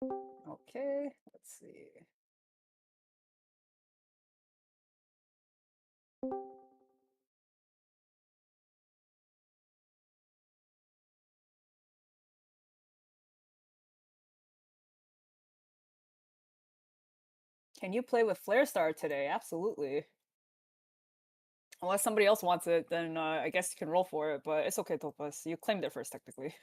Okay, let's see. Can you play with Flare Star today? Absolutely. Unless somebody else wants it, then I guess you can roll for it, but it's okay, Topaz. You claimed it first, technically.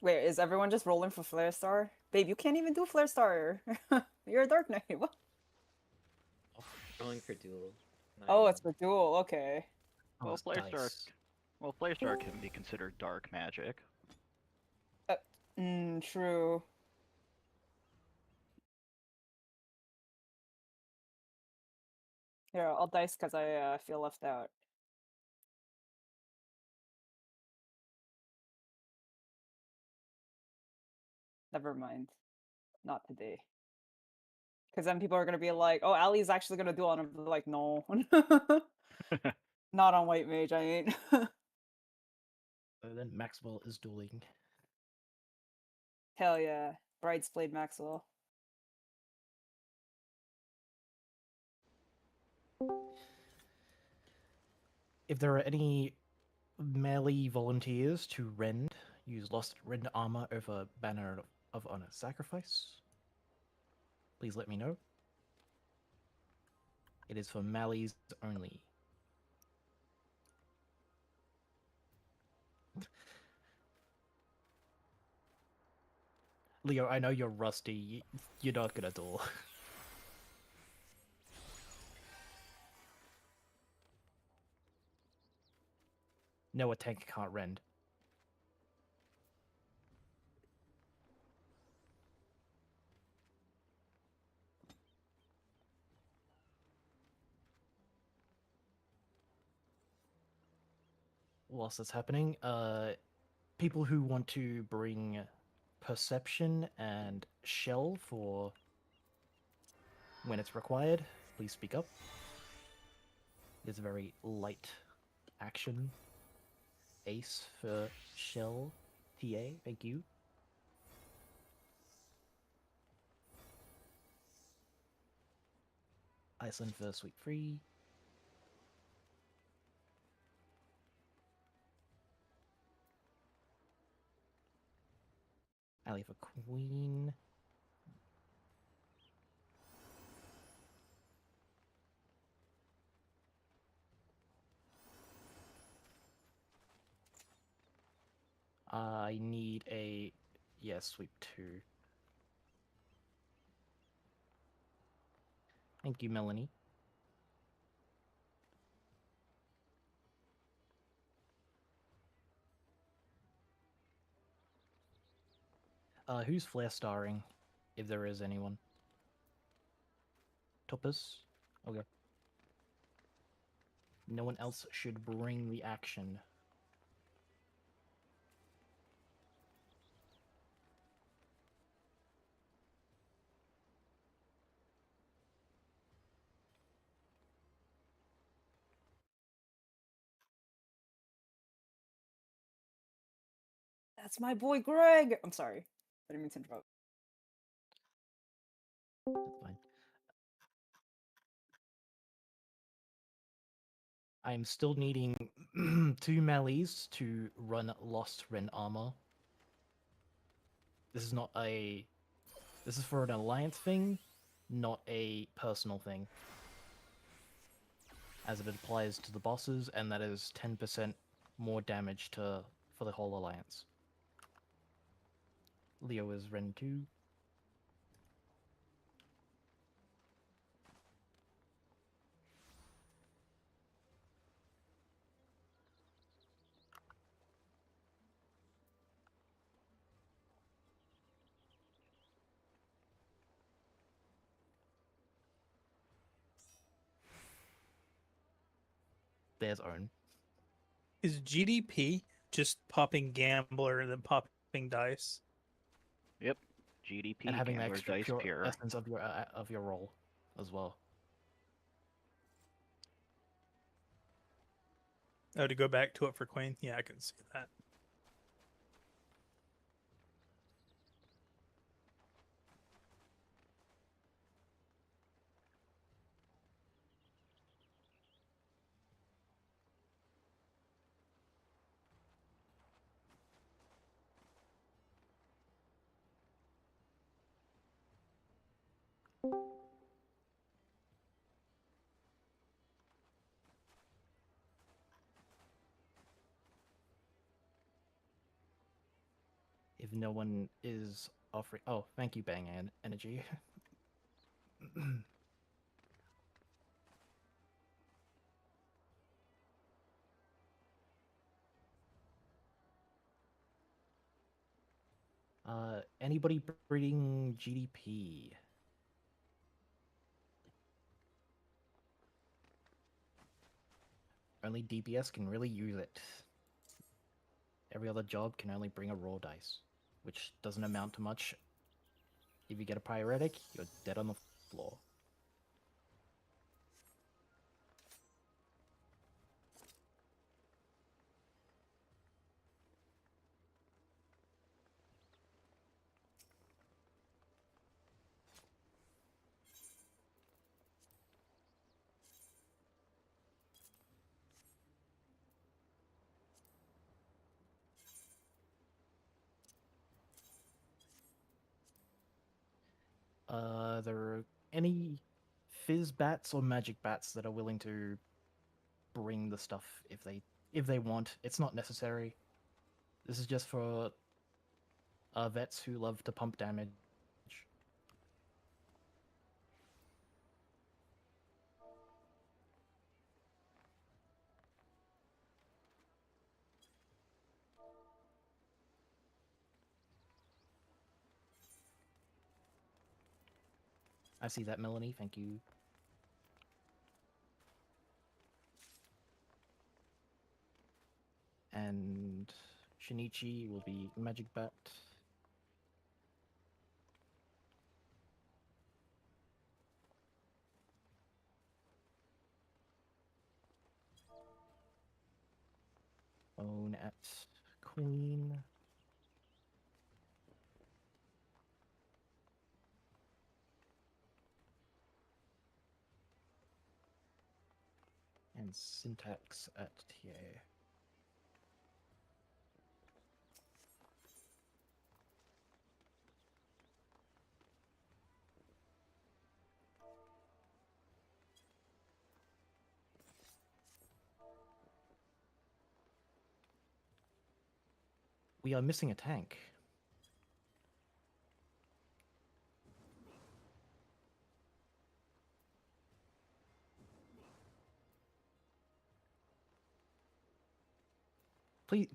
Wait, is everyone just rolling for Flare Star? Babe, you can't even do Flare Star. You're a Dark Knight. What? Rolling for duel. Oh, it's for duel. Okay. Well, Flare Star can be considered dark magic. True. Here, I'll dice because I feel left out. Never mind. Not today. Because then people are going to be like, oh, Allie's actually going to duel. And I'm like, no. Not on White Mage, I ain't. Then Maxwell is dueling. Hell yeah. Bride's played Maxwell. If there are any melee volunteers to rend, use Lost Rend Armor over Banner of Honor Sacrifice. Please let me know. It is for melees only. Leo, I know you're rusty. You're not gonna duel. No, a tank can't rend. Whilst that's happening, people who want to bring Perception and Shell for when it's required, please speak up. It's a very light action. Ace for Shell. TA, thank you. Iceland for Sweet Free. Allie for Queen. I need a... yeah, Sweep 2. Thank you, Melanie. Who's flare starring, if there is anyone? Topaz? Okay. No one else should bring the action. That's my boy Greg. I'm sorry. I didn't mean to interrupt. That's fine. I'm still needing 2 melees to run Lost Ren Armor. This is not a... this is for an alliance thing, not a personal thing. As it applies to the bosses, and that is 10% more damage for the whole alliance. Leo is Ren 2. There's Own. Is GDP just popping gambler and then popping dice? Yep. GDP and having the gambler extra dice pure pure. essence of your roll as well. Oh, to go back to it for queen? Yeah, I can see that. If no one is offering, oh, thank you, Bang Energy. Anybody breeding GDP? Only DPS can really use it. Every other job can only bring a raw dice, which doesn't amount to much. If you get a pyretic, you're dead on the floor. There are any fizz bats or magic bats that are willing to bring the stuff if they want. It's not necessary. This is just for vets who love to pump damage. I see that, Melanie. Thank you. And Shinichi will be magic bat. Own at queen. And syntax at TA. We are missing a tank.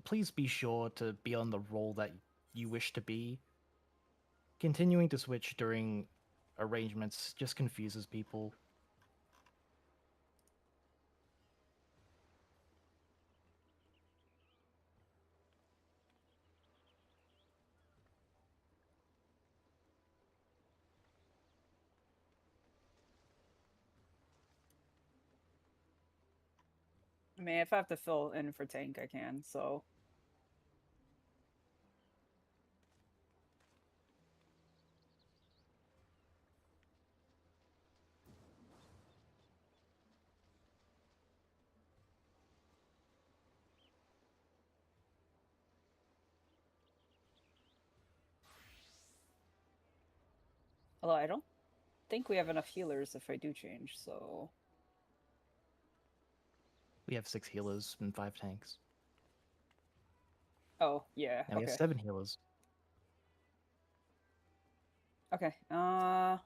Please be sure to be on the role that you wish to be. Continuing to switch during arrangements just confuses people. I mean, if I have to fill in for tank, I can, so. Although I don't think we have enough healers if I do change, so. We have 6 healers and 5 tanks. Oh, yeah, Now we okay. have 7 healers. Okay, I'll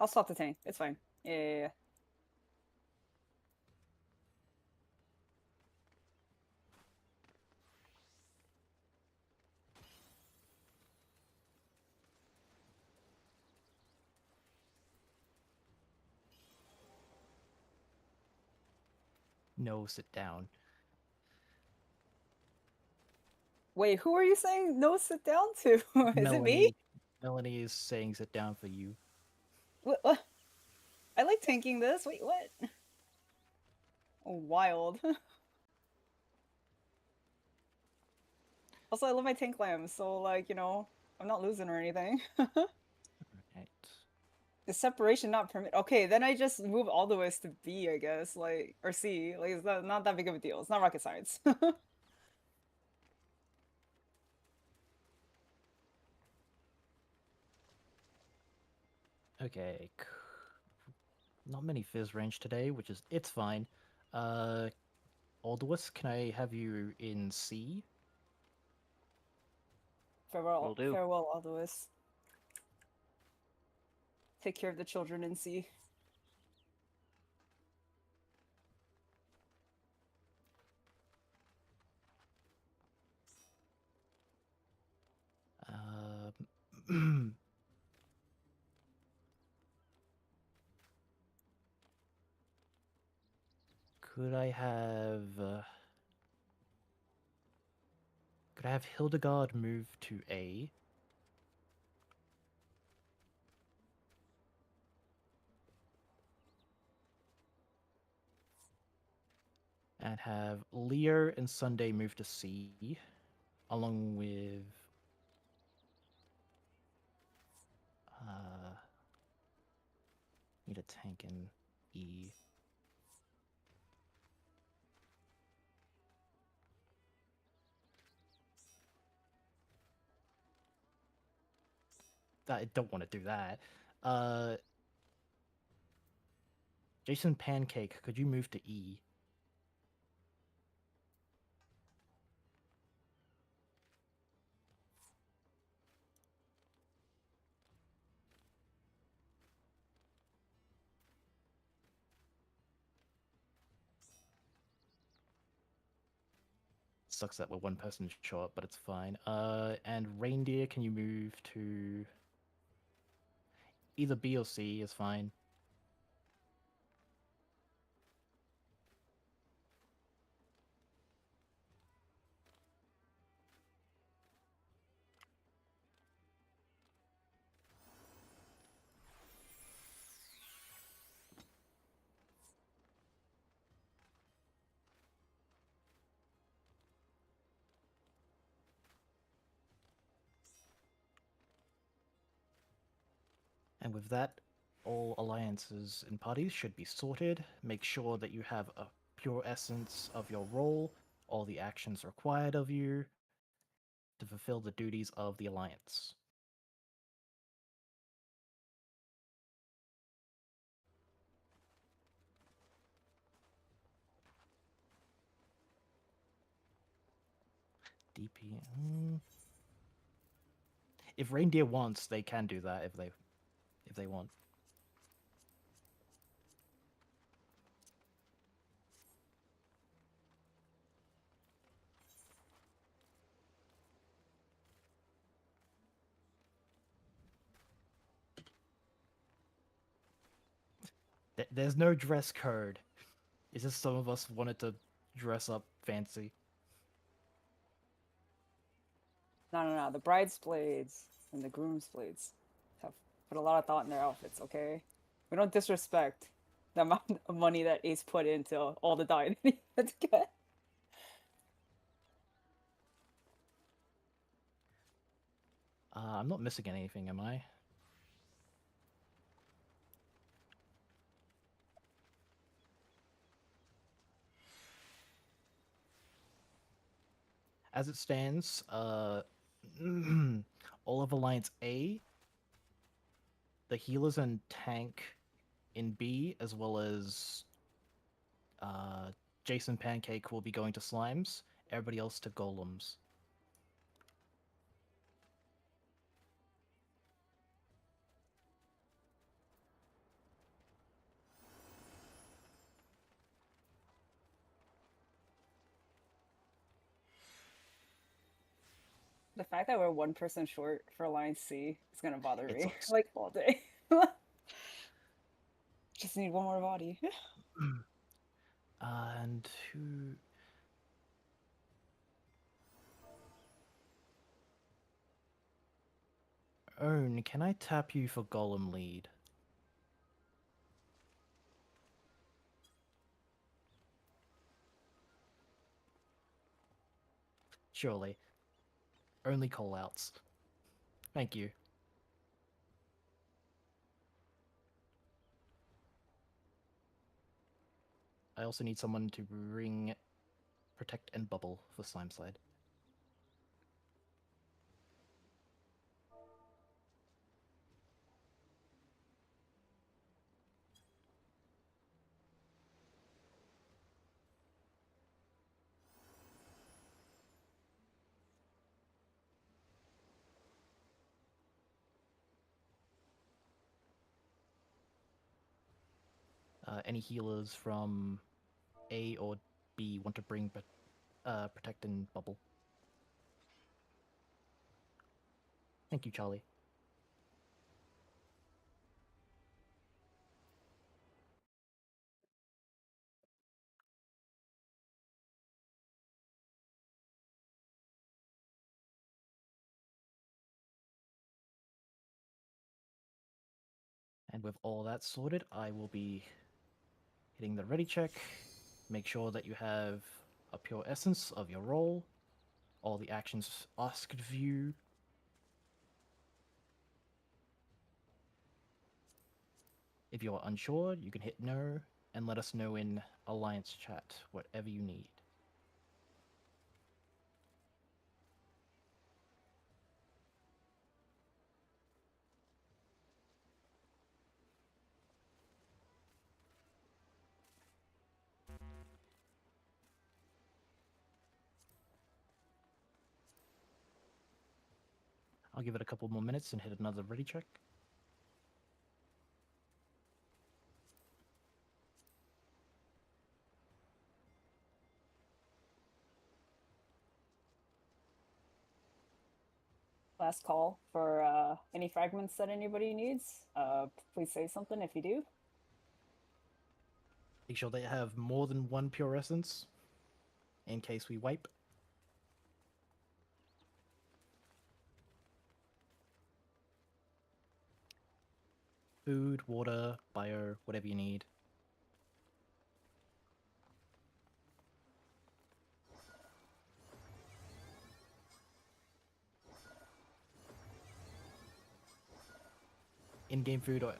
swap the tank. It's fine. Yeah. No, sit down. Wait, who are you saying no sit down to? Is it me? Melanie. Melanie is saying sit down for you. What? I like tanking this. Wait, what? Oh, wild. Also, I love my tank lambs, so like, you know, I'm not losing or anything. Right. The separation not permit. Okay, then I just move all the ways to B, I guess, like, or C. Like, it's not that big of a deal. It's not rocket science. Okay. Not many fizz range today, which is it's fine. Aldous, can I have you in C? Will do. Farewell, Aldois. Take care of the children in C. Could I have Hildegard move to A? And have Leo and Sunday move to C, along with need a tank in E. I don't want to do that. Jason Pancake, could you move to E? Sucks that we're one person short, but it's fine. And Reindeer, can you move to either B or C is fine. And with that, all alliances and parties should be sorted. Make sure that you have a pure essence of your role, all the actions required of you to fulfill the duties of the alliance. DP. If Reindeer wants, they can do that if they want. There's no dress code. It's just some of us wanted to dress up fancy. No. The bridesmaids and the groomsmaids have put a lot of thought in their outfits, okay? We don't disrespect the amount of money that Ace put into all the dye that he had to get. I'm not missing anything, am I? As it stands, all of Alliance A, the healers and tank in B, as well as Jason Pancake will be going to slimes. Everybody else to golems. The fact that we're one person short for Alliance C is gonna bother It me, sucks. like, all day. Just need one more body. And who? own, can I tap you for Golem lead? Surely. Only callouts. Thank you. I also need someone to bring Protect and Bubble for Slime Slide. Any healers from A or B want to bring Protect and Bubble? Thank you, Charlie. And with all that sorted, I will be hitting the ready check. Make sure that you have a pure essence of your role, all the actions asked of you. If you're unsure, you can hit no and let us know in Alliance chat, whatever you need. I'll give it a couple more minutes and hit another ready check. Last call for any fragments that anybody needs. Please say something if you do. Make sure they have more than one pure essence in case we wipe. Food, water, bio, whatever you need. In-game food or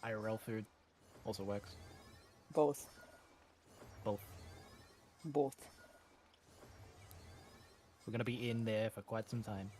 IRL food also works. Both. Both. Both. We're gonna be in there for quite some time.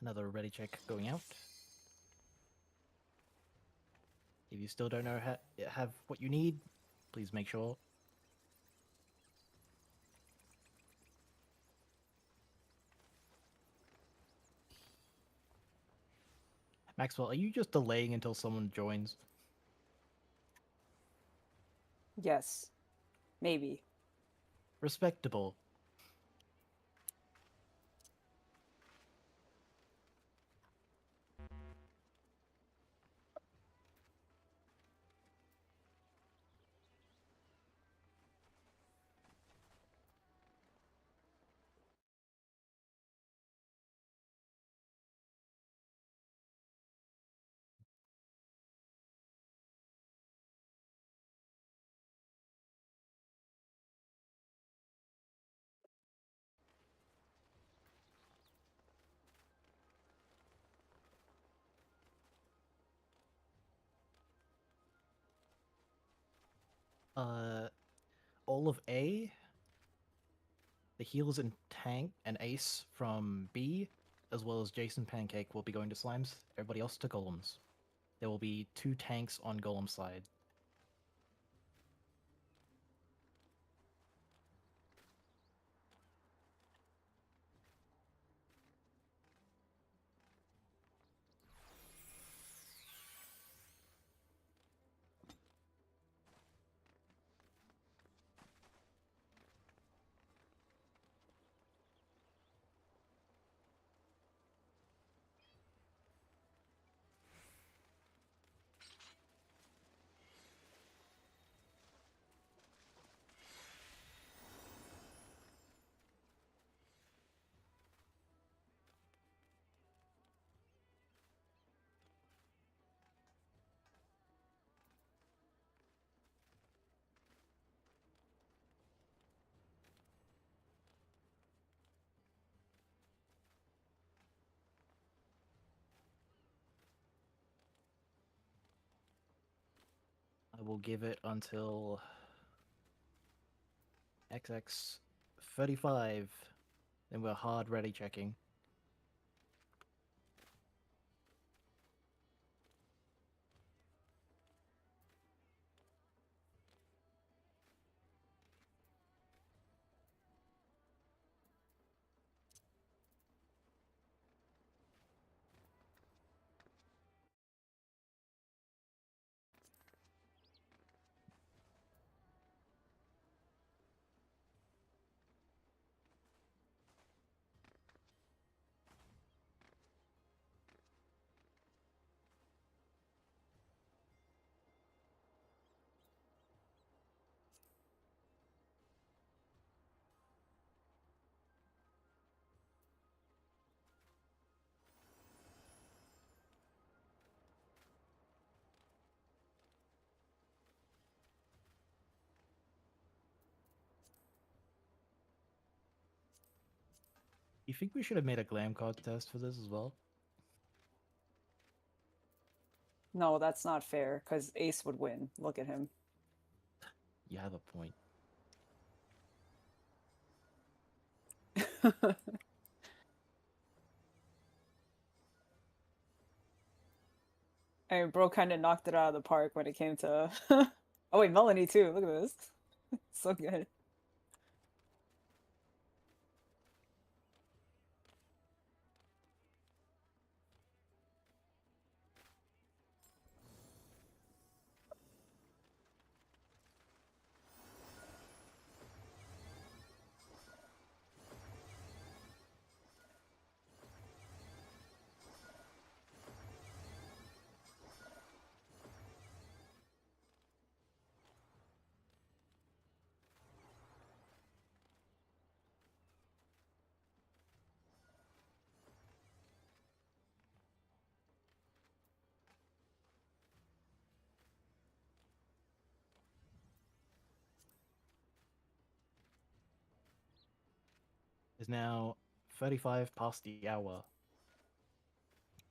Another ready check going out. If you still don't know have what you need, please make sure. Maxwell, are you just delaying until someone joins? Yes. Maybe. Respectable. All of A, the healers and tank and Ace from B, as well as Jason Pancake will be going to Slimes. Everybody else to Golems. There will be 2 tanks on Golem side. will give it until XX35. Then we're hard ready checking. You think we should have made a glam card test for this as well? No, that's not fair, because Ace would win. Look at him. You have a point. I mean, bro kind of knocked it out of the park when it came to... Oh wait, Melanie too. Look at this. So good. Is now 35 past the hour.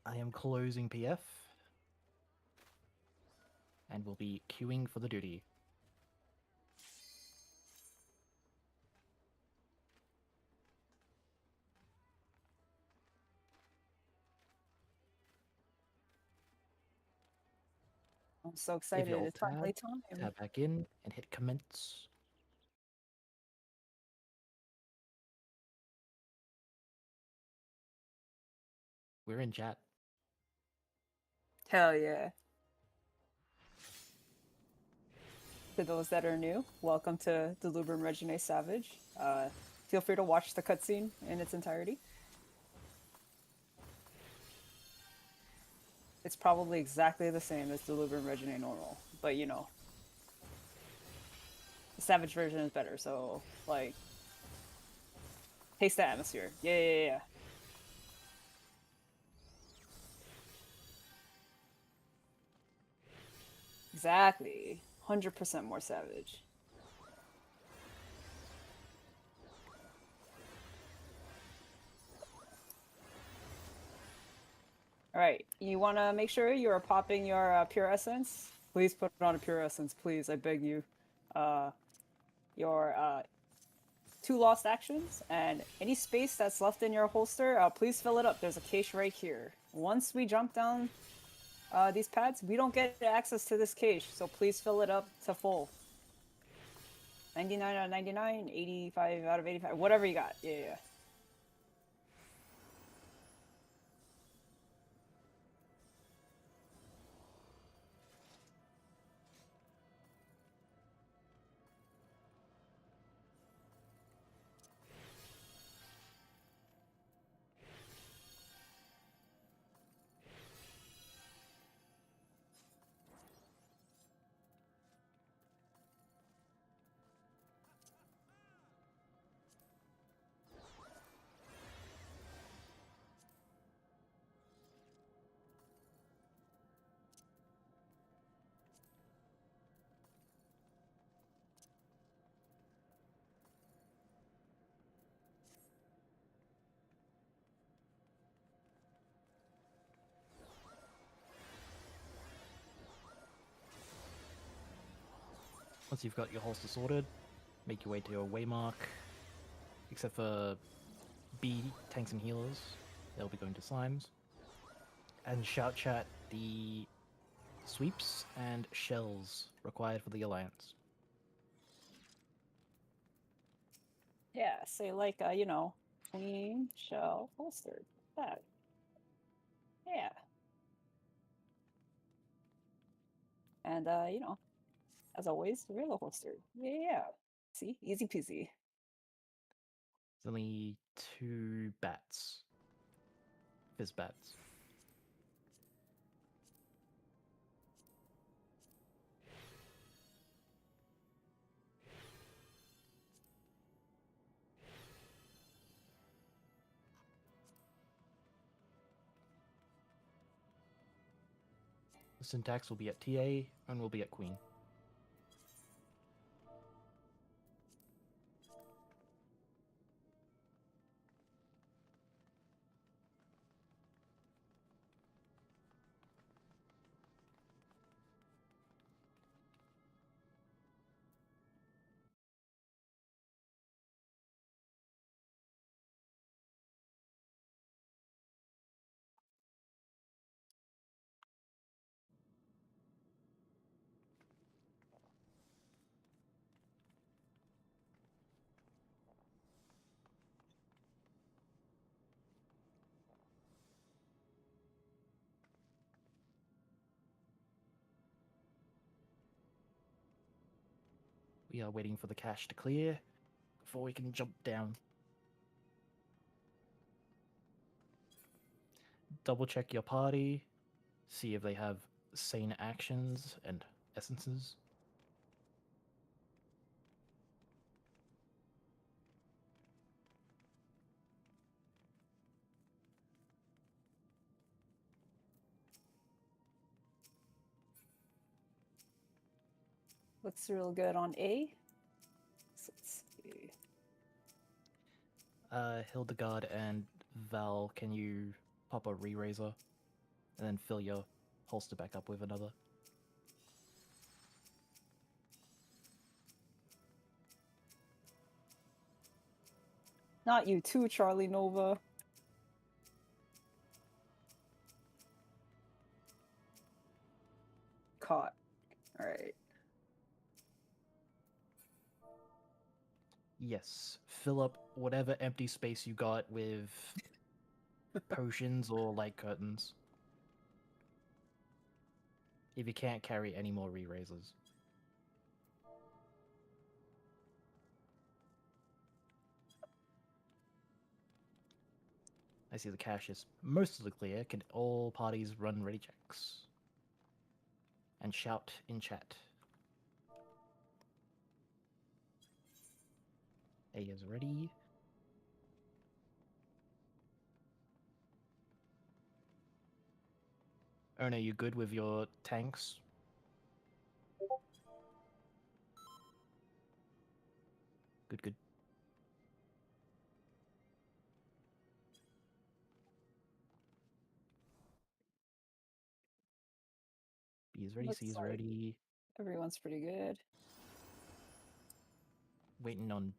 I am closing PF and will be queuing for the duty. I'm so If excited. you'll It's finally time. tap back in and hit commence. We're in chat. Hell yeah. To those that are new, welcome to Delubrum Regine Savage. Feel free to watch the cutscene in its entirety. It's probably exactly the same as Delubrum Regine normal, but you know, the Savage version is better, so, like, taste the atmosphere. Yeah. Exactly. 100% more savage. Alright, you want to make sure you are popping your Pure Essence? Please put on a Pure Essence, please, I beg you. Your 2 lost actions, and any space that's left in your holster, please fill it up. There's a cache right here. Once we jump down these pads, we don't get access to this cache, so please fill it up to full. 99 out of 99, 85 out of 85, whatever you got. Yeah. Once you've got your holster sorted, make your way to your waymark. Except for B tanks and healers, they'll be going to slimes. And shout chat the sweeps and shells required for the alliance. Yeah, say like you know, queen, shell, holstered. That. Yeah. And you know, as always, Raylo holstered. Yeah. See, easy peasy. There's only 2 bats. Fizz bats. The syntax will be at TA and will be at queen. We are waiting for the cache to clear before we can jump down. Double check your party, see if they have sane actions and essences. Looks real good on A. So let's see. Hildegard and Val, can you pop a re-raiser and then fill your holster back up with another? Not you too, Charlie Nova. Caught. Alright. Yes, fill up whatever empty space you got with potions or light curtains. If you can't carry any more re-raisers. I see the cache is mostly clear. Can all parties run ready checks? And shout in chat. A is ready. Erna, you good with your tanks? Good, good. B is ready, Looks C is like ready. everyone's pretty good. Waiting on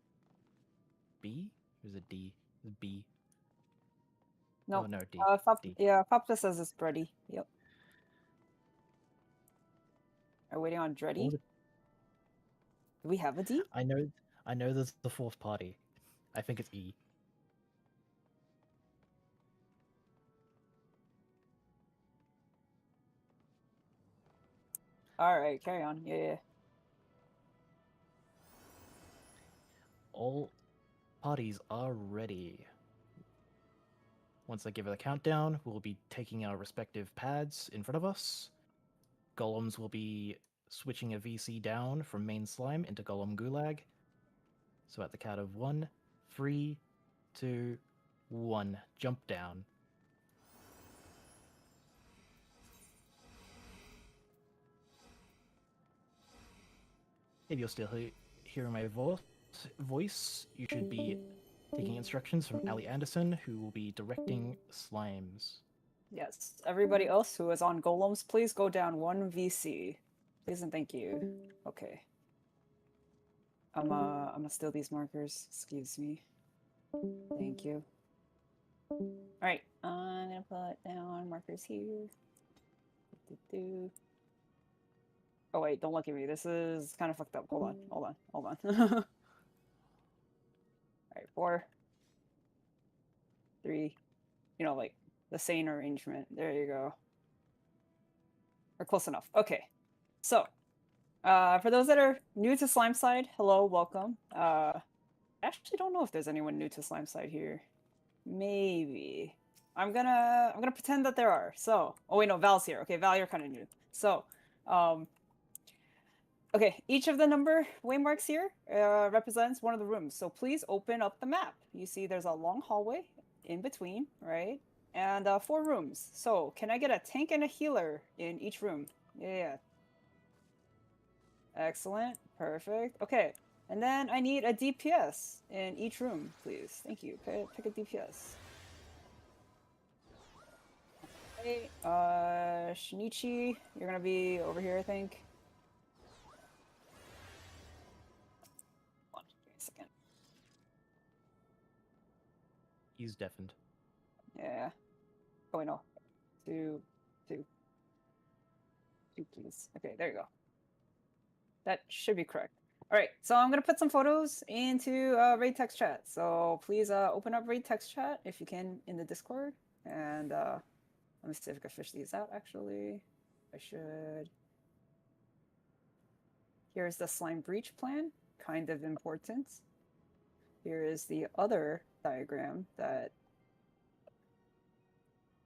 B? Or is it D? It's B. No. Oh no, D. D. Yeah, Papa says it's ready. Yep. Are we waiting on All Dreddy? the- Do we have a D? I know there's the 4th party. I think it's E. Alright, carry on. Yeah. All parties are ready. Once I give it a countdown, we'll be taking our respective pads in front of us. Golems will be switching a VC down from main slime into Golem Gulag. So at the count of 1, 3, 2, 1, jump down. If you're still hearing my voice, you should be taking instructions from Allie Anderson, who will be directing slimes. Yes. Everybody else who is on golems, please go down 1 VC. Please and thank you. Okay. I'm gonna steal these markers. Excuse me. Thank you. All right, I'm gonna put down markers here. Do-do-do. Oh wait, don't look at me. This is kind of fucked up. Hold on. All right, 4, 3. You know, like the same arrangement. There you go. Or close enough. Okay. So, for those that are new to Slime Side, hello, welcome. I actually don't know if there's anyone new to Slime Side here. Maybe. I'm gonna pretend that there are. So, oh wait, no, Val's here. Okay, Val, you're kind of new. So, okay, each of the number waymarks here represents one of the rooms. So please open up the map. You see there's a long hallway in between, right? And 4 rooms. So can I get a tank and a healer in each room? Yeah. Excellent. Perfect. Okay. And then I need a DPS in each room, please. Thank you. Pick a DPS. Okay. Shinichi, you're gonna be over here, I think. Hold on, give me a second. He's deafened. Yeah. Oh wait, no. 2, 2, 2, please. Okay, there you go. That should be correct. All right, so I'm gonna put some photos into Raid text chat. So please open up Raid text chat if you can in the Discord. And let me see if I can fish these out. Actually, I should. Here's the slime breach plan, kind of important. Here is the other diagram that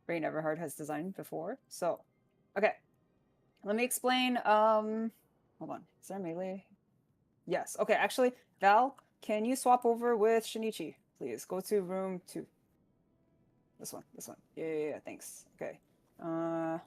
Ray Neverhard has designed before. So, okay, let me explain. Hold on, is there melee? Yes. Okay. Actually, Val, can you swap over with Shinichi, please? Go to room 2. This one. This one. Yeah. Thanks. Okay. Yeah.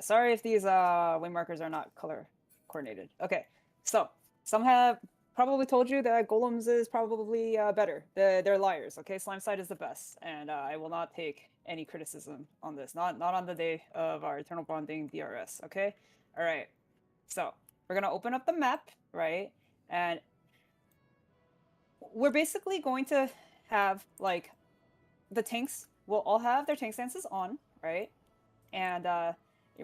Sorry if these waymarkers are not color coordinated. Okay. So some have probably told you that Golems is probably better. They're liars. Okay. Slime Side is the best, and I will not take any criticism on this. Not on the day of our Eternal Bonding DRS. Okay. All right. So we're gonna open up the map, right? And we're basically going to have like the tanks will all have their tank stances on, right? And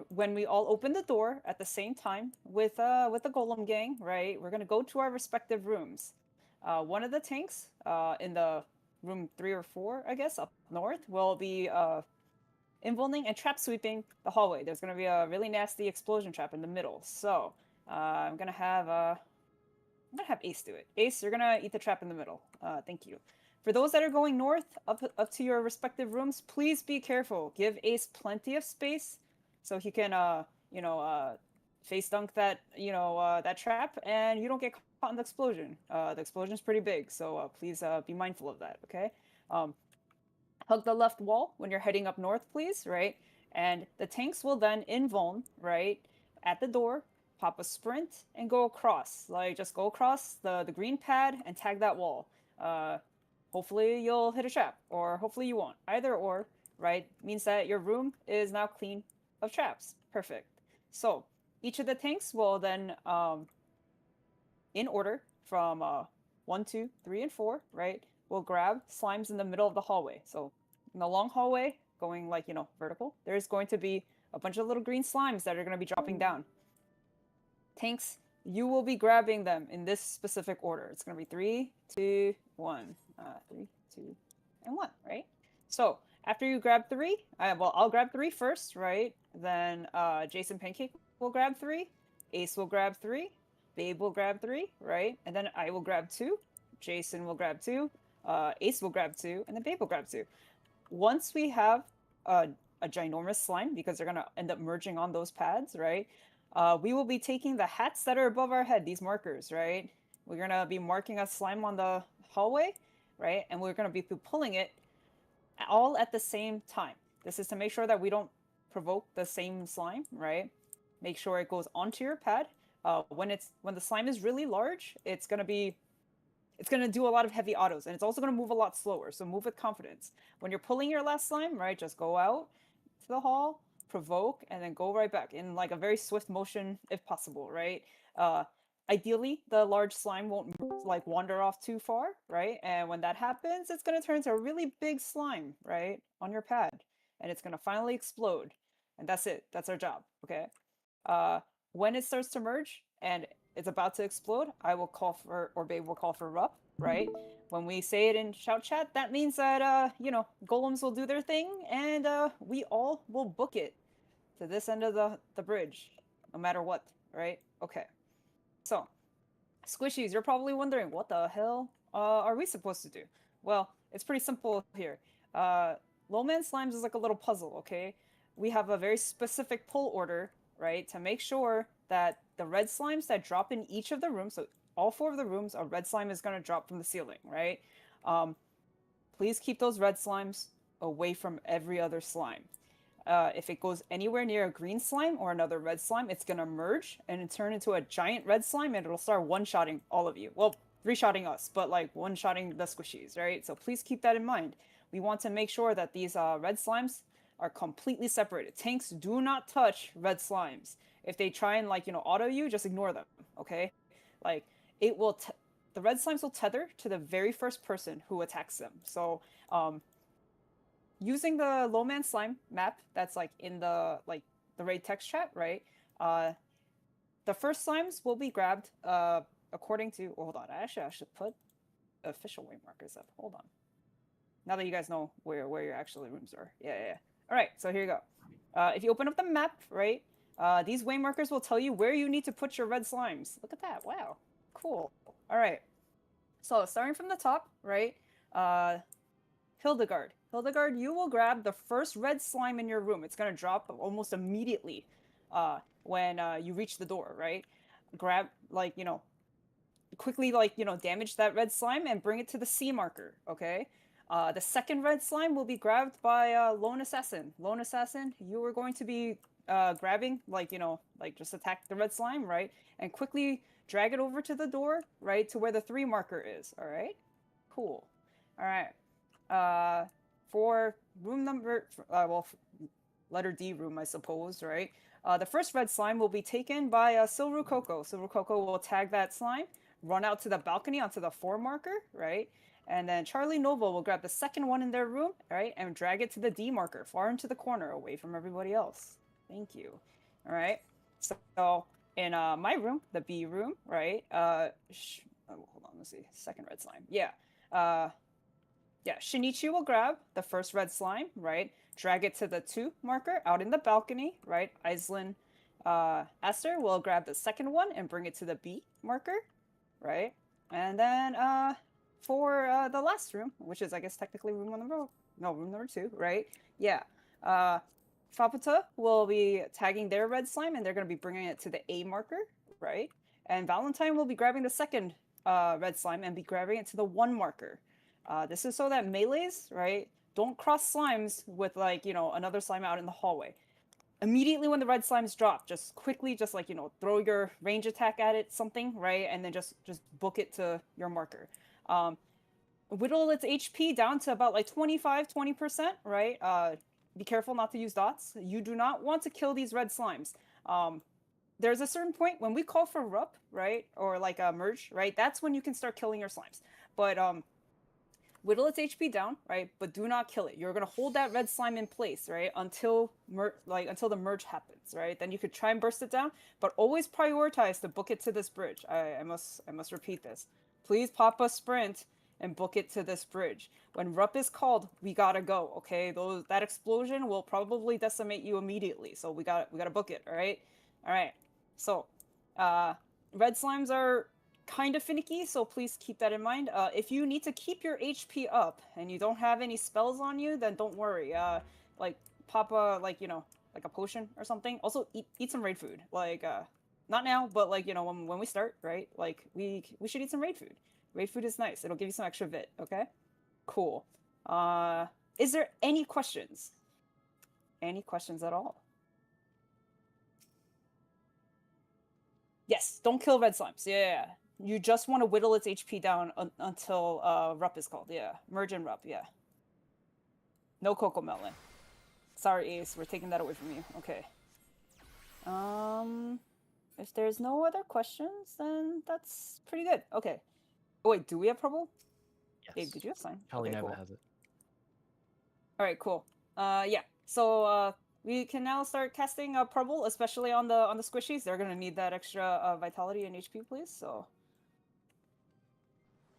when we all open the door at the same time with the Golem gang, right? We're gonna go to our respective rooms. One of the tanks in the room 3 or 4, I guess, up north, will be invulning and trap sweeping the hallway. There's gonna be a really nasty explosion trap in the middle. So I'm gonna have Ace do it. Ace, you're gonna eat the trap in the middle. Thank you. For those that are going north up to your respective rooms, please be careful. Give Ace plenty of space so he can face dunk that that trap, and you don't get caught in the explosion. The explosion is pretty big, so please be mindful of that. Okay. Hug the left wall when you're heading up north, please, right? And the tanks will then invuln, right, at the door, pop a sprint, and go across. Like, just go across the green pad and tag that wall. Hopefully you'll hit a trap, or hopefully you won't. Either or, right, means that your room is now clean of traps. Perfect. So, each of the tanks will then, in order from 1, 2, 3, and 4, right, will grab slimes in the middle of the hallway. So in the long hallway, going like, vertical, there's going to be a bunch of little green slimes that are going to be dropping down. Tanks, you will be grabbing them in this specific order. It's going to be 3, 2, 1. 3, 2, and 1, right? So after you grab 3, I'll grab 3 first, right? Then Jason Pancake will grab 3. Ace will grab 3. Babe will grab 3, right? And then I will grab 2. Jason will grab 2. Ace will grab 2, and then Babe will grab 2. Once we have a ginormous slime, because they're gonna end up merging on those pads, right? We will be taking the hats that are above our head, these markers, right? We're gonna be marking a slime on the hallway, right? And we're gonna be pulling it all at the same time. This is to make sure that we don't provoke the same slime, right? Make sure it goes onto your pad. When the slime is really large, it's gonna do a lot of heavy autos, and it's also gonna move a lot slower. So move with confidence. When you're pulling your last slime, right, just go out to the hall, provoke, and then go right back in like a very swift motion if possible, right? Ideally, the large slime won't like wander off too far, right? And when that happens, it's gonna turn into a really big slime, right, on your pad, and it's gonna finally explode, and that's it. That's our job, okay? When it starts to merge and it's about to explode, I will call for, or Babe will call for Rup, right? When we say it in shout chat, that means that you know, golems will do their thing, and we all will book it to this end of the bridge, no matter what, right? Okay. So, squishies, you're probably wondering, what the hell are we supposed to do? Well, it's pretty simple here. Low Man Slimes is like a little puzzle, okay? We have a very specific pull order, right, to make sure that the red slimes that drop in each of the rooms, so all 4 of the rooms, a red slime is going to drop from the ceiling, right? Please keep those red slimes away from every other slime. If it goes anywhere near a green slime or another red slime, it's going to merge and turn into a giant red slime, and it'll start one-shotting all of you. Well, 3-shotting us, but like one-shotting the squishies, right? So please keep that in mind. We want to make sure that these red slimes are completely separated. Tanks do not touch red slimes. If they try and like, you know, auto you, just ignore them, okay? Like, it will, the red slimes will tether to the very first person who attacks them. So, using the Low Man Slime map that's like in the raid text chat, right? The first slimes will be grabbed according to, well, hold on, I should put official way markers up. Hold on. Now that you guys know where your actual rooms are. Yeah. All right, so here you go. If you open up the map, right, these way markers will tell you where you need to put your red slimes. Look at that. Wow. Cool. All right. So starting from the top, right, Hildegard, you will grab the first red slime in your room. It's going to drop almost immediately when you reach the door, right? Grab, like, you know, quickly, like, you know, damage that red slime and bring it to the C marker, okay? The second red slime will be grabbed by Lone Assassin. Lone Assassin, you are going to be grabbing, like, you know, like just attack the red slime, right? And quickly drag it over to the door, right? To where the 3 marker is, all right? Cool. All right. For room number, letter D room, I suppose, right? The first red slime will be taken by Silru Coco. Silru Coco will tag that slime, run out to the balcony onto the 4 marker, right? And then Charlie Nova will grab the second one in their room, right? And drag it to the D marker, far into the corner, away from everybody else. Thank you. All right. So in my room, the B room, right? Hold on, let's see. Second red slime. Yeah. Shinichi will grab the first red slime, right? Drag it to the 2 marker out in the balcony, right? Aislinn Esther will grab the second one and bring it to the B marker, right? And then for the last room, which is, I guess, technically room number 2, right? Yeah. Faputa will be tagging their red slime, and they're going to be bringing it to the A marker, right? And Valentine will be grabbing the second red slime and be grabbing it to the 1 marker. This is so that melees, right, don't cross slimes with, like, you know, another slime out in the hallway. Immediately when the red slimes drop, just quickly, just like, you know, throw your range attack at it, something, right? And then just book it to your marker. Whittle its HP down to about like 20%, right? Be careful not to use dots. You do not want to kill these red slimes. There's a certain point when we call for Rup, right? Or like a merge, right? That's when you can start killing your slimes. But whittle its HP down, right? But do not kill it. You're gonna hold that red slime in place, right? Until the merge happens, right? Then you could try and burst it down, but always prioritize to book it to this bridge. I must repeat this. Please pop a sprint and book it to this bridge. When Rup is called, we gotta go. Okay, that explosion will probably decimate you immediately. So we gotta book it. All right. So, red slimes are kind of finicky, so please keep that in mind. If you need to keep your HP up and you don't have any spells on you, then don't worry. Like pop a like a potion or something. Also eat some raid food. Like not now, but like when we start, right? Like we should eat some raid food. Raid food is nice. It'll give you some extra vit. Okay, cool. Is there any questions? Any questions at all? Yes, don't kill red slimes. Yeah. You just want to whittle its HP down until Rup is called. Yeah, merge and Rup. Yeah. No Coco Melon. Sorry, Ace, we're taking that away from you. Okay. If there's no other questions, then that's pretty good. Okay. Oh, wait, do we have trouble? Yes. Gabe, did you assign? Charlie Okay, Nova cool. has it. All right, cool. Yeah. So we can now start casting Purple, especially on the squishies. They're gonna need that extra vitality and HP, please. So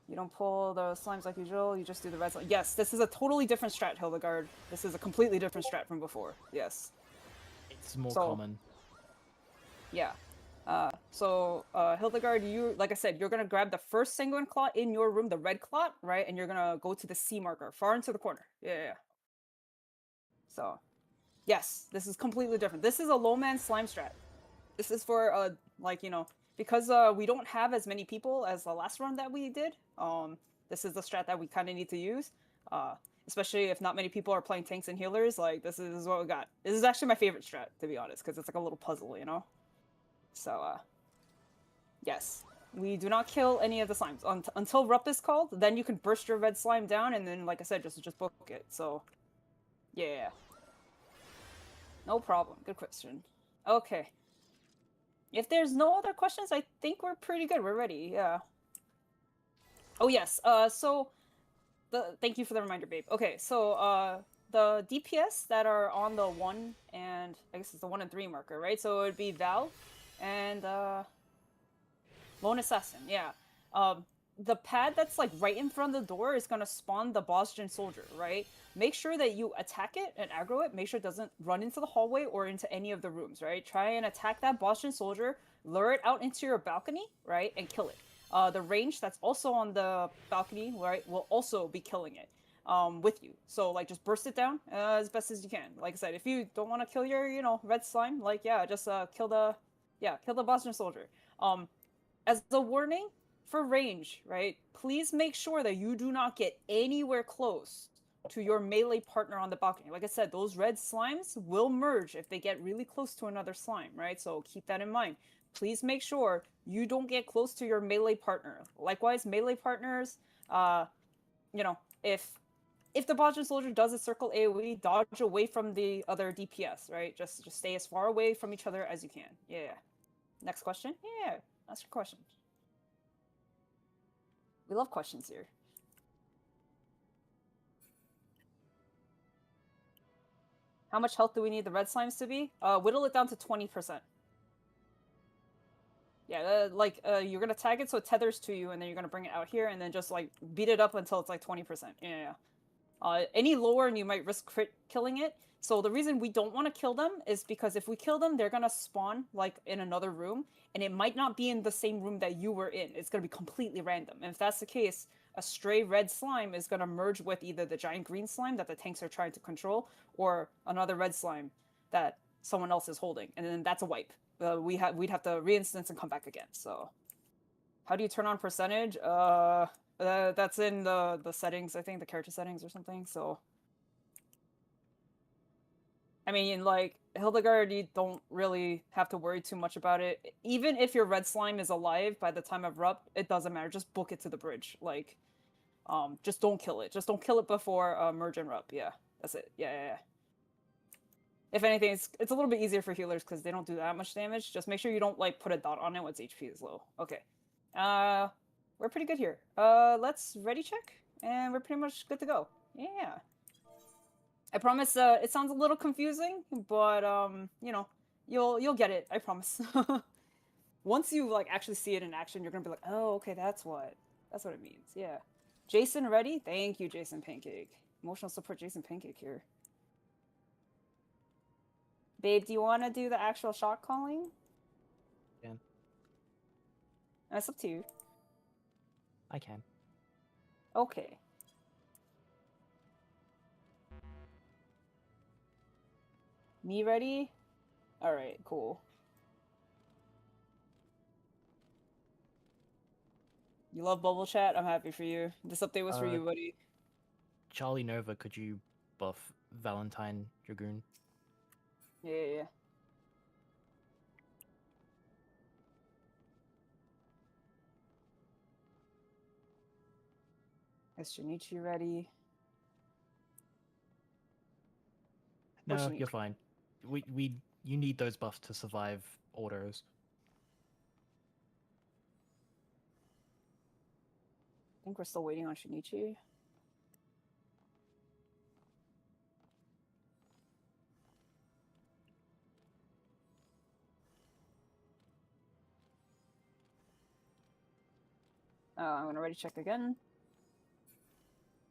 you don't pull the slimes like usual. You just do the red slime. Yes, this is a totally different strat, Hildegard. This is a completely different strat from before. Yes. It's more So- common. Yeah. Hildegard, you, like I said, you're gonna grab the first sanguine clot in your room, the red clot, right? And you're gonna go to the C marker, far into the corner. Yeah. So, yes, this is completely different. This is a low man slime strat. This is for like, you know, because we don't have as many people as the last run that we did. This is the strat that we kind of need to use. Especially if not many people are playing tanks and healers. Like, this is what we got. This is actually my favorite strat, to be honest, because it's like a little puzzle, you know. So, yes. We do not kill any of the slimes until Rup is called. Then you can burst your red slime down, and then, like I said, just book it. So, yeah. No problem. Good question. Okay. If there's no other questions, I think we're pretty good. We're ready. Yeah. Oh yes. Thank you for the reminder, babe. Okay. So the DPS that are on the 1 and I guess it's the 1 and 3 marker, right? So it would be Val and Lone Assassin. Yeah. The pad that's like right in front of the door is gonna spawn the Boston soldier, right? Make sure that you attack it and aggro it. Make sure it doesn't run into the hallway or into any of the rooms, right? Try and attack that Boston soldier, lure it out into your balcony, right, and kill it. The range that's also on the balcony, right, will also be killing it with you. So like just burst it down as best as you can. Like I said, if you don't want to kill your, you know, red slime, like yeah, just kill the Boston soldier. As a warning, for range, right? Please make sure that you do not get anywhere close to your melee partner on the balcony. Like I said, those red slimes will merge if they get really close to another slime, right? So keep that in mind. Please make sure you don't get close to your melee partner. Likewise, melee partners, you know, if the Boston soldier does a circle AoE, dodge away from the other DPS, right? Just stay as far away from each other as you can. Yeah. Next question? Yeah. Ask your question. We love questions here. How much health do we need the red slimes to be? Whittle it down to 20%. Yeah, you're gonna tag it so it tethers to you, and then you're gonna bring it out here, and then just like beat it up until it's like 20%. Yeah. Any lower, and you might risk crit killing it. So the reason we don't want to kill them is because if we kill them, they're gonna spawn like in another room, and it might not be in the same room that you were in. It's gonna be completely random. And if that's the case, a stray red slime is gonna merge with either the giant green slime that the tanks are trying to control, or another red slime that someone else is holding, and then that's a wipe. We'd have to re-instance and come back again. So, how do you turn on percentage? That's in the settings, I think, the character settings or something. So, I mean, like, Hildegard, you don't really have to worry too much about it. Even if your red slime is alive by the time of Rup, it doesn't matter. Just book it to the bridge. Like, just don't kill it. Just don't kill it before merge and Rup. Yeah, that's it. Yeah. If anything, it's a little bit easier for healers because they don't do that much damage. Just make sure you don't, like, put a dot on it once HP is low. Okay. We're pretty good here. Let's ready check, and we're pretty much good to go. Yeah. I promise, it sounds a little confusing, but, you know, you'll get it, I promise. Once you, like, actually see it in action, you're gonna be like, oh, okay, that's what it means, yeah. Jason, ready? Thank you, Jason Pancake. Emotional support Jason Pancake here. Babe, do you want to do the actual shot calling? Can. That's up to you. I can. Okay. Me ready? Alright, cool. You love bubble chat? I'm happy for you. This update was for you, buddy. Charlie Nova, could you buff Valentine Dragoon? Yeah. Is Shinichi ready? No, What you you're need? fine. You need those buffs to survive autos. I think we're still waiting on Shinichi. I'm gonna ready check again.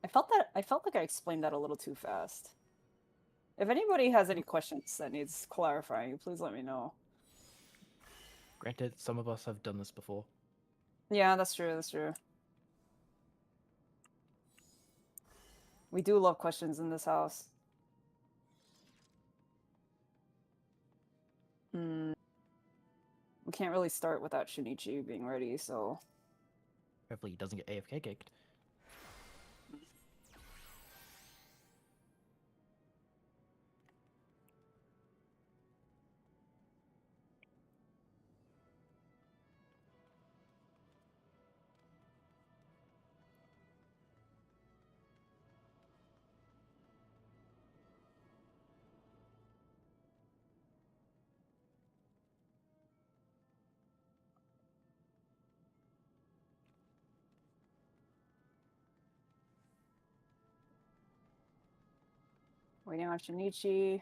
I felt like I explained that a little too fast. If anybody has any questions that needs clarifying, please let me know. Granted, some of us have done this before. Yeah, that's true. That's true. We do love questions in this house. Hmm. We can't really start without Shinichi being ready, so... Hopefully he doesn't get AFK kicked. Waiting on Shinichi.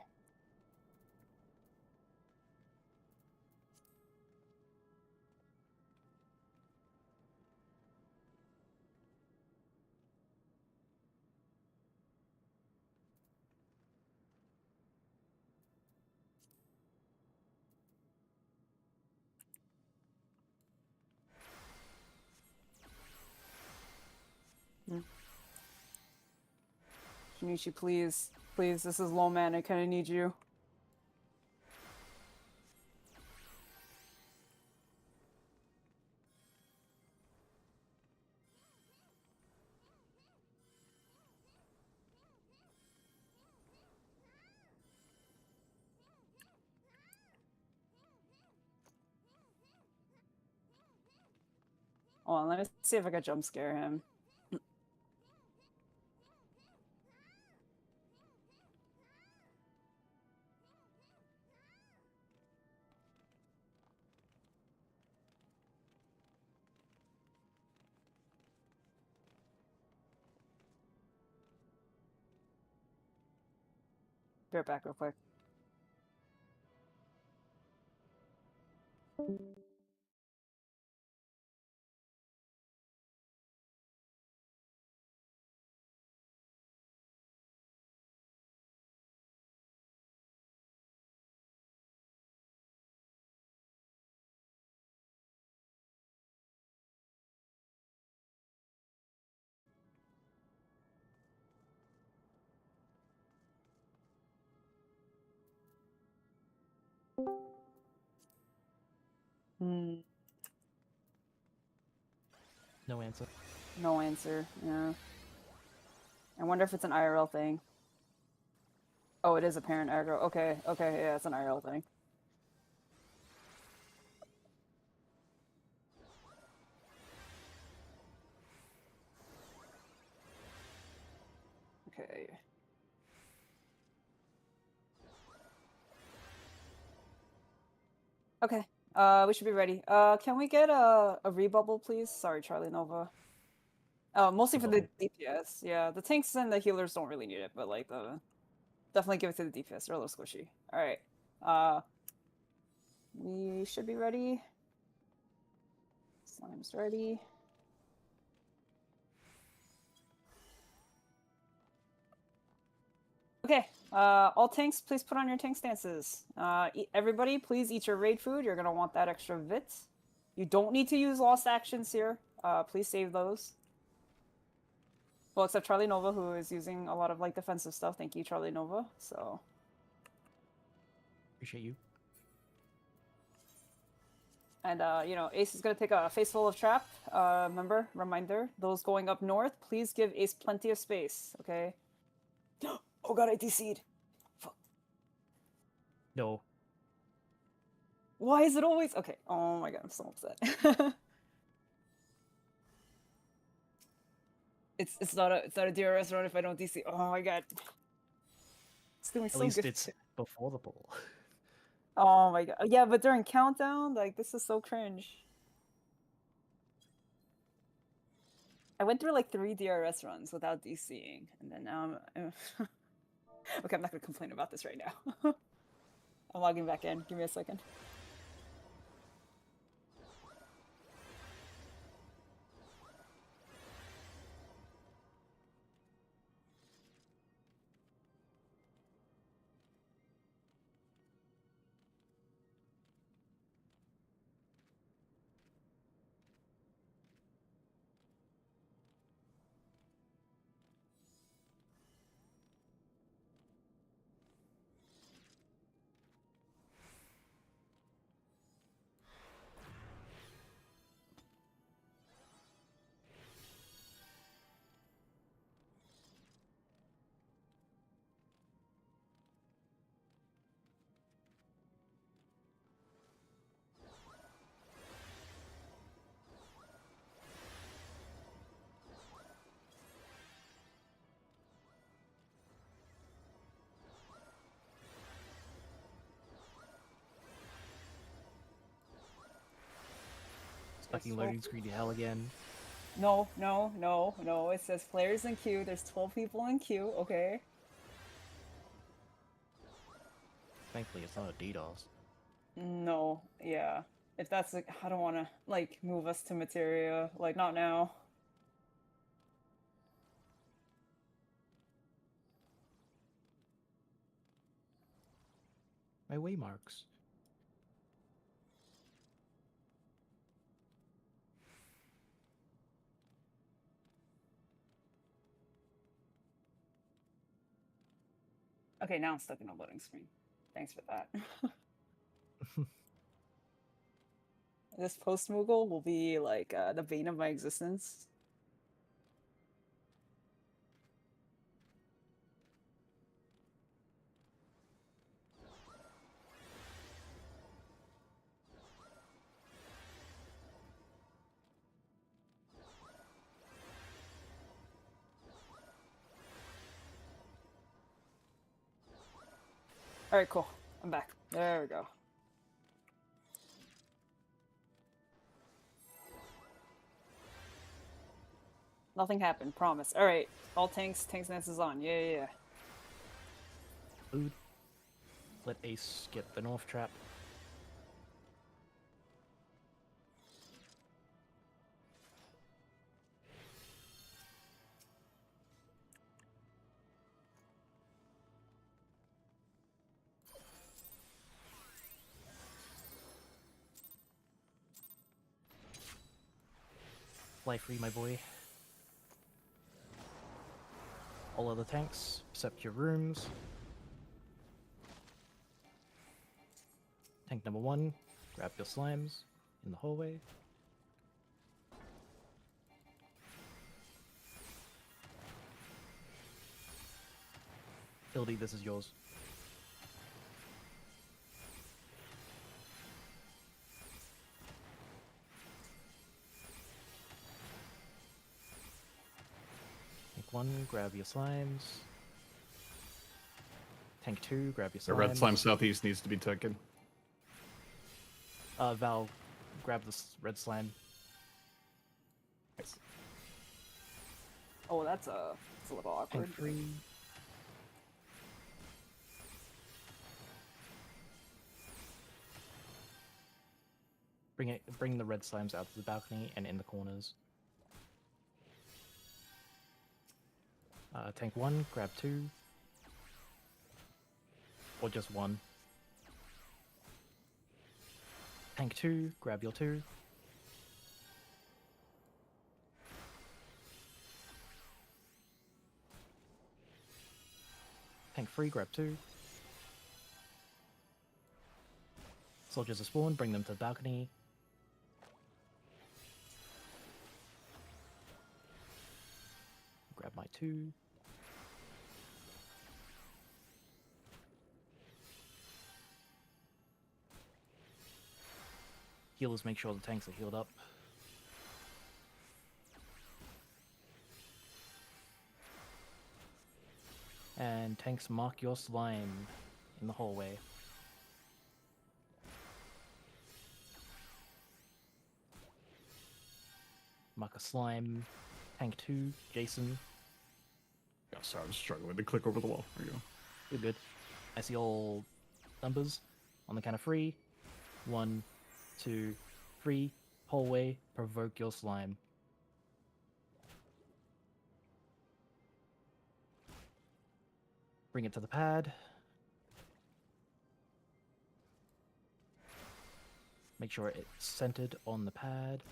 Shinichi, please. Please, this is low man. I kind of need you. Hold on, let me see if I can jump scare him. Be right back real quick. Hmm. No answer. No answer. Yeah. I wonder if it's an IRL thing. Oh, it is a parent aggro. Okay, okay, yeah, it's an IRL thing. Okay. Okay. We should be ready. Can we get a rebubble, please? Sorry, Charlie Nova. Mostly for the DPS. Yeah, the tanks and the healers don't really need it, but like definitely give it to the DPS. They're a little squishy. All right. We should be ready. Slime's ready. Okay. All tanks, please put on your tank stances. Everybody, please eat your raid food. You're gonna want that extra vit. You don't need to use lost actions here. Please save those. Well, except Charlie Nova, who is using a lot of like defensive stuff. Thank you, Charlie Nova. So. Appreciate you. And, you know, Ace is going to take a face full of trap. Remember, reminder, those going up north, please give Ace plenty of space, okay? Oh god, I DC'd. Fuck. No. Why is it always... Okay, oh my god, I'm so upset. it's not a DRS run if I don't DC. Oh my god. It's doing At so least good. it's before the ball. Oh my god. Yeah, but during countdown, like this is so cringe. I went through like 3 DRS runs without DCing, and then now I'm okay, I'm not gonna complain about this right now. I'm logging back in. Give me a second. Fucking so- loading screen to hell again. No, no, no, no. It says players in queue. There's 12 people in queue. Okay. Thankfully, it's not a DDoS. No, yeah. If that's like, I don't want to like move us to materia. Like, not now. My waymarks. Okay, now I'm stuck in a loading screen. Thanks for that. This post Moogle will be like the bane of my existence. All right, cool. I'm back. There we go. Nothing happened, promise. All right, all tanks nest is on. Yeah, yeah, yeah. Food. Let Ace get the North Trap. Fly free, my boy. All other tanks, except your rooms. Tank number 1, grab your slimes in the hallway. Hildy, this is yours. Tank 1, grab your slimes. Tank 2, grab your slimes. The red slime southeast needs to be taken. Val, grab this red slime. Nice. Oh, that's a little awkward. Tank 3. Bring the red slimes out to the balcony and in the corners. Tank 1, grab 2. Or just 1. Tank 2, grab your 2. Tank 3, grab 2. Soldiers are spawned, bring them to the balcony. Grab my 2. Healers, make sure the tanks are healed up. And tanks, mark your slime in the hallway. Mark a slime. Tank 2, Jason. Oh, sorry, I was struggling to click over the wall. There you go. You're good. I see all numbers. On the count of 3. 1, 2, 3. Hallway, provoke your slime. Bring it to the pad. Make sure it's centered on the pad.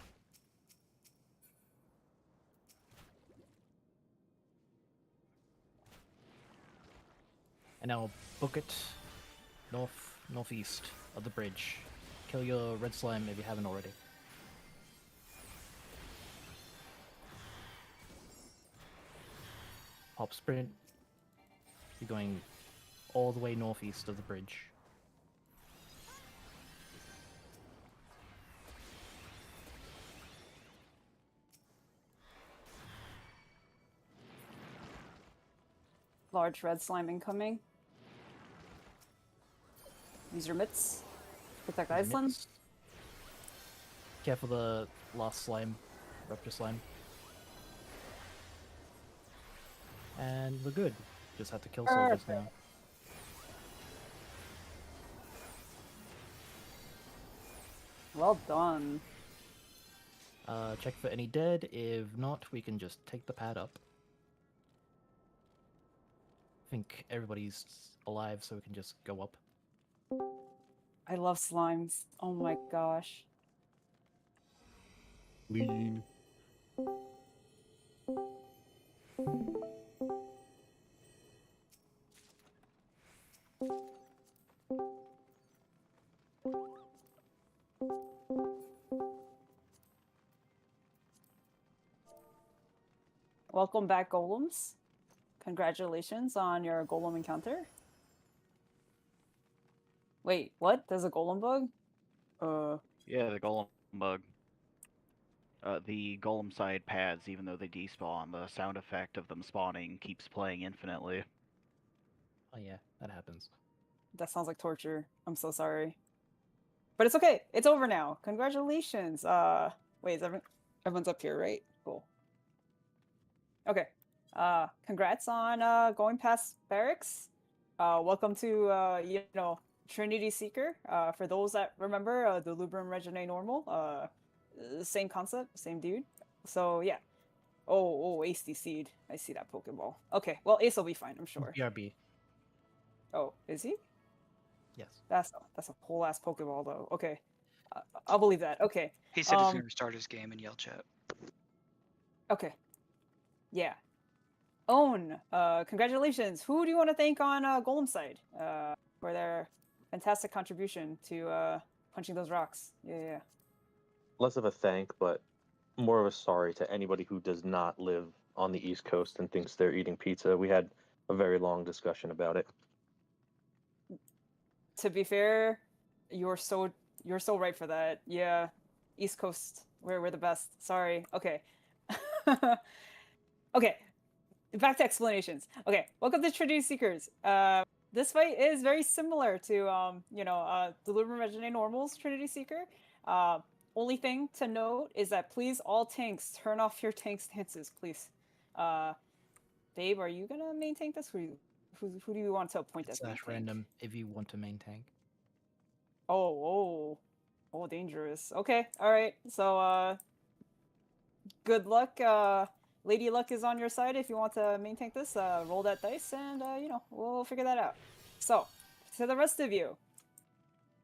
And now book it northeast of the bridge. Kill your red slime if you haven't already. Hop sprint. You're going all the way northeast of the bridge. Large red slime incoming. Use your mitts. Protect Iceland. Mitts. Careful the last slime, rupture slime. And we're good. Just have to kill soldiers now. Well done. Check for any dead. If not, we can just take the pad up. I think everybody's alive, so we can just go up. I love slimes. Oh my gosh. Lean. Welcome back, golems. Congratulations on your golem encounter. Wait, what? There's a golem bug? Yeah, the golem bug. The golem side pads, even though they despawn, the sound effect of them spawning keeps playing infinitely. Oh yeah, that happens. That sounds like torture. I'm so sorry. But it's okay. It's over now. Congratulations. Wait, is everyone's up here, right? Cool. Okay. Congrats on going past barracks. Welcome to Trinity Seeker. For those that remember, the Lubrum Reginae Normal. Same concept, same dude. So yeah. Oh, Ace Seed. I see that Pokeball. Okay, well Ace will be fine, I'm sure. BRB. Oh, is he? Yes. That's a whole ass Pokeball though. Okay, I'll believe that. Okay. He said he's going to restart his game and yell chat. Okay. Yeah. Own. Congratulations. Who do you want to thank on Golem side for their fantastic contribution to punching those rocks? Yeah. Less of a thank, but more of a sorry to anybody who does not live on the East Coast and thinks they're eating pizza. We had a very long discussion about it. To be fair, you're so right for that. Yeah, East Coast, we're the best. Sorry. Okay. Okay. Back to explanations. Okay, welcome to Trinity Seekers. This fight is very similar to the Lubrum Reginae Normal's Trinity Seeker. Only thing to note is that please all tanks turn off your tank stances, please. Babe, are you gonna main tank this? Who do you want to appoint as main Slash tank? random if you want to main tank. Oh, dangerous. Okay, all right. So good luck. Lady Luck is on your side if you want to main tank this. Roll that dice, and we'll figure that out. So, to the rest of you,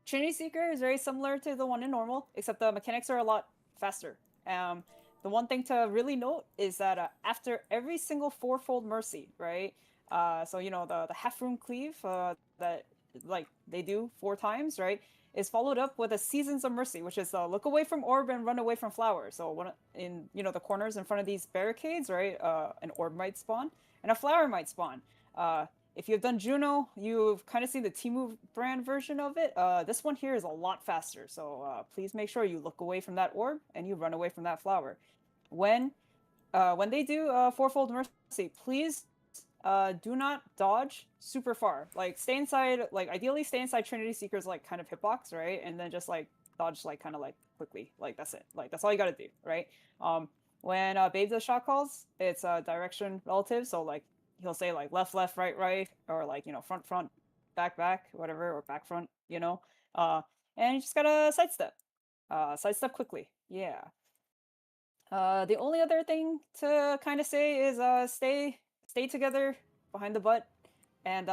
Trinity Seeker is very similar to the one in normal, except the mechanics are a lot faster. The one thing to really note is that after every single fourfold mercy, right? So the half rune cleave that like they do 4 times, right? Is followed up with a Seasons of Mercy, which is look away from orb and run away from flower. So one in the corners in front of these barricades, right? An orb might spawn and a flower might spawn. If you've done Juno, you've kind of seen the Temu brand version of it. This one here is a lot faster. So please make sure you look away from that orb and you run away from that flower. When they do fourfold mercy, please do not dodge super far. Like stay inside, like ideally stay inside Trinity Seeker's like kind of hitbox, right? And then just like dodge like kind of like quickly. Like that's it. Like that's all you gotta do, right? When Babe does shot calls, it's direction relative. So like he'll say like left, left, right, right, or like front, front, back, back, whatever, or back, front, and you just gotta sidestep, sidestep quickly. Yeah. The only other thing to kind of say is stay together behind the butt and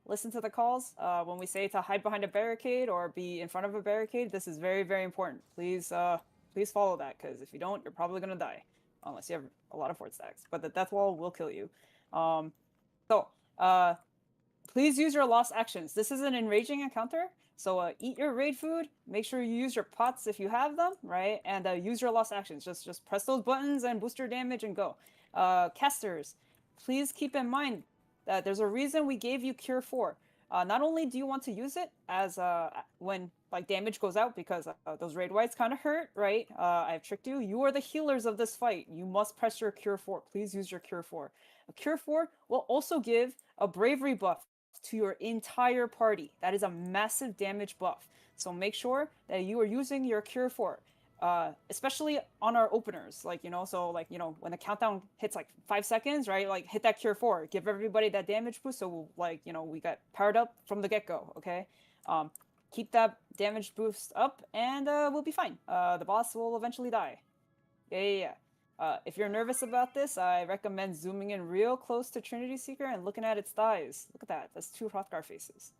listen to the calls. When we say to hide behind a barricade or be in front of a barricade, this is very, very important. Please follow that, because if you don't, you're probably gonna die, unless you have a lot of fort stacks. But the death wall will kill you. So please use your lost actions. This is an enraging encounter, so eat your raid food. Make sure you use your pots if you have them, right? And use your lost actions. Just press those buttons and boost your damage and go. Casters, please keep in mind that there's a reason we gave you Cure 4. Not only do you want to use it as when like damage goes out, because those raid whites kind of hurt, right? I've tricked you. You are the healers of this fight. You must press your Cure 4. Please use your Cure 4. A Cure 4 will also give a bravery buff to your entire party. That is a massive damage buff. So make sure that you are using your Cure 4. Especially on our openers, like when the countdown hits like 5 seconds, right? Like hit that Cure 4, give everybody that damage boost, so we got powered up from the get-go. Okay, keep that damage boost up, and we'll be fine. The boss will eventually die. Yeah. If you're nervous about this, I recommend zooming in real close to Trinity Seeker and looking at its thighs. Look at that. That's 2 Hrothgar faces.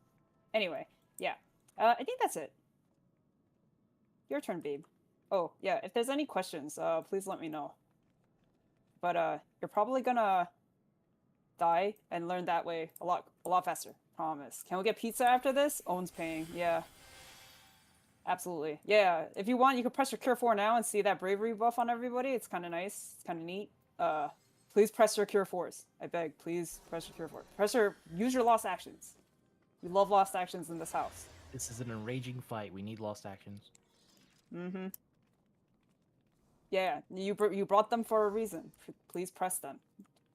Anyway, yeah. I think that's it. Your turn, babe. Oh, yeah, if there's any questions, please let me know. But you're probably gonna die and learn that way a lot faster. Promise. Can we get pizza after this? Owen's paying. Yeah. Absolutely. Yeah, if you want, you can press your Cure 4 now and see that bravery buff on everybody. It's kind of nice. It's kind of neat. Please press your Cure 4s. I beg, please press your Cure 4. Use your lost actions. We love lost actions in this house. This is an enraging fight. We need lost actions. Mm-hmm. Yeah, you brought them for a reason. Please press them.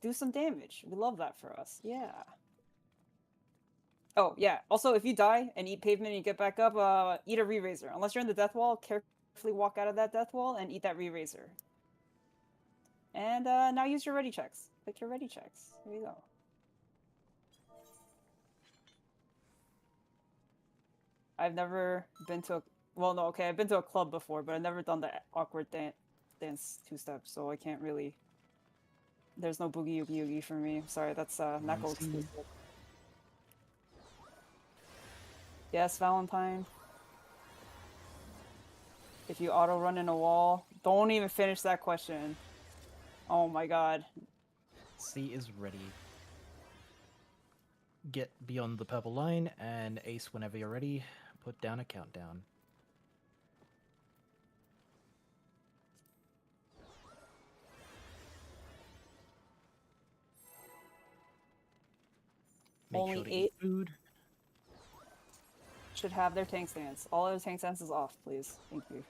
Do some damage. We love that for us. Yeah. Oh, yeah. Also, if you die and eat pavement and you get back up, eat a re-raiser. Unless you're in the death wall, carefully walk out of that death wall and eat that re-raiser. And now use your ready checks. Pick your ready checks. Here you go. I've never been to a... Well, no, okay, I've been to a club before, but I've never done the awkward dance 2-step, so I can't really... There's no boogie oogie oogie for me. I'm sorry, that's Knuckle exclusive. Yes, Valentine. If you auto run in a wall, don't even finish that question. Oh my god. C is ready. Get beyond the purple line, and Ace, whenever you're ready, put down a countdown. Make Only sure to 8 eat food. should have their tank stance. All other tank stances off, please. Thank you.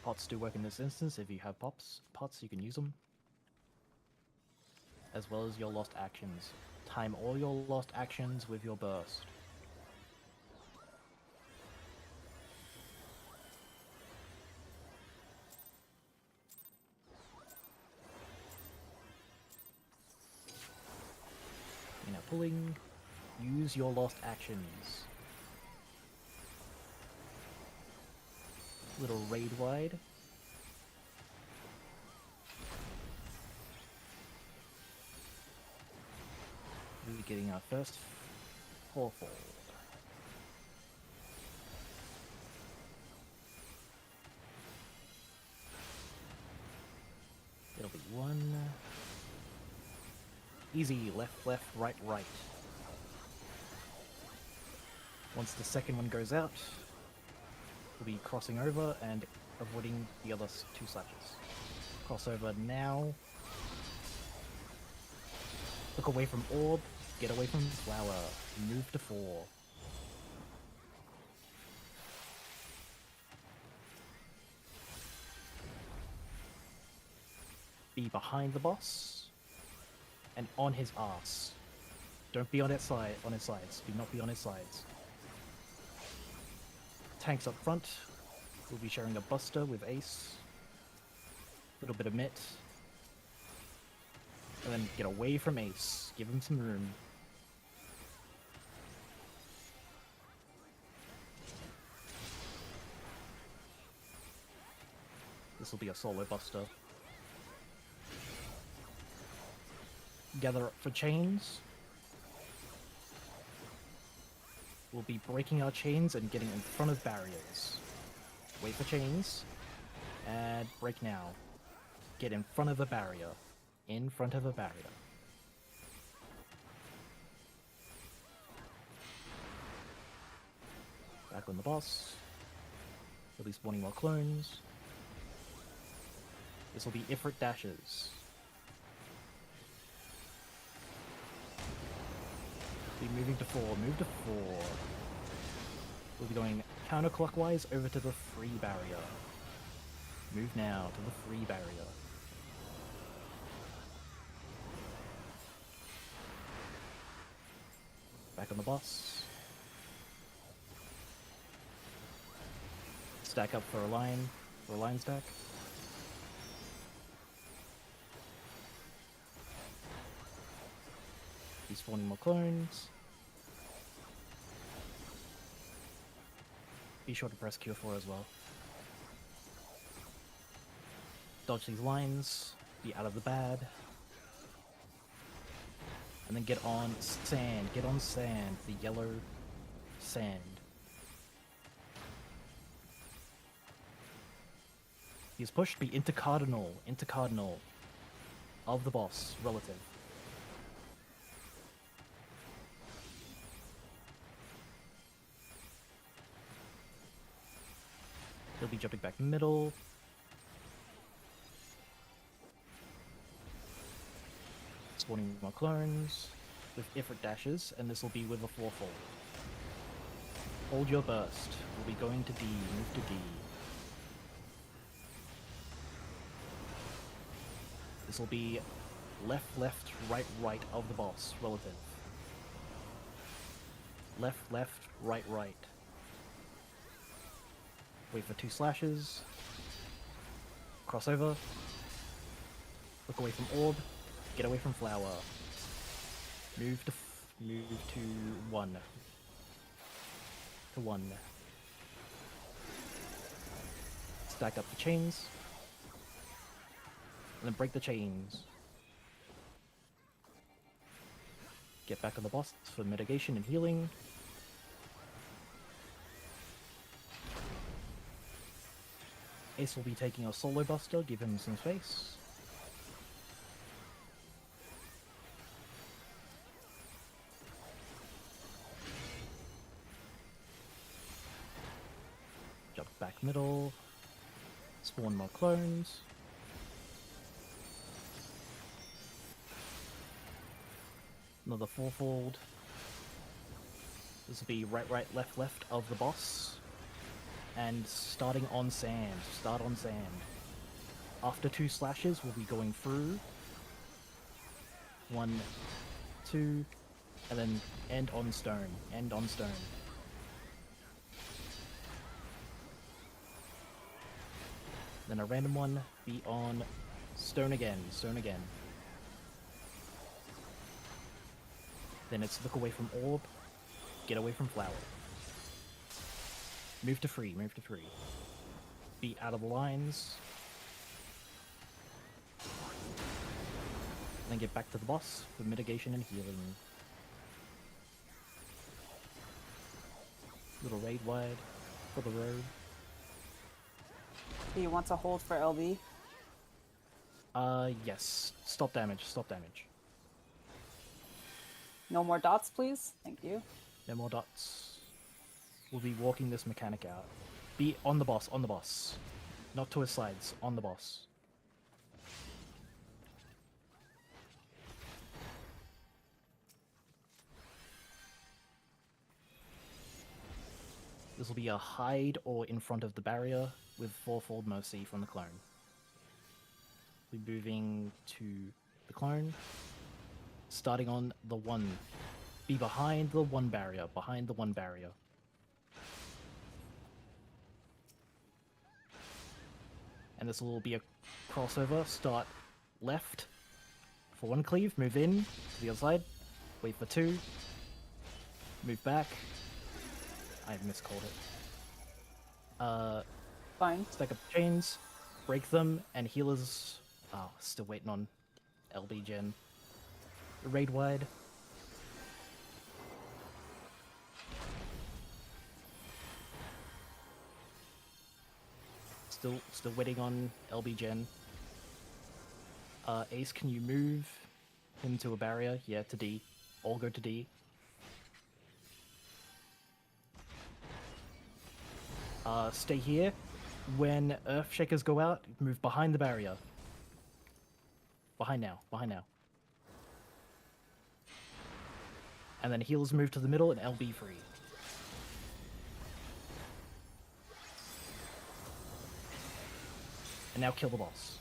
Pots do work in this instance. If you have pots, you can use them. As well as your lost actions. Time all your lost actions with your burst. Now pulling, use your lost actions. Little raid wide. We're getting our first fourfold. It'll be 1. Easy, left, left, right, right. Once the second one goes out, we'll be crossing over and avoiding the other 2 slashes. Crossover now. Look away from orb, get away from flower, move to 4. Be behind the boss, and on his ass. Don't be on its side, on his sides. Do not be on his sides. Tanks up front. We'll be sharing a Buster with Ace. A little bit of Mitt. And then get away from Ace. Give him some room. This will be a solo Buster. Gather up for chains. We'll be breaking our chains and getting in front of barriers. Wait for chains. And break now. Get in front of a barrier. In front of a barrier. Back on the boss. Release spawning more clones. This will be Ifrit dashes. Be moving to 4, move to 4. We'll be going counterclockwise over to the free barrier. Move now to the free barrier. Back on the boss. Stack up for a line stack. Be spawning more clones. Be sure to press Q4 as well. Dodge these lines. Be out of the bad. And then get on sand. Get on sand. The yellow sand. He's pushed. Be intercardinal. Intercardinal. Of the boss. Relative. He'll be jumping back middle. Spawning more clones with Ifrit dashes, and this will be with a 4-fold. Hold your burst. We'll be going to D. Move to D. This will be left, left, right, right of the boss. Relative. Left, left, right, right. Wait for 2 slashes. Crossover. Look away from orb. Get away from flower. Move to 1. To 1. Stack up the chains. And then break the chains. Get back on the boss for mitigation and healing. Ace will be taking a solo buster, give him some space. Jump back middle. Spawn more clones. Another 4-fold. This will be right, right, left, left of the boss. And starting on sand. Start on sand. After 2 slashes, we'll be going through. 1, 2, and then end on stone. End on stone. Then a random one, be on stone again. Stone again. Then it's look away from orb. Get away from flower. Move to free, move to free. Be out of the lines. Then get back to the boss for mitigation and healing. Little raid wide for the road. Do you want to hold for LB? Yes. Stop damage, stop damage. No more dots, please. Thank you. No more dots. We'll be walking this mechanic out. Be on the boss, on the boss. Not to his sides, on the boss. This will be a hide or in front of the barrier with 4-fold mercy from the clone. We'll be moving to the clone. Starting on the 1. Be behind the one barrier. Behind the one barrier. And this will be a crossover. Start left for one cleave. Move in to the other side. Wait for two. Move back. I miscalled it. Fine. Stack up chains. Break them. And healers... Oh, still waiting on LB gen. Raid wide. Still waiting on LB gen. Ace, can you move him to a barrier? Yeah, to D. All go to D. Stay here. When Earthshakers go out, move behind the barrier. Behind now. Behind now. And then healers move to the middle and LB free. And now kill the boss.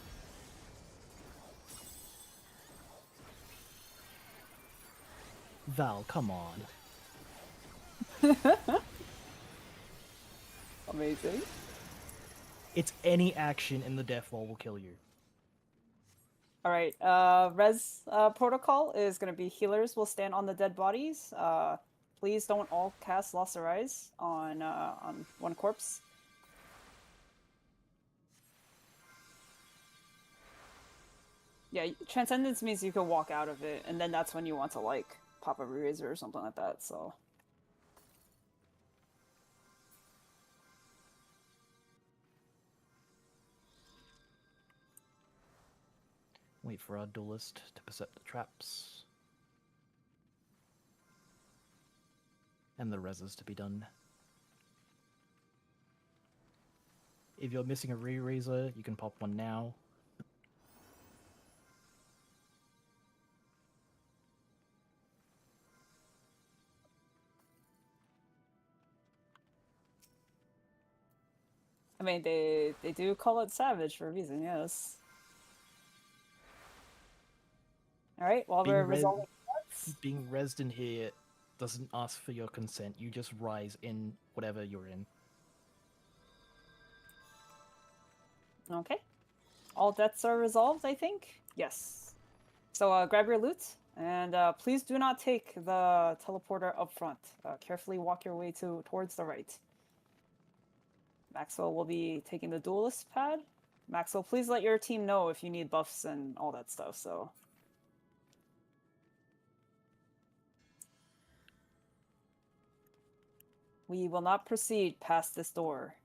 Val, come on. Amazing. It's any action in the death wall will kill you. All right. Res protocol is going to be healers will stand on the dead bodies. Please don't all cast Lost Arise on one corpse. Yeah, Transcendence means you can walk out of it, and then that's when you want to, like, pop a Razor or something like that, so... Wait for our duelist to percept the traps. And the reses to be done. If you're missing a re-razor, you can pop one now. I mean, they do call it Savage for a reason, yes. Alright, while we're resolving cards... Being resed in here doesn't ask for your consent. You just rise in whatever you're in. Okay. All deaths are resolved, I think? Yes. So grab your loot, and please do not take the teleporter up front. Carefully walk your way towards the right. Maxwell will be taking the duelist pad. Maxwell, please let your team know if you need buffs and all that stuff, so... We will not proceed past this door.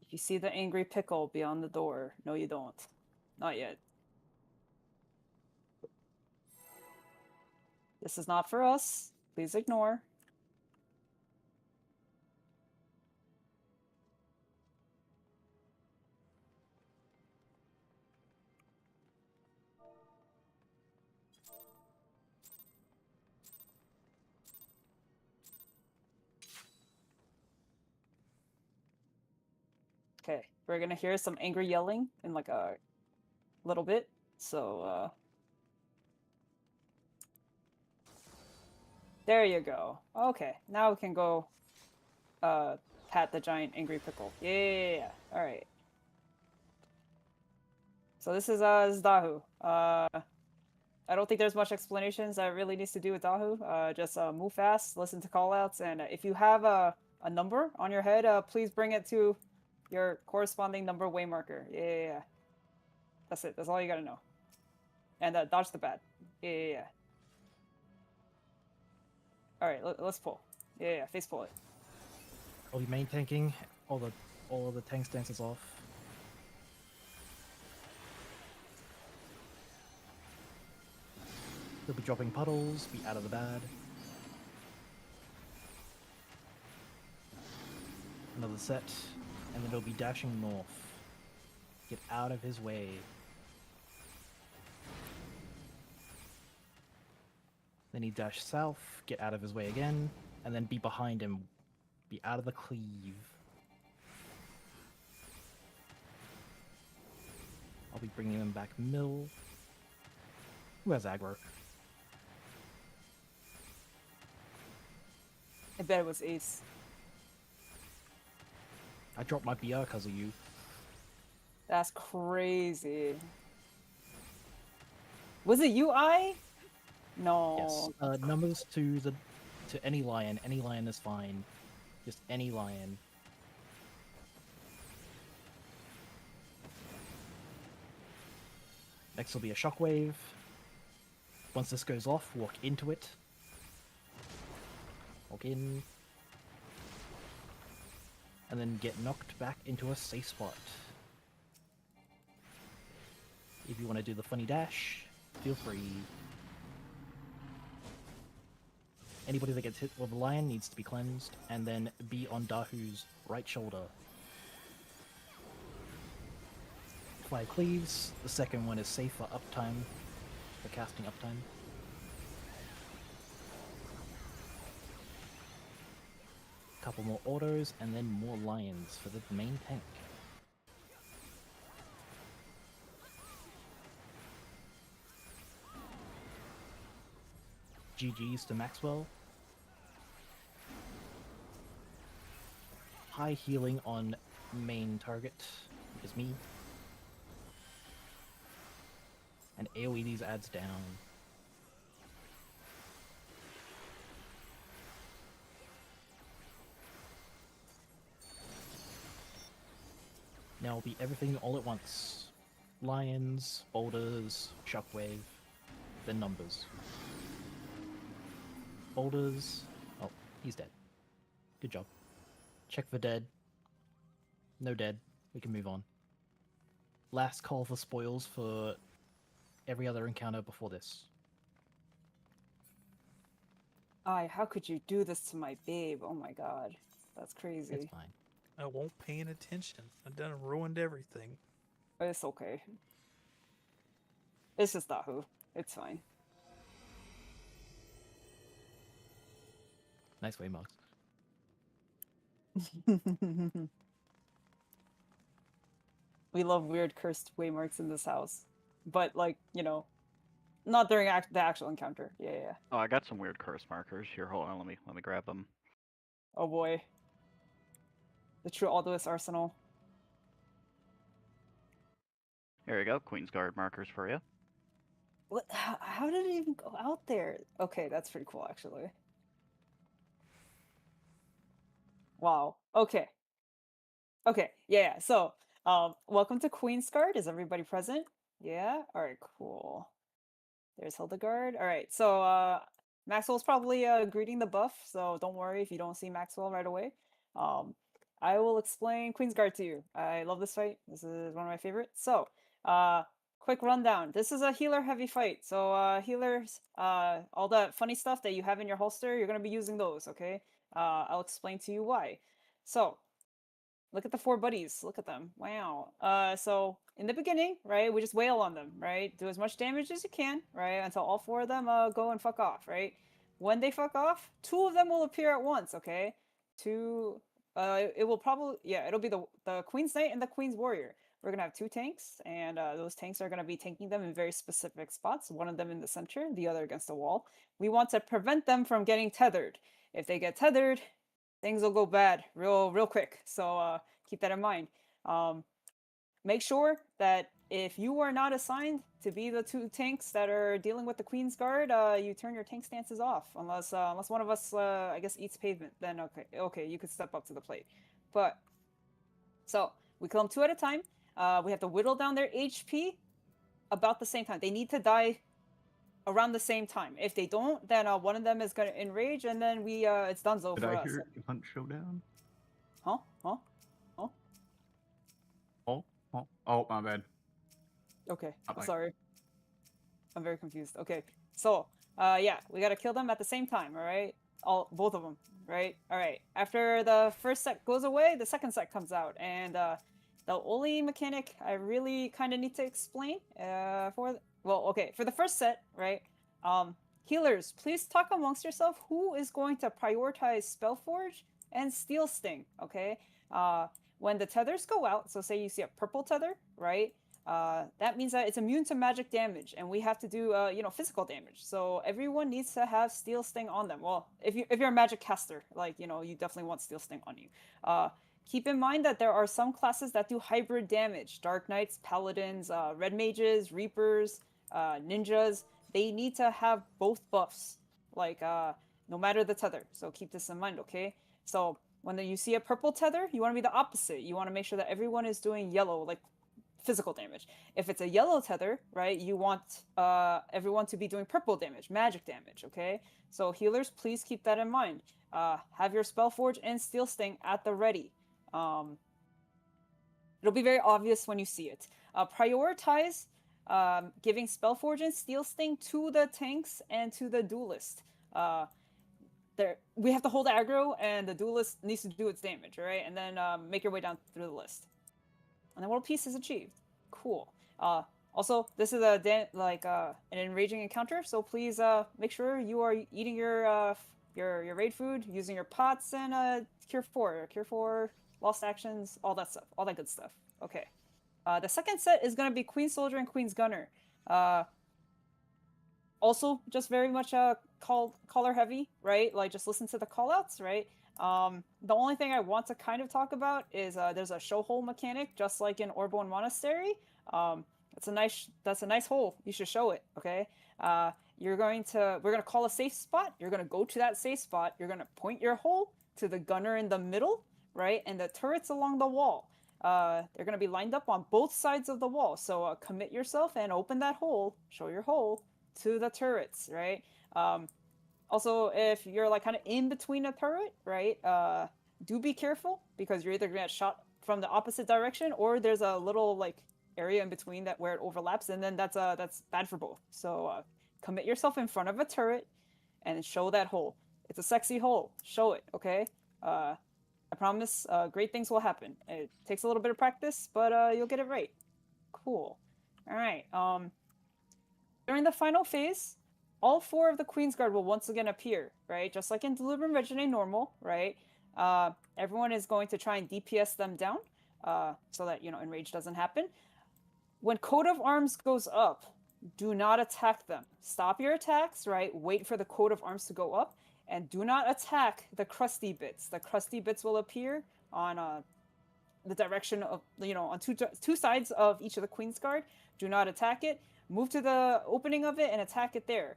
If you see the angry pickle beyond the door, no you don't. Not yet. This is not for us. Please ignore. Okay, we're gonna hear some angry yelling in like a little bit, so there you go. Okay, now we can go pat the giant angry pickle. Yeah. Alright. So this is Dahu. I don't think there's much explanations that really needs to do with Dahu. Just move fast, listen to callouts, and if you have a number on your head, please bring it to your corresponding number waymarker. Yeah. That's it. That's all you gotta know. And dodge the bat. Yeah. Alright, let's pull. Yeah, face pull it. I'll be main tanking. All of the tank stances off. He'll be dropping puddles, be out of the bad. Another set, and then he'll be dashing north. Get out of his way. Then he dash south, get out of his way again, and then be behind him. Be out of the cleave. I'll be bringing them back mill. Who has aggro? I bet it was Ace. I dropped my BR because of you. That's crazy. Was it UI? No. Yes. Numbers to any lion. Any lion is fine. Just any lion. Next will be a shockwave. Once this goes off, walk into it. Walk in. And then get knocked back into a safe spot. If you want to do the funny dash, feel free. Anybody that gets hit with a lion needs to be cleansed, and then be on Dahu's right shoulder. 5 cleaves. The second one is safe for uptime, for casting uptime. Couple more autos, and then more lions for the main tank. GG's to Maxwell. High healing on main target is me. And AoE these adds down. Now it'll be everything all at once. Lions, boulders, shockwave, then numbers. Boulders. Oh, he's dead. Good job. Check for dead. No dead. We can move on. Last call for spoils for every other encounter before this. How could you do this to my babe? Oh my god. That's crazy. It's fine. I won't paying attention. I done ruined everything. It's okay. It's just Dahu. It's fine. Nice way, Marks. We love weird cursed waymarks in this house. But, like, you know, not during the actual encounter. Yeah, yeah. Oh, I got some weird curse markers. Here, hold on. Let me grab them. Oh boy. The true Alduus arsenal. Here you go. Queen's Guard markers for you. What? How did it even go out there? Okay, that's pretty cool, actually. Wow. Okay. Okay. Yeah. So, welcome to Queen's Guard. Is everybody present? Yeah. All right. Cool. There's Hildegard. All right. So, Maxwell's probably greeting the buff. So don't worry if you don't see Maxwell right away. I will explain Queen's Guard to you. I love this fight. This is one of my favorites. So, quick rundown. This is a healer heavy fight. So, healers, all that funny stuff that you have in your holster, you're gonna be using those. Okay. I'll explain to you why. So, look at the 4 buddies. Look at them. Wow. So in the beginning, right, we just wail on them, right? Do as much damage as you can, right, until all 4 of them go and fuck off, right? When they fuck off, 2 of them will appear at once, okay? 2. It will probably, yeah, it'll be the Queen's Knight and the Queen's Warrior. We're gonna have 2 tanks, and those tanks are gonna be tanking them in very specific spots. One of them in the center, the other against the wall. We want to prevent them from getting tethered. If they get tethered, things will go bad real quick. So keep that in mind. Make sure that if you are not assigned to be the 2 tanks that are dealing with the Queen's Guard, you turn your tank stances off. Unless one of us, I guess, eats pavement. Then okay, you could step up to the plate. But so we kill them 2 at a time. We have to whittle down their HP about the same time. They need to die around the same time. If they don't, then one of them is gonna enrage, and then we it's donezo Did for I us. hear Hunt Showdown? Huh? Oh, my bad. Okay, Not mine. sorry. I'm very confused. Okay, so yeah, we gotta kill them at the same time. All right, both of them. Right. All right. After the first set goes away, the second set comes out, and the only mechanic I really kind of need to explain for the first set, right? Healers, please talk amongst yourself who is going to prioritize Spellforge and Steel Sting. Okay. When the tethers go out, so say you see a purple tether, right? that means that it's immune to magic damage, and we have to do physical damage. So everyone needs to have Steel Sting on them. Well, if you're a magic caster, like you definitely want Steel Sting on you. Keep in mind that there are some classes that do hybrid damage: Dark Knights, Paladins, Red Mages, Reapers, Ninjas. They need to have both buffs, like no matter the tether. So keep this in mind, okay? So when you see a purple tether, you want to be the opposite. You want to make sure that everyone is doing yellow, like physical damage. If it's a yellow tether, right, you want everyone to be doing purple damage, magic damage, okay? So healers, please keep that in mind. Have your Spellforge and Steel Sting at the ready. It'll be very obvious when you see it. Prioritize giving Spellforge and Steel Sting to the tanks and to the duelist. We have to hold aggro, and the duelist needs to do its damage, right? And then make your way down through the list. And then world peace is achieved. Cool. Also, this is an enraging encounter, so please make sure you are eating your raid food, using your pots, and cure 4, lost actions, all that stuff, all that good stuff. Okay. The second set is going to be Queen Soldier and Queen's Gunner. Also, just very much caller heavy, right? Like, just listen to the callouts, right? The only thing I want to kind of talk about is there's a show hole mechanic, just like in Orboin Monastery. That's a nice hole. You should show it, okay? We're gonna call a safe spot. You're gonna go to that safe spot. You're gonna point your hole to the gunner in the middle, right? And the turrets along the wall. They're gonna be lined up on both sides of the wall. So commit yourself and open that hole. Show your hole to the turrets, right? Also, if you're like kind of in between a turret, right, do be careful, because you're either gonna get shot from the opposite direction, or there's a little like area in between that where it overlaps, and then that's bad for both. So commit yourself in front of a turret and show that hole. It's a sexy hole. Show it, okay? I promise great things will happen. It takes a little bit of practice, but you'll get it right. Cool. All right. During the final phase, all 4 of the Queen's Guard will once again appear, right? Just like in Deliberate Regime normal, right? Everyone is going to try and DPS them down, so that, Enrage doesn't happen. When Coat of Arms goes up, do not attack them. Stop your attacks, right? Wait for the Coat of Arms to go up, and do not attack the crusty bits. The crusty bits will appear on the direction of, on two sides of each of the Queen's Guard. Do not attack it. Move to the opening of it and attack it there.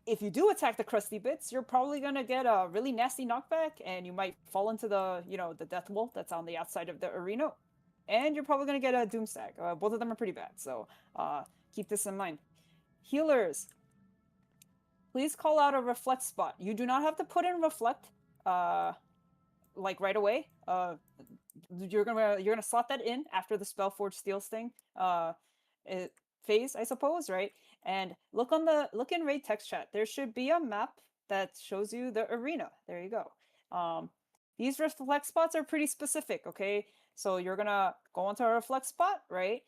If you do attack the crusty bits, you're probably gonna get a really nasty knockback, and you might fall into the, the death wall that's on the outside of the arena, and you're probably gonna get a doomstack. Both of them are pretty bad, so keep this in mind. Healers, please call out a reflect spot. You do not have to put in reflect, like right away. You're gonna slot that in after the Spellforge Steel Sting phase, I suppose, right? And look in raid text chat. There should be a map that shows you the arena. There you go. These reflect spots are pretty specific, okay? So you're gonna go onto a reflect spot, right?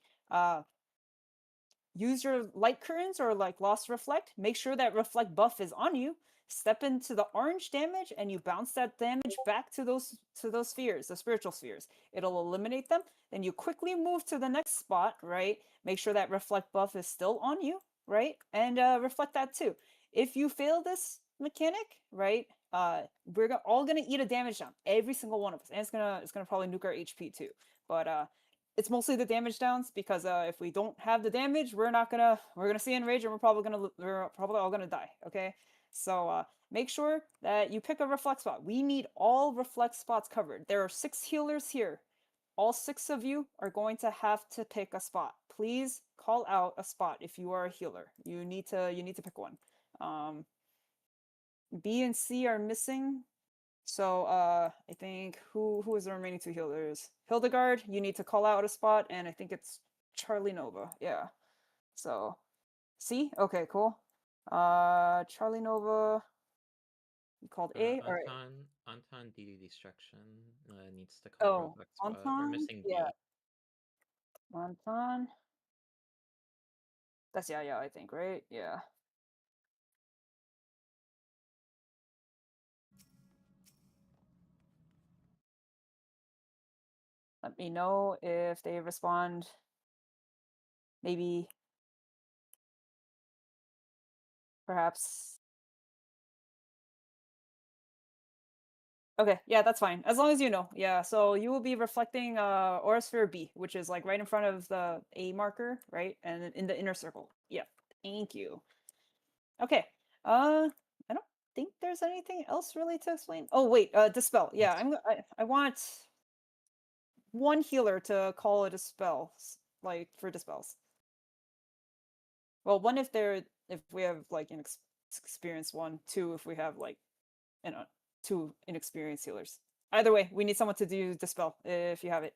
Use your light curtains or like lost reflect. Make sure that reflect buff is on you. Step into the orange damage, and you bounce that damage back to those spheres, the spiritual spheres. It'll eliminate them. Then you quickly move to the next spot, right? Make sure that reflect buff is still on you, right? And reflect that too. If you fail this mechanic, right, we're all gonna eat a damage down, every single one of us, and it's gonna probably nuke our HP too. But it's mostly the damage downs, because if we don't have the damage, we're gonna see Enrage, and we're probably all gonna die. Okay. So make sure that you pick a reflect spot. We need all reflect spots covered. There are 6 healers here. All 6 of you are going to have to pick a spot. Please call out a spot if you are a healer. You need to pick one. B and C are missing. So I think who is the remaining 2 healers? Hildegard, you need to call out a spot, and I think it's Charlie Nova. Yeah. So C? Okay, cool. Charlie Nova. You called A. All right. Anton DD Destruction needs to call Oh, reflect spot. We're Anton. missing D. Yeah. Anton. That's yeah, I think, right? Yeah. Let me know if they respond maybe perhaps. Okay, yeah, that's fine. As long as you know. Yeah, so you will be reflecting aura sphere B, which is like right in front of the A marker, right? And in the inner circle. Yeah. Thank you. Okay. I don't think there's anything else really to explain. Oh wait, dispel. Yeah, I want one healer to call a dispel, like for dispels. Well, one if we have like an experienced one, two if we have like two inexperienced healers. Either way, we need someone to do dispel if you have it.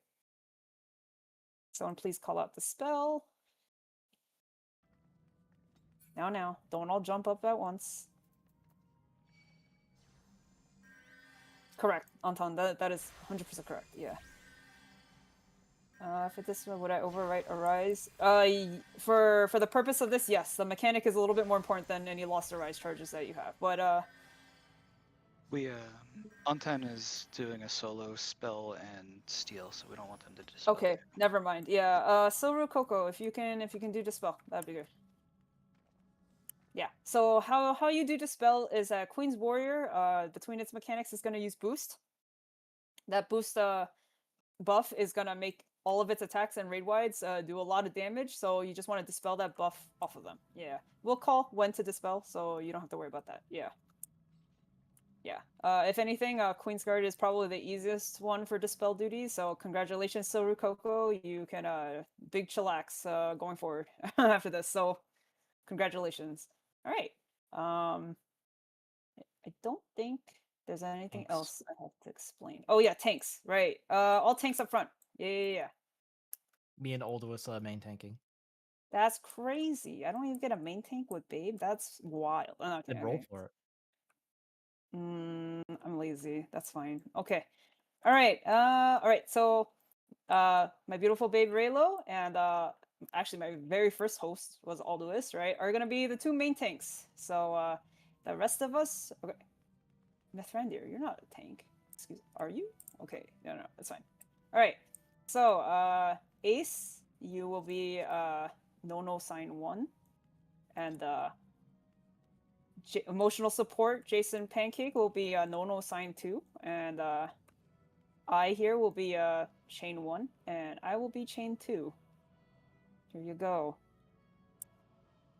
Someone please call out dispel. Now, don't all jump up at once. Correct, Anton. That is 100% correct. Yeah. For this one, would I overwrite Arise? For the purpose of this, yes. The mechanic is a little bit more important than any lost Arise charges that you have. But We Anton is doing a solo spell and steal, so we don't want them to dispel. okay, never mind. Yeah, Silru Coco, if you can do dispel, that'd be good. Yeah. So how you do dispel is Queen's Warrior. Between its mechanics, is gonna use boost. That boost buff is gonna make all of its attacks and raid wides do a lot of damage. So you just want to dispel that buff off of them. Yeah. We'll call when to dispel, so you don't have to worry about that. Yeah. Yeah. If anything, Queen's Guard is probably the easiest one for dispel duties. So congratulations, Silru Coco. You can big chillax going forward after this. So congratulations. All right. I don't think there's anything Tanks. else I have to explain. Oh yeah, tanks. Right. All tanks up front. Yeah. Me and Aldous are main tanking. That's crazy. I don't even get a main tank with Babe. That's wild. Oh, okay, Then roll okay. for it. I'm lazy. That's fine. Okay. All right. So, my beautiful babe Raylo and actually my very first host was Aldous, right? Are gonna be the two main tanks. So, the rest of us. Okay. Mithrandir, you're not a tank. Excuse. Are you? Okay. No, that's fine. All right. So, Ace, you will be no sign 1, and emotional support Jason Pancake will be no sign 2, and I here will be chain 1, and I will be chain 2. Here you go.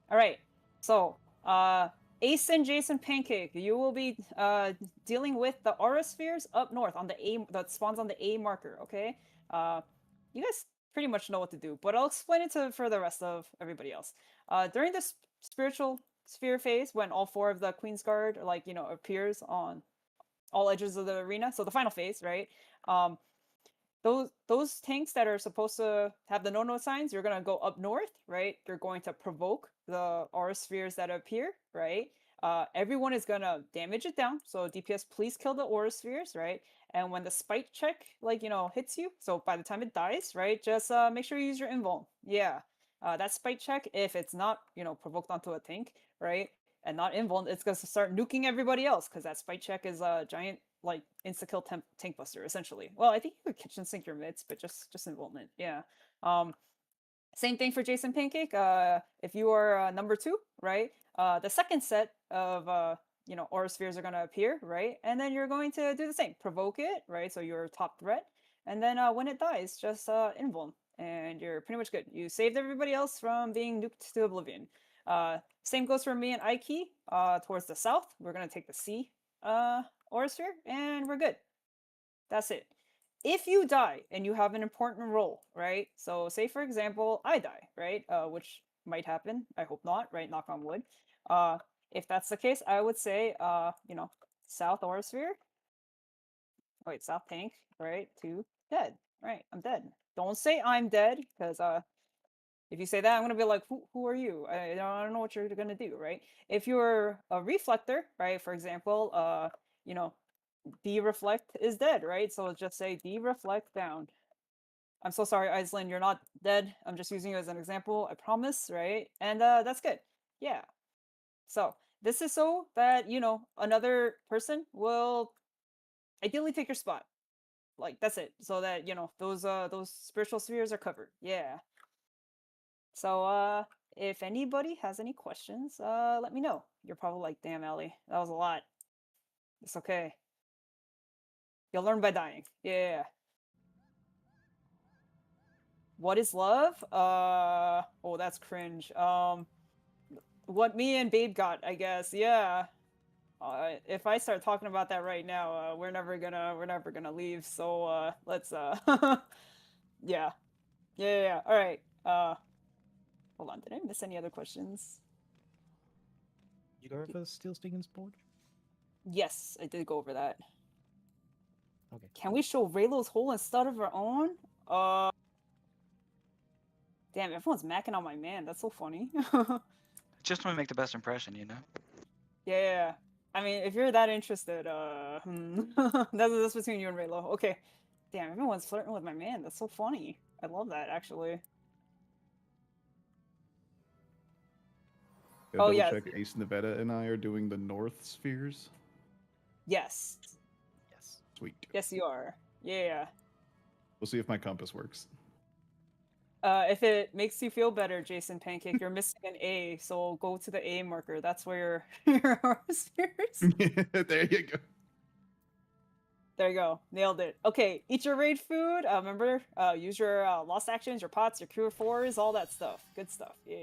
All right. So, Ace and Jason Pancake, you will be dealing with the aura spheres up north on the A that spawns on the A marker. Okay. You guys pretty much know what to do, but I'll explain it for the rest of everybody else. During this spiritual sphere phase, when all 4 of the Queen's Guard appears on all edges of the arena, so the final phase, right? Those tanks that are supposed to have the no signs, you're gonna go up north, right? You're going to provoke the aura spheres that appear, right? Everyone is gonna damage it down. So DPS, please kill the aura spheres, right? And when the spite check, hits you, so by the time it dies, right, just make sure you use your invuln. Yeah, that spite check, if it's not, provoked onto a tank, right, and not invuln, it's gonna start nuking everybody else because that spite check is a giant insta-kill tank buster, essentially. Well, I think you could kitchen sink your mids, but just involvement. Yeah. Same thing for Jason Pancake. If you are number 2, right? The second set of aura spheres are gonna appear, right? And then you're going to do the same, provoke it, right? So you're top threat, and then when it dies, just invuln, and you're pretty much good. You saved everybody else from being nuked to oblivion. Same goes for me and Ike. Towards the south, we're gonna take the C aura sphere, and we're good. That's it. If you die and you have an important role, right? So say for example, I die, right? Which might happen. I hope not, right? Knock on wood. If that's the case, I would say, South Aura Sphere. Oh, wait, South Tank, right? 2, dead. Right, I'm dead. Don't say I'm dead, because if you say that, I'm gonna be like, who are you? I don't know what you're gonna do, right? If you're a reflector, right? For example, D-reflect is dead, right? So just say D-reflect down. I'm so sorry, Iceland, you're not dead. I'm just using you as an example, I promise, right? And that's good. Yeah. So this is so that, another person will ideally take your spot. Like, that's it. So that, those spiritual spheres are covered. Yeah. So if anybody has any questions, let me know. You're probably like, damn, Allie, that was a lot. It's okay. You'll learn by dying. Yeah. What is love? Oh, that's cringe. What me and Babe got, I guess. Yeah. If I start talking about that right now, we're never gonna leave. So let's yeah. Yeah. All right. Hold on. Did I miss any other questions? You go over Steel Stingen's board? Yes, I did go over that. Okay. Can we show Raylo's hole instead of our own? Damn, everyone's macking on my man. That's so funny. Just want to make the best impression, you know? Yeah. I mean, if you're that interested, that's between you and Raylo. Okay. Damn, everyone's flirting with my man. That's so funny. I love that, actually. Yeah, Oh, double yeah. check. Ace Nevada and I are doing the north spheres. Yes. Yes. Sweet. Yes, you are. Yeah. We'll see if my compass works. If it makes you feel better, Jason Pancake, you're missing an A, so go to the A marker. That's where your spheres. There you go. There you go. Nailed it. Okay, eat your raid food. Remember, use your lost actions, your pots, your cure fours, all that stuff. Good stuff. Yeah.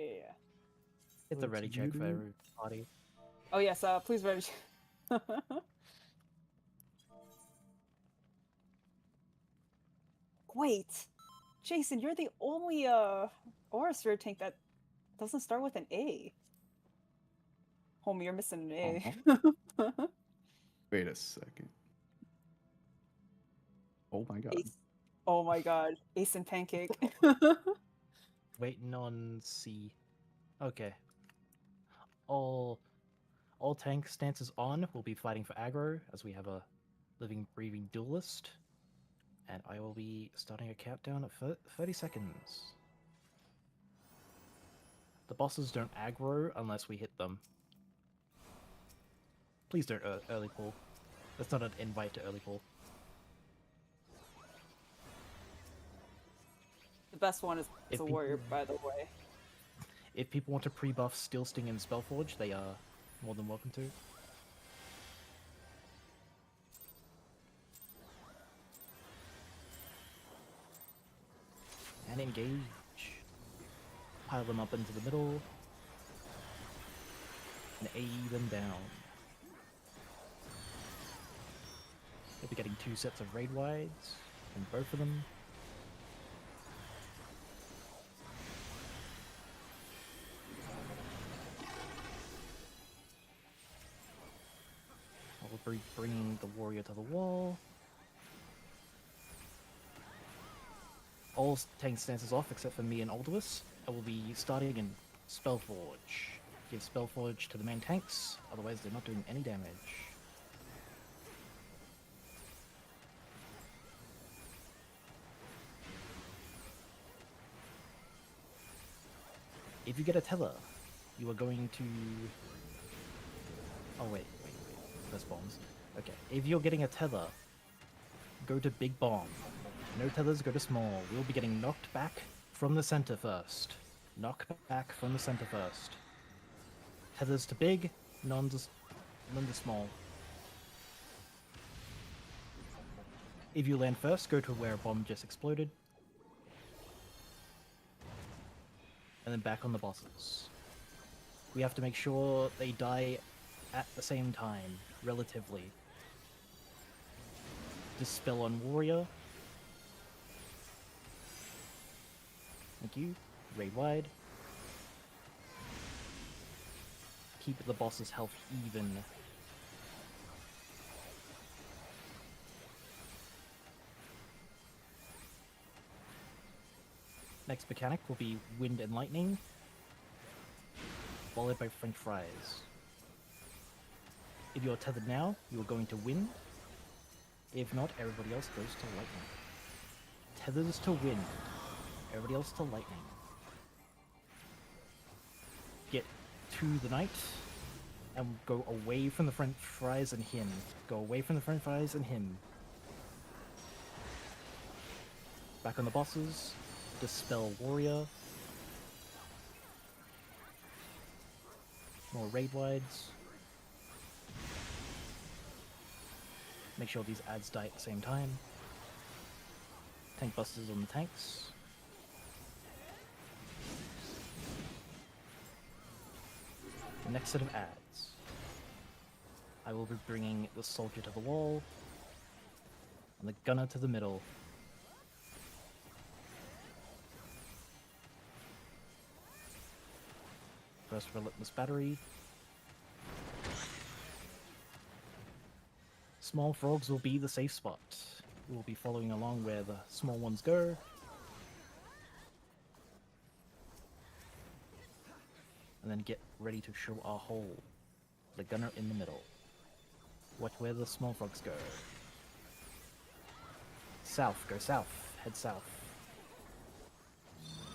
Hit the Let's ready check for do- everybody. Oh yes. Please ready. Wait, Jason, you're the only aura sphere tank that doesn't start with an A. Homie, you're missing an A. Wait a second. Oh my god. Ace. Oh my god, Ace and Pancake. Waiting on C. Okay. All tank stances on will be fighting for aggro, as we have a living, breathing duelist. And I will be starting a countdown at 30 seconds. The bosses don't aggro unless we hit them. Please don't early pull. That's not an invite to early pull. The best one is If a people- warrior, by the way. If people want to pre-buff Steel Sting and Spellforge, they are more than welcome to. And engage. Pile them up into the middle. And A them down. You'll be getting 2 sets of raid wides from both of them. I'll be bringing the warrior to the wall. All tank stances off except for me and Aldous. I will be starting in Spellforge. Give Spellforge to the main tanks, otherwise they're not doing any damage. If you get a tether, you are going to... Oh wait. First bombs. Okay, if you're getting a tether, go to big bomb. No tethers, go to small. We'll be getting knocked back from the center first. Knock back from the center first. Tethers to big, none to small. If you land first, go to where a bomb just exploded. And then back on the bosses. We have to make sure they die at the same time, relatively. Dispel on warrior. Thank you. Raid wide. Keep the boss's health even. Next mechanic will be wind and lightning, followed by french fries. If you're tethered now, you are going to win. If not, everybody else goes to lightning. Tethers to wind. Everybody else to lightning. Get to the knight and go away from the french fries and him. Go away from the french fries and him. Back on the bosses. Dispel warrior. More raid wides. Make sure these ads die at the same time. Tank busters on the tanks. The next set of ads. I will be bringing the soldier to the wall, and the gunner to the middle. First relentless battery. Small frogs will be the safe spot. We will be following along where the small ones go. And then get ready to show our hole. The gunner in the middle. Watch where the small frogs go. South, go south. Head south.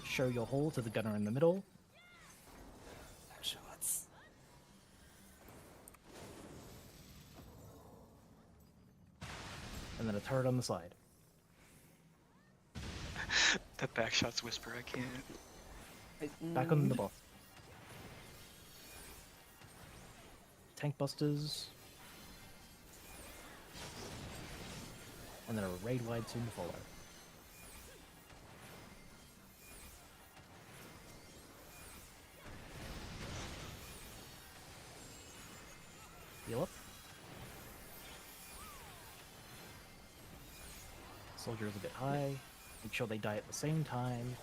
Show your hole to the gunner in the middle. Shots. And then a turret on the side. That backshots whisper, I can't. Back on the boss. Tank busters. And then a raid wide soon to follow. Heal up. Soldier is a bit high. Make sure they die at the same time.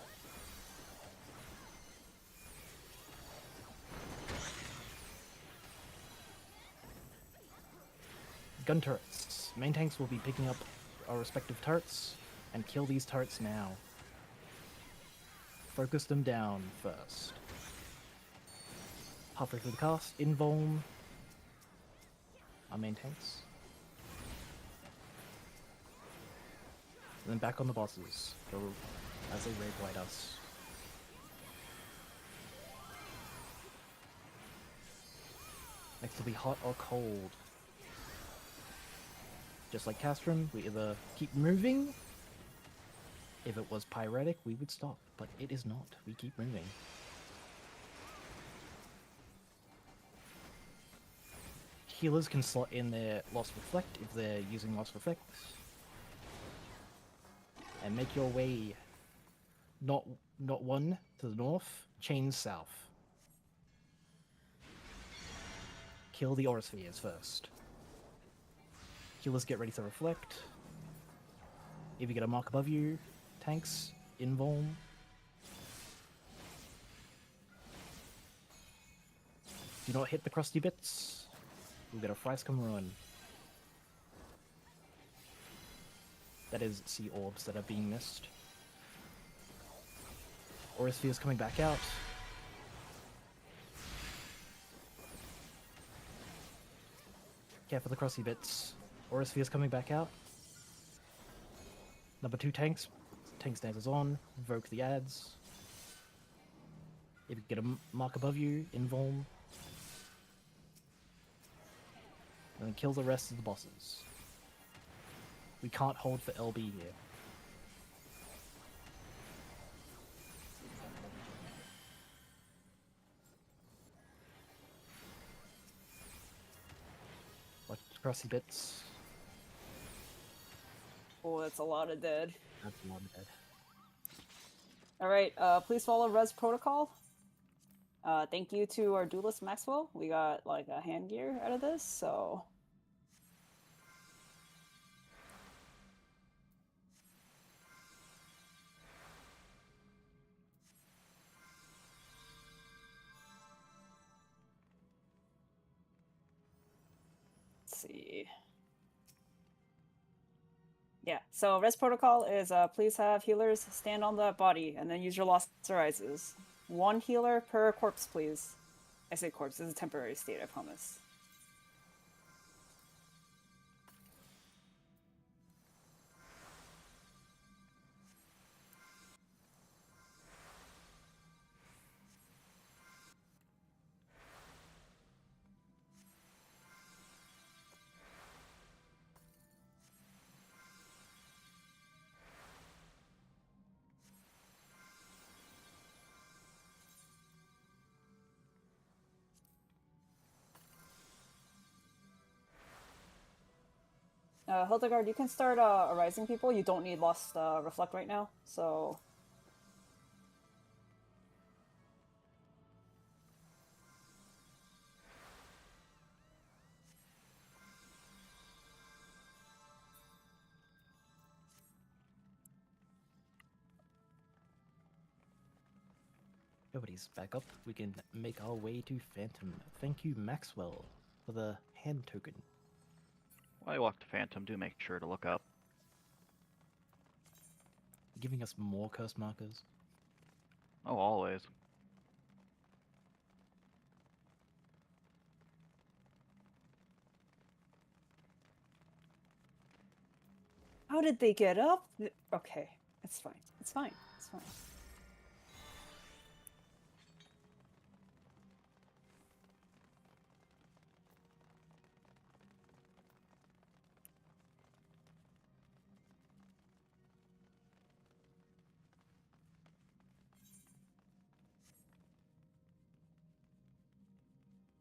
Gun turrets. Main tanks will be picking up our respective turrets and kill these turrets now. Focus them down first. Halfway through the cast, invuln our main tanks. And then back on the bosses. Go as they raid wide us. Next will be hot or cold. Just like Castrum, we either keep moving. If it was pyretic, we would stop, but it is not. We keep moving. Healers can slot in their Lost Reflect if they're using Lost Reflect. And make your way not one to the north, chains south. Kill the aura spheres first. Healers get ready to reflect. If you get a mark above you, tanks, invuln. Do not hit the crusty bits. You'll get a Fryscom ruin. That is sea orbs that are being missed. Aura spheres coming back out. Care for the crusty bits. Aura spheres coming back out. Number 2 tanks. Tank stance is on. Invoke the ads. If you get a mark above you, invuln. And then kill the rest of the bosses. We can't hold for LB here. Watch crusty bits. Oh, that's a lot of dead. That's a lot of dead. Alright, please follow Res Protocol. Thank you to our duelist Maxwell. We got like a hand gear out of this, so. Let's see. Yeah, so Res Protocol is please have healers stand on the body and then use your Lost Rises. 1 healer per corpse, please. I say corpse, this is a temporary state, I promise. Hildegard, you can start arising people. You don't need Lost Reflect right now, so... Everybody's back up. We can make our way to Phantom. Thank you, Maxwell, for the hand token. While you walk to Phantom, do make sure to look up. Giving us more curse markers. Oh, always. How did they get up? Okay, it's fine. It's fine. It's fine.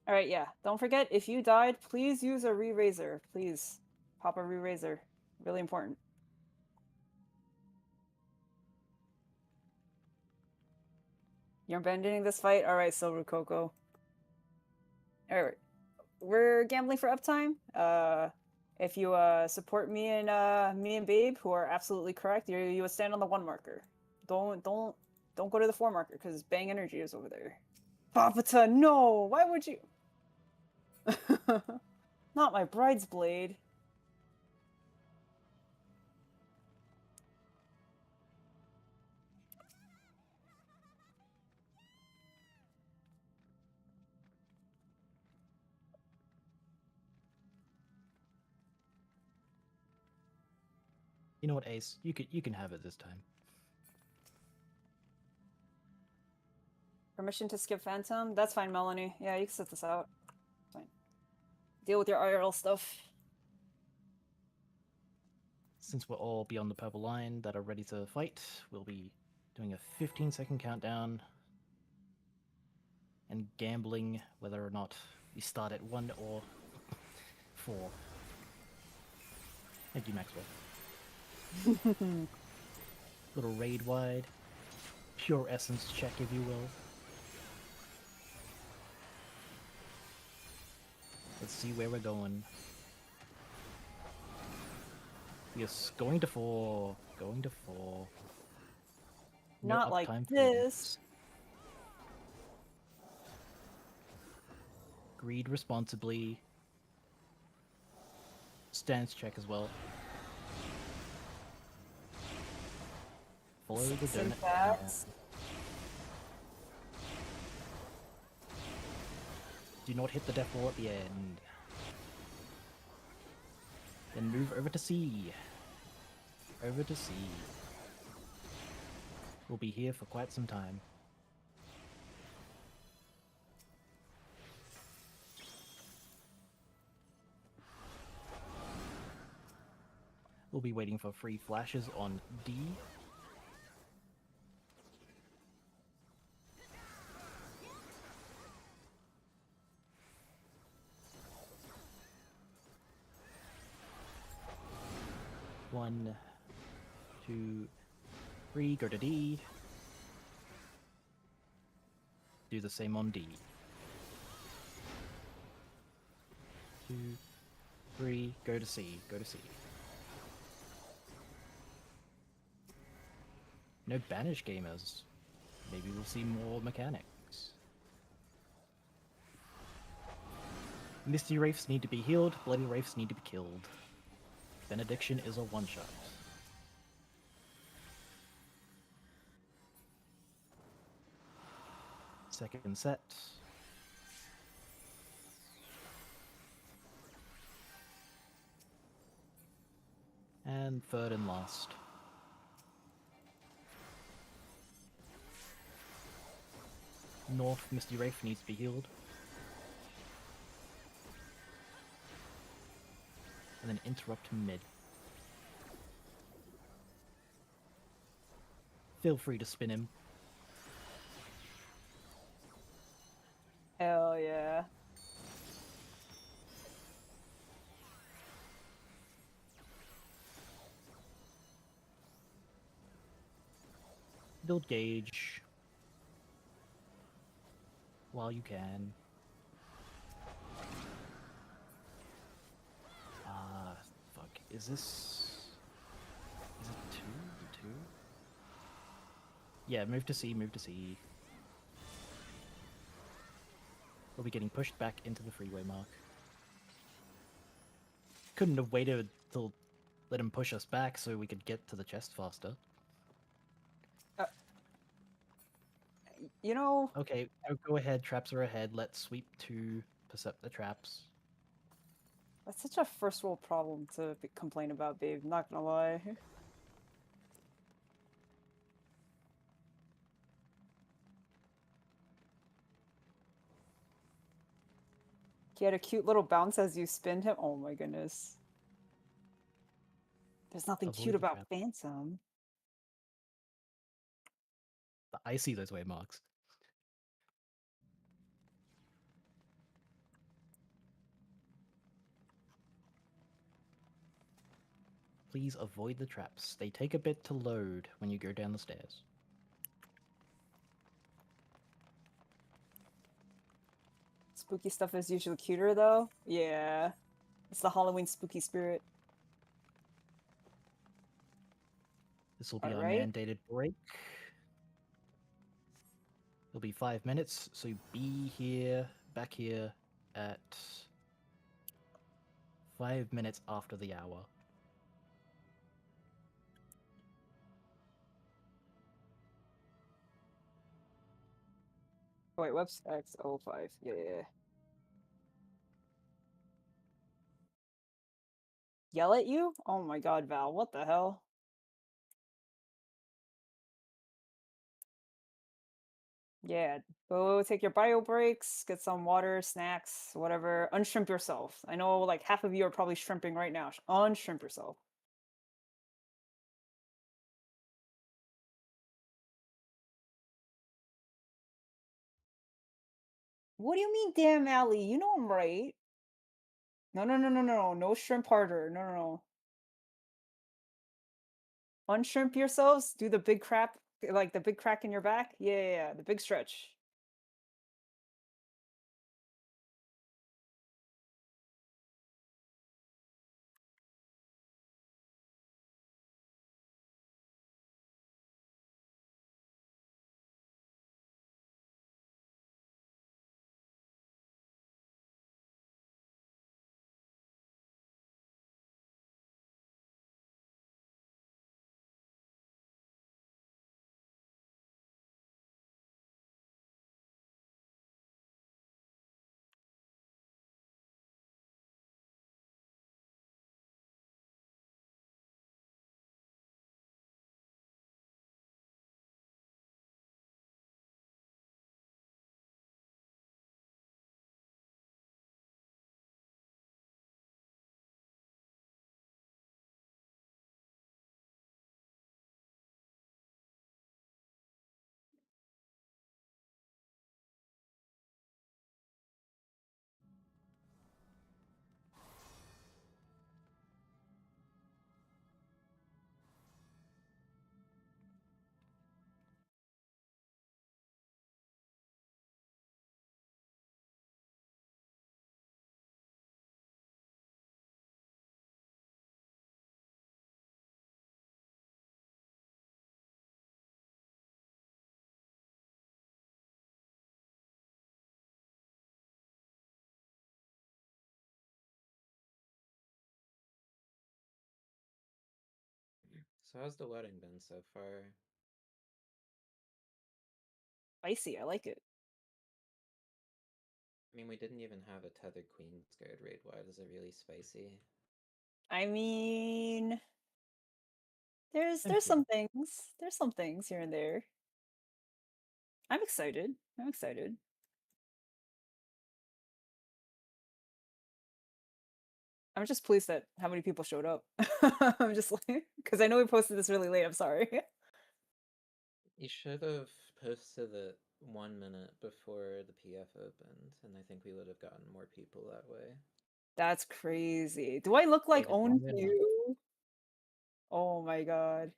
Alright, yeah. Don't forget, if you died, please use a re-raiser. Please. Pop a re-raiser. Really important. You're abandoning this fight? Alright, Silver Coco. Alright. We're gambling for uptime. If you support me and Babe, who are absolutely correct, you would stand on the 1 marker. Don't go to the 4 marker, because Bang Energy is over there. Papata, no! Why would you? Not my bride's blade. You know what, Ace? You can have it this time. Permission to skip Phantom? That's fine, Melanie. Yeah, you can sit this out. Fine. Deal with your IRL stuff. Since we're all beyond the purple line that are ready to fight, we'll be doing a 15-second countdown and gambling whether or not we start at 1 or 4. Thank you, Maxwell. Little raid wide. Pure essence check, if you will. Let's see where we're going. Yes, going to 4. Going to 4. No Not like uptime for this. Greed responsibly. Stance check as well. Follow the donut. Syntax. Do not hit the death wall at the end. Then move over to C. Over to C. We'll be here for quite some time. We'll be waiting for free flashes on D. One, 2, 3, go to D. Do the same on D. 2, 3, go to C, go to C. No banish gamers. Maybe we'll see more mechanics. Misty Wraiths need to be healed, Bloody Wraiths need to be killed. Benediction is a one-shot. Second set. And third and last. North Misty Wraith needs to be healed. And then interrupt mid. Feel free to spin him. Hell yeah. Build gauge while you can. Fuck. Is this? Is it two? Yeah, move to C. Move to C. We'll be getting pushed back into the freeway mark. Couldn't have waited till let him push us back so we could get to the chest faster. You know, Okay, go ahead. Traps are ahead. Let's sweep to percept the traps. that's such a first world problem to complain about, babe. Not gonna lie. He had a cute little bounce as you spinned him. Oh my goodness. There's nothing Avoid cute the about trap. Phantom. I see those way marks. Please avoid the traps. They take a bit to load when you go down the stairs. Spooky stuff is usually cuter though. Yeah. It's the Halloween spooky spirit. This will be our Alright. mandated break. It'll be 5 minutes, so be here, back here, at 5 minutes after the hour. Oh, wait, whoops. X05. Yeah. Yell at you? Oh my god, Val. What the hell? Yeah. Go take your bio breaks, get some water, snacks, whatever. Unshrimp yourself. I know like half of you are probably shrimping right now. Unshrimp yourself. What do you mean, damn Allie? You know I'm right. No, no, no, no, no, no. No shrimp harder. No, no, no. Unshrimp yourselves. Do the big crap, like the big crack in your back. Yeah, yeah, yeah. The big stretch. So how's the wedding been so far? Spicy. I like it. I mean, we didn't even have a tethered queen scared raid. Why is it really spicy? I mean, there's Thank you. some things. There's some things here and there. I'm excited. I'm excited. I'm just pleased that how many people showed up. I'm just like, because I know we posted this really late. I'm sorry. You should have posted it 1 minute before the PF opened, and I think we would have gotten more people that way. That's crazy. Do I look like David, own wrong window. you? Oh my god.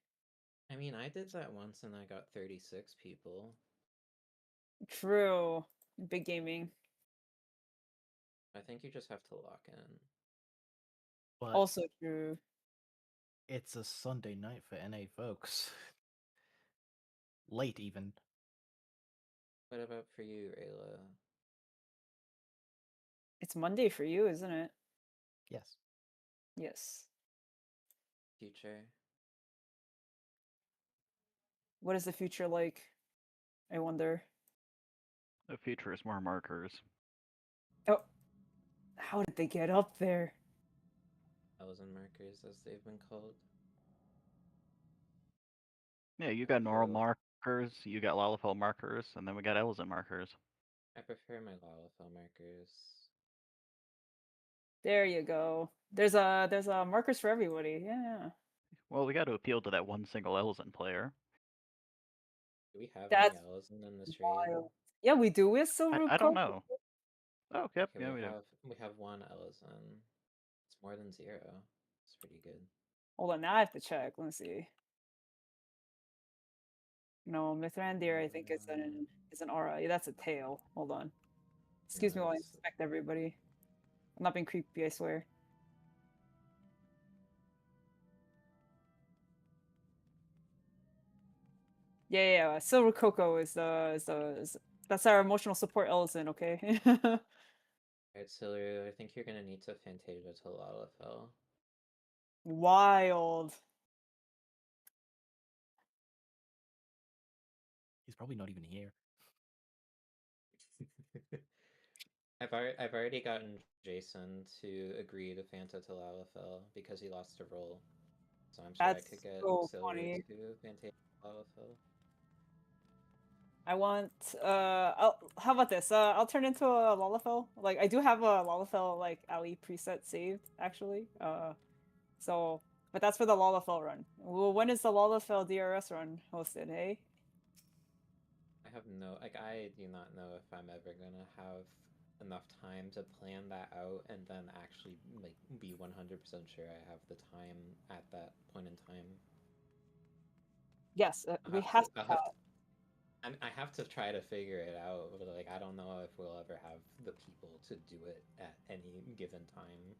I mean, I did that once and I got 36 people. True. Big gaming. I think you just have to lock in. But Also true. it's a Sunday night for NA folks. Late even. What about for you, Raylo? It's Monday for you, isn't it? Yes. Yes. Future? What is the future like? I wonder. The future is more markers. Oh, how did they get up there? Thousand markers, as they've been called. Yeah, you got normal So- markers, you got Lalafell markers, and then we got Elzen markers. I prefer my Lalafell markers. There you go. There's a markers for everybody. Yeah. Well, we got to appeal to that one single Elzen player. Do we have That's any Elzen in this raid? wild. Yeah, we do. We have Silver I don't know. Oh, yep, Okay, yeah, we do. we have one Elzen. It's more than 0. It's pretty good. Hold on, now I have to check. Let me see. No, Mithrandir, I think is an aura. Yeah, that's a tail. Hold on. Excuse me while I it's- inspect everybody. I'm not being creepy, I swear. Yeah. Silver Cocoa is that's our emotional support Ellison, okay? Alright, Silu, I think you're gonna need to Fantasia to Lalafell. Wild. He's probably not even here. I've already gotten Jason to agree to Fanta to Lalafell because he lost a roll. So I'm sure That's I could get so Silu funny. to Fantasia to Lalafell. I want how about this? I'll turn into a Lalafell. Like I do have a Lalafell like Allie preset saved actually. So but that's for the Lalafell run. Well, when is the Lalafell DRS run hosted, hey? I have no I do not know if I'm ever gonna have enough time to plan that out and then actually like be 100% sure I have the time at that point in time. Yes, we have to have. I have to try to figure it out, but like I don't know if we'll ever have the people to do it at any given time.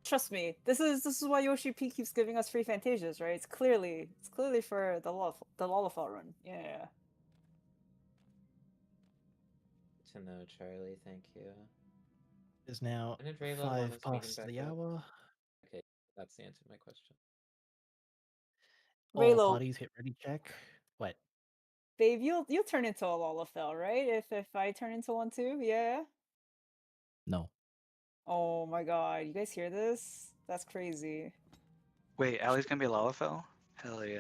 Trust me, this is why Yoshi P keeps giving us free Fantasias, right? It's clearly for the Lalafell run. Yeah. To know, Charlie, thank you. It is now When did Raylo want 5 us meeting past back the up? hour. Okay, that's the answer to my question. All Raylo, parties hit ready check. What? babe, you'll turn into a Lalafell, right? If I turn into one too, yeah. No. Oh my god, you guys hear this? That's crazy. Wait, Allie's gonna be a Lalafell? Hell yeah.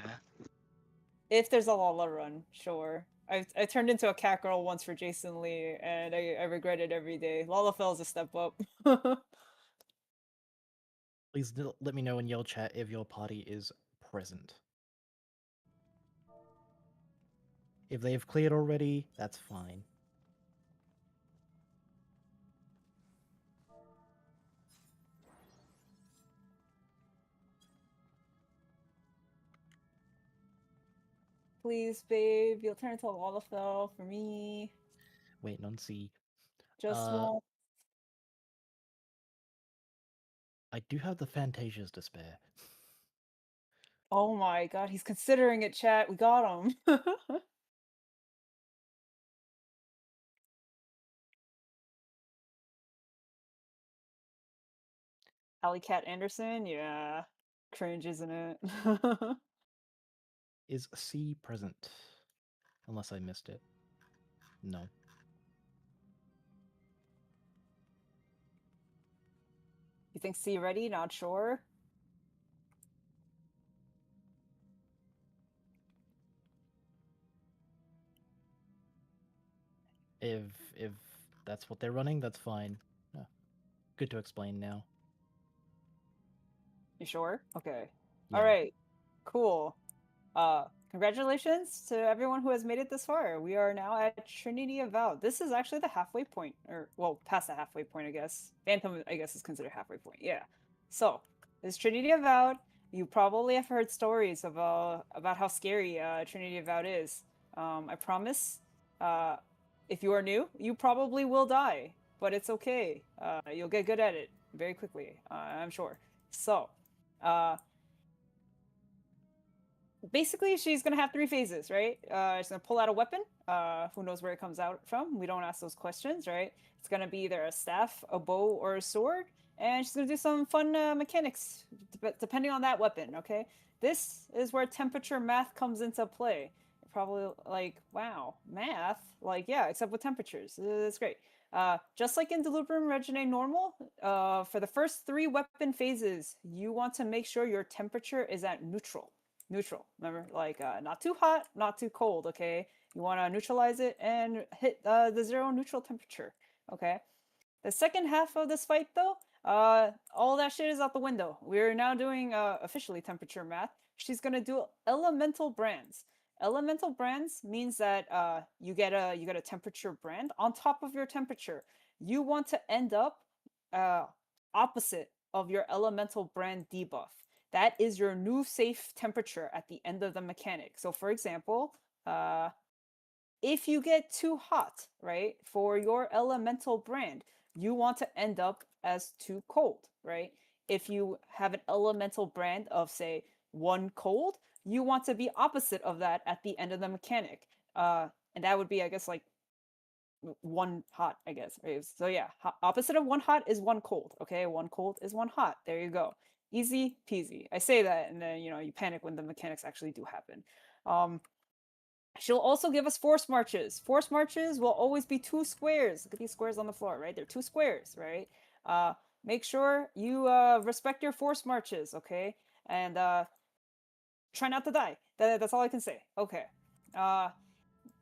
If there's a Lala run, sure. I turned into a cat girl once for Jason Lee, and I regret it every day. Lalafell's a step up. Please let me know in Yell chat if your party is present. If they have cleared already, that's fine. Please, babe, you'll turn into a Lalafell for me. Wait, non C. Just one. I do have the Fantasias to spare. Oh my god, he's considering it, chat. We got him. Alley Cat Anderson, yeah. Cringe, isn't it? Is C present? Unless I missed it. No. You think C ready? Not sure. If that's what they're running, that's fine. Good to explain now. You sure? Okay. Yeah. All right. Cool. Congratulations to everyone who has made it this far. We are now at Trinity Avowed. This is actually the halfway point, or well, past the halfway point, I guess. Phantom, I guess, is considered halfway point. Yeah. So, this is Trinity Avowed. You probably have heard stories about how scary Trinity Avowed is. I promise, if you are new, you probably will die, but it's okay. You'll get good at it very quickly, I'm sure. So, basically, she's gonna have 3 phases, right? She's gonna pull out a weapon. Who knows where it comes out from? We don't ask those questions, right? It's gonna be either a staff, a bow, or a sword, and she's gonna do some fun mechanics depending on that weapon. Okay, this is where temperature math comes into play. You're probably like, wow, math? Like, yeah, except with temperatures. That's great. Just like in Delubrum Regine Normal, for the first 3 weapon phases, you want to make sure your temperature is at neutral. Neutral, remember? Like, not too hot, not too cold, okay? You want to neutralize it and hit the 0 neutral temperature, okay? The second half of this fight, though, all that shit is out the window. We're now doing officially temperature math. She's gonna do elemental brands. Elemental brands means that you get a temperature brand on top of your temperature. You want to end up opposite of your elemental brand debuff. That is your new safe temperature at the end of the mechanic. So, for example, if you get too hot, right, for your elemental brand, you want to end up as too cold, right? If you have an elemental brand of, say, 1 cold, you want to be opposite of that at the end of the mechanic. And that would be, I guess, like 1 hot, I guess. Right? So yeah, opposite of 1 hot is 1 cold. Okay, 1 cold is 1 hot. There you go. Easy peasy. I say that, and then you panic when the mechanics actually do happen. She'll also give us force marches. Force marches will always be 2 squares. Look at these squares on the floor, right? They're 2 squares, right? Make sure you respect your force marches, okay? And try not to die. That's all I can say. Okay.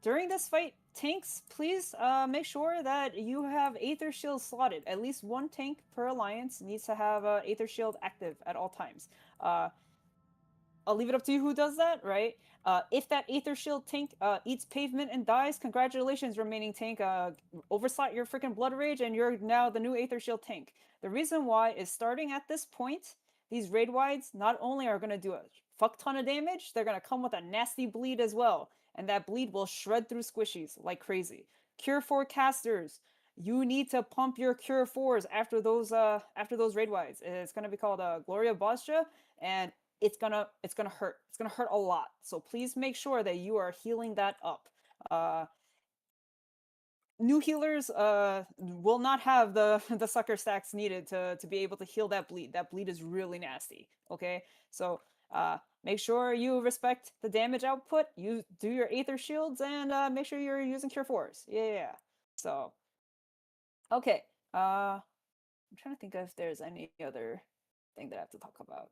During this fight, tanks, please make sure that you have Aether Shield slotted. At least 1 tank per alliance needs to have Aether Shield active at all times. I'll leave it up to you who does that, right? If that Aether Shield tank eats pavement and dies, congratulations, remaining tank. Overslot your freaking Blood Rage, and you're now the new Aether Shield tank. The reason why is starting at this point, these raid wides not only are going to do a fuck ton of damage, they're going to come with a nasty bleed as well. And that bleed will shred through squishies like crazy. Cure 4 casters, you need to pump your Cure 4s after those raid wides. It's going to be called Gloria Bosja, and it's gonna hurt. It's gonna hurt a lot. So please make sure that you are healing that up. New healers will not have the the sucker stacks needed to be able to heal that bleed. That bleed is really nasty. Okay, so make sure you respect the damage output. You do your Aether Shields, and make sure you're using Cure 4s. Yeah. So okay. I'm trying to think if there's any other thing that I have to talk about.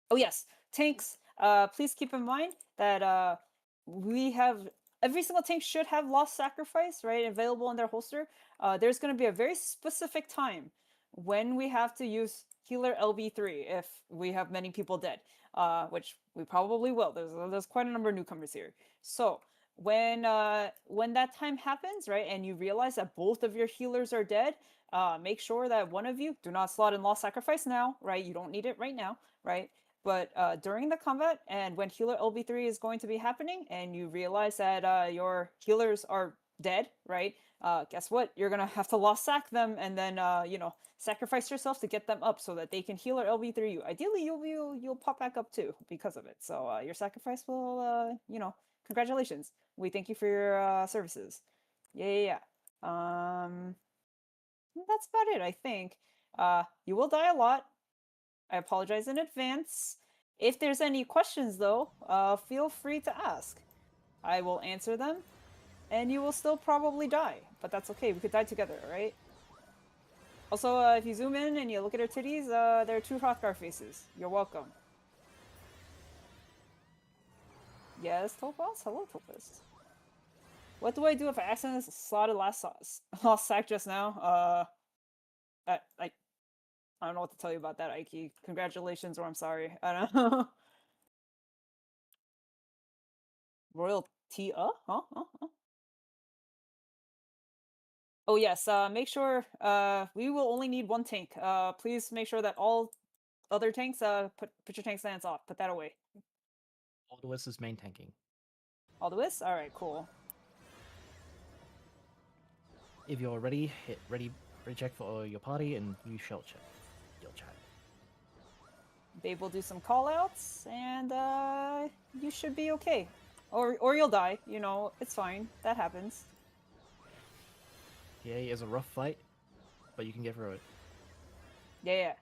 Oh yes, tanks. Please keep in mind that we have every single tank should have Lost Sacrifice, right, available in their holster. There's going to be a very specific time when we have to use Healer LB3 if we have many people dead, which we probably will. There's quite a number of newcomers here. So when that time happens, right, and you realize that both of your healers are dead, make sure that one of you do not slot in Lost Sacrifice now, right? You don't need it right now, right? But during the combat and when healer LB3 is going to be happening and you realize that your healers are dead, right? Guess what? You're going to have to lost sack them and then, sacrifice yourself to get them up so that they can healer LB3 you. Ideally, you'll pop back up too because of it. So your sacrifice will, congratulations. We thank you for your services. Yeah. That's about it, I think. You will die a lot. I apologize in advance. If there's any questions, though, feel free to ask. I will answer them, and you will still probably die, but that's okay. We could die together, right? Also, if you zoom in and you look at her titties, they're 2 Hrothgar faces. You're welcome. Yes, Topaz? Hello, Topaz. What do I do if I accidentally slotted lost sack just now? I don't know what to tell you about that, Ike. Congratulations, or I'm sorry. I don't know. Royal Tia? Huh? Oh yes, make sure we will only need 1 tank. Please make sure that all Other tanks, put your tank stance off. Put that away. Aldous is main tanking. All the whiz? Alright, cool. If you're ready, hit ready check for your party and you shall check. You'll chat. Babe will do some callouts, and you should be okay. Or you'll die. You know, it's fine. That happens. Yeah, it is a rough fight, but you can get through it. Yeah.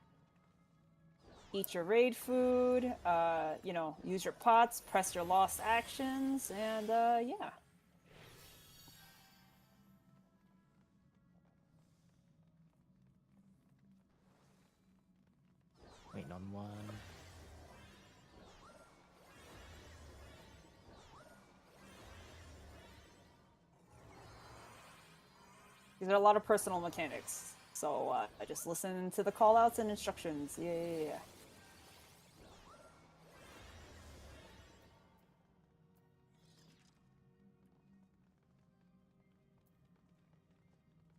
Eat your raid food. You know, use your pots. Press your lost actions, and yeah. Waiting on one. These are a lot of personal mechanics. So I just listen to the callouts and instructions. Yeah.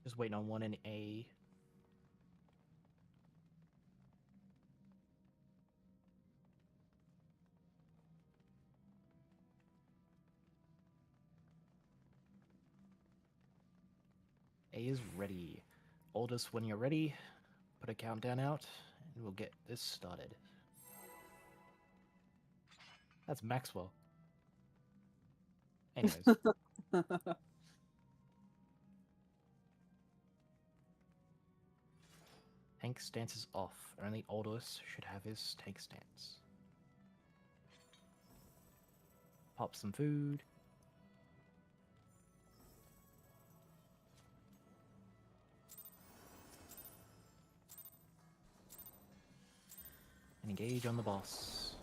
Just waiting on one in A. A is ready. Aldous, when you're ready, put a countdown out, and we'll get this started. That's Maxwell. Anyways. Tank stance is off. Only Aldous should have his tank stance. Pop some food. And engage on the boss.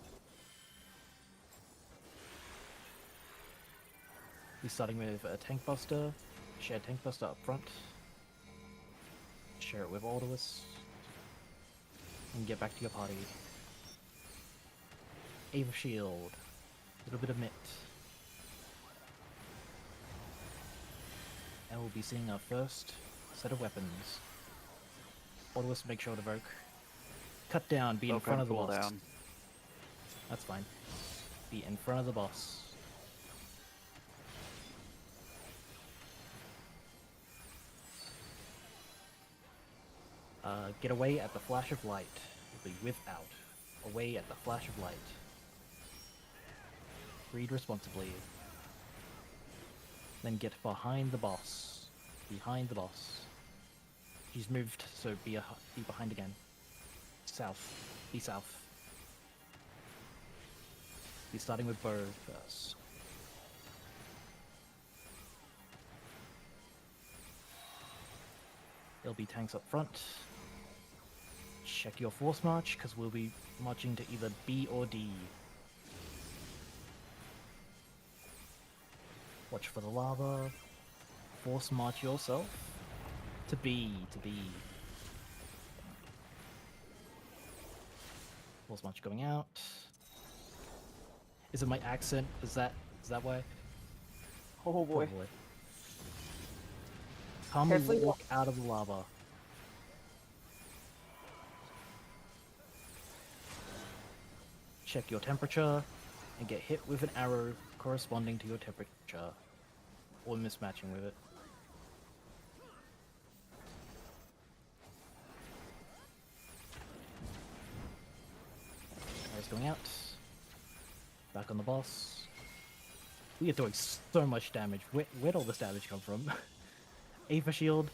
He's starting with a tank buster. Share tank buster up front. Share it with Aldous. And get back to your party. Ava Shield. A little bit of Mitt. And we'll be seeing our first set of weapons. Aldous, make sure to evoke. Cut down, be in Open, front of the cool boss. down. That's fine. Be in front of the boss. Get away at the flash of light. It'll be without. Away at the flash of light. Read responsibly. Then get behind the boss. Behind the boss. He's moved, so be behind again. South. Be south. Be starting with bow first. There'll be tanks up front. Check your force march, because we'll be marching to either B or D. Watch for the lava. Force march yourself to B, to B. Force march going out. Is it my accent? Is that why? Oh boy. Probably. Calmly Carefully walk out of the lava. Check your temperature and get hit with an arrow corresponding to your temperature or mismatching with it. Arrow's going out. Back on the boss. We are doing so much damage. Where'd all this damage come from? Ava shield.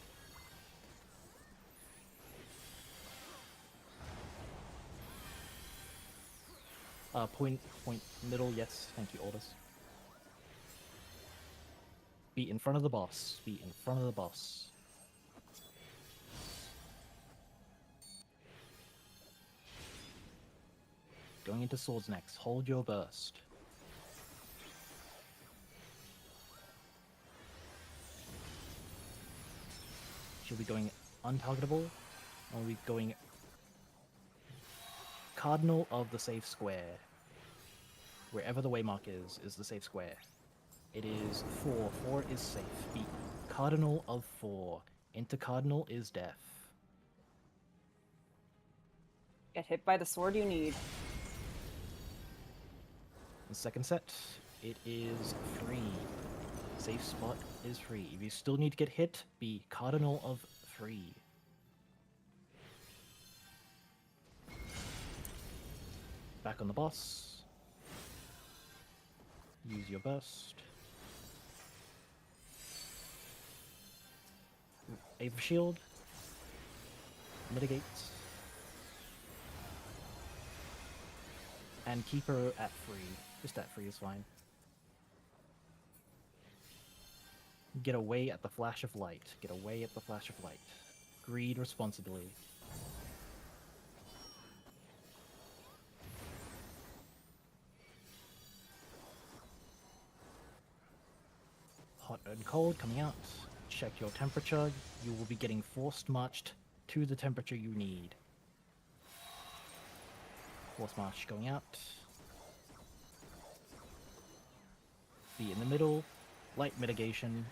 Point middle, yes, thank you, Aldous. Be in front of the boss. Be in front of the boss. Going into swords next. Hold your burst. She'll be going untargetable. I'll be going cardinal of the safe square. Wherever the waymark is the safe square. It is 4. 4 is safe. Be cardinal of 4. Into cardinal is death. Get hit by the sword you need. The second set, it is free. Safe spot is free. If you still need to get hit, be cardinal of 3. Back on the boss. Use your burst. Ava shield. Mitigates. And keep her at 3. Just at 3 is fine. Get away at the flash of light. Get away at the flash of light. Greed responsibly. Hot and cold coming out. Check your temperature. You will be getting forced marched to the temperature you need. Force march going out. Be in the middle. Light mitigation.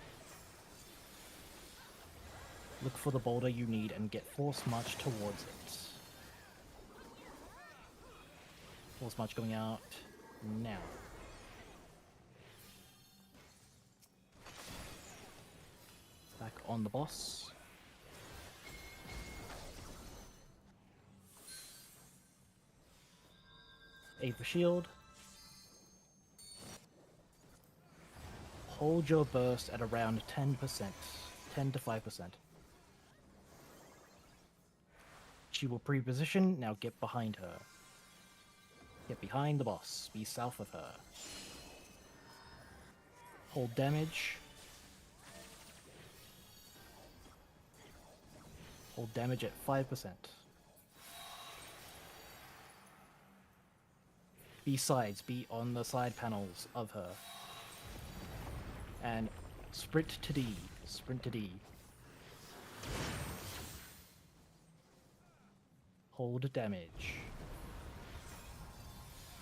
Look for the boulder you need and get force march towards it. Force march going out now. Back on the boss. Aim for shield. Hold your burst at around 10%. 10 to 5%. She will pre-position, now get behind her. Get behind the boss, be south of her. Hold damage. Hold damage at 5%. Be sides, be on the side panels of her. And sprint to D. Sprint to D. Hold damage.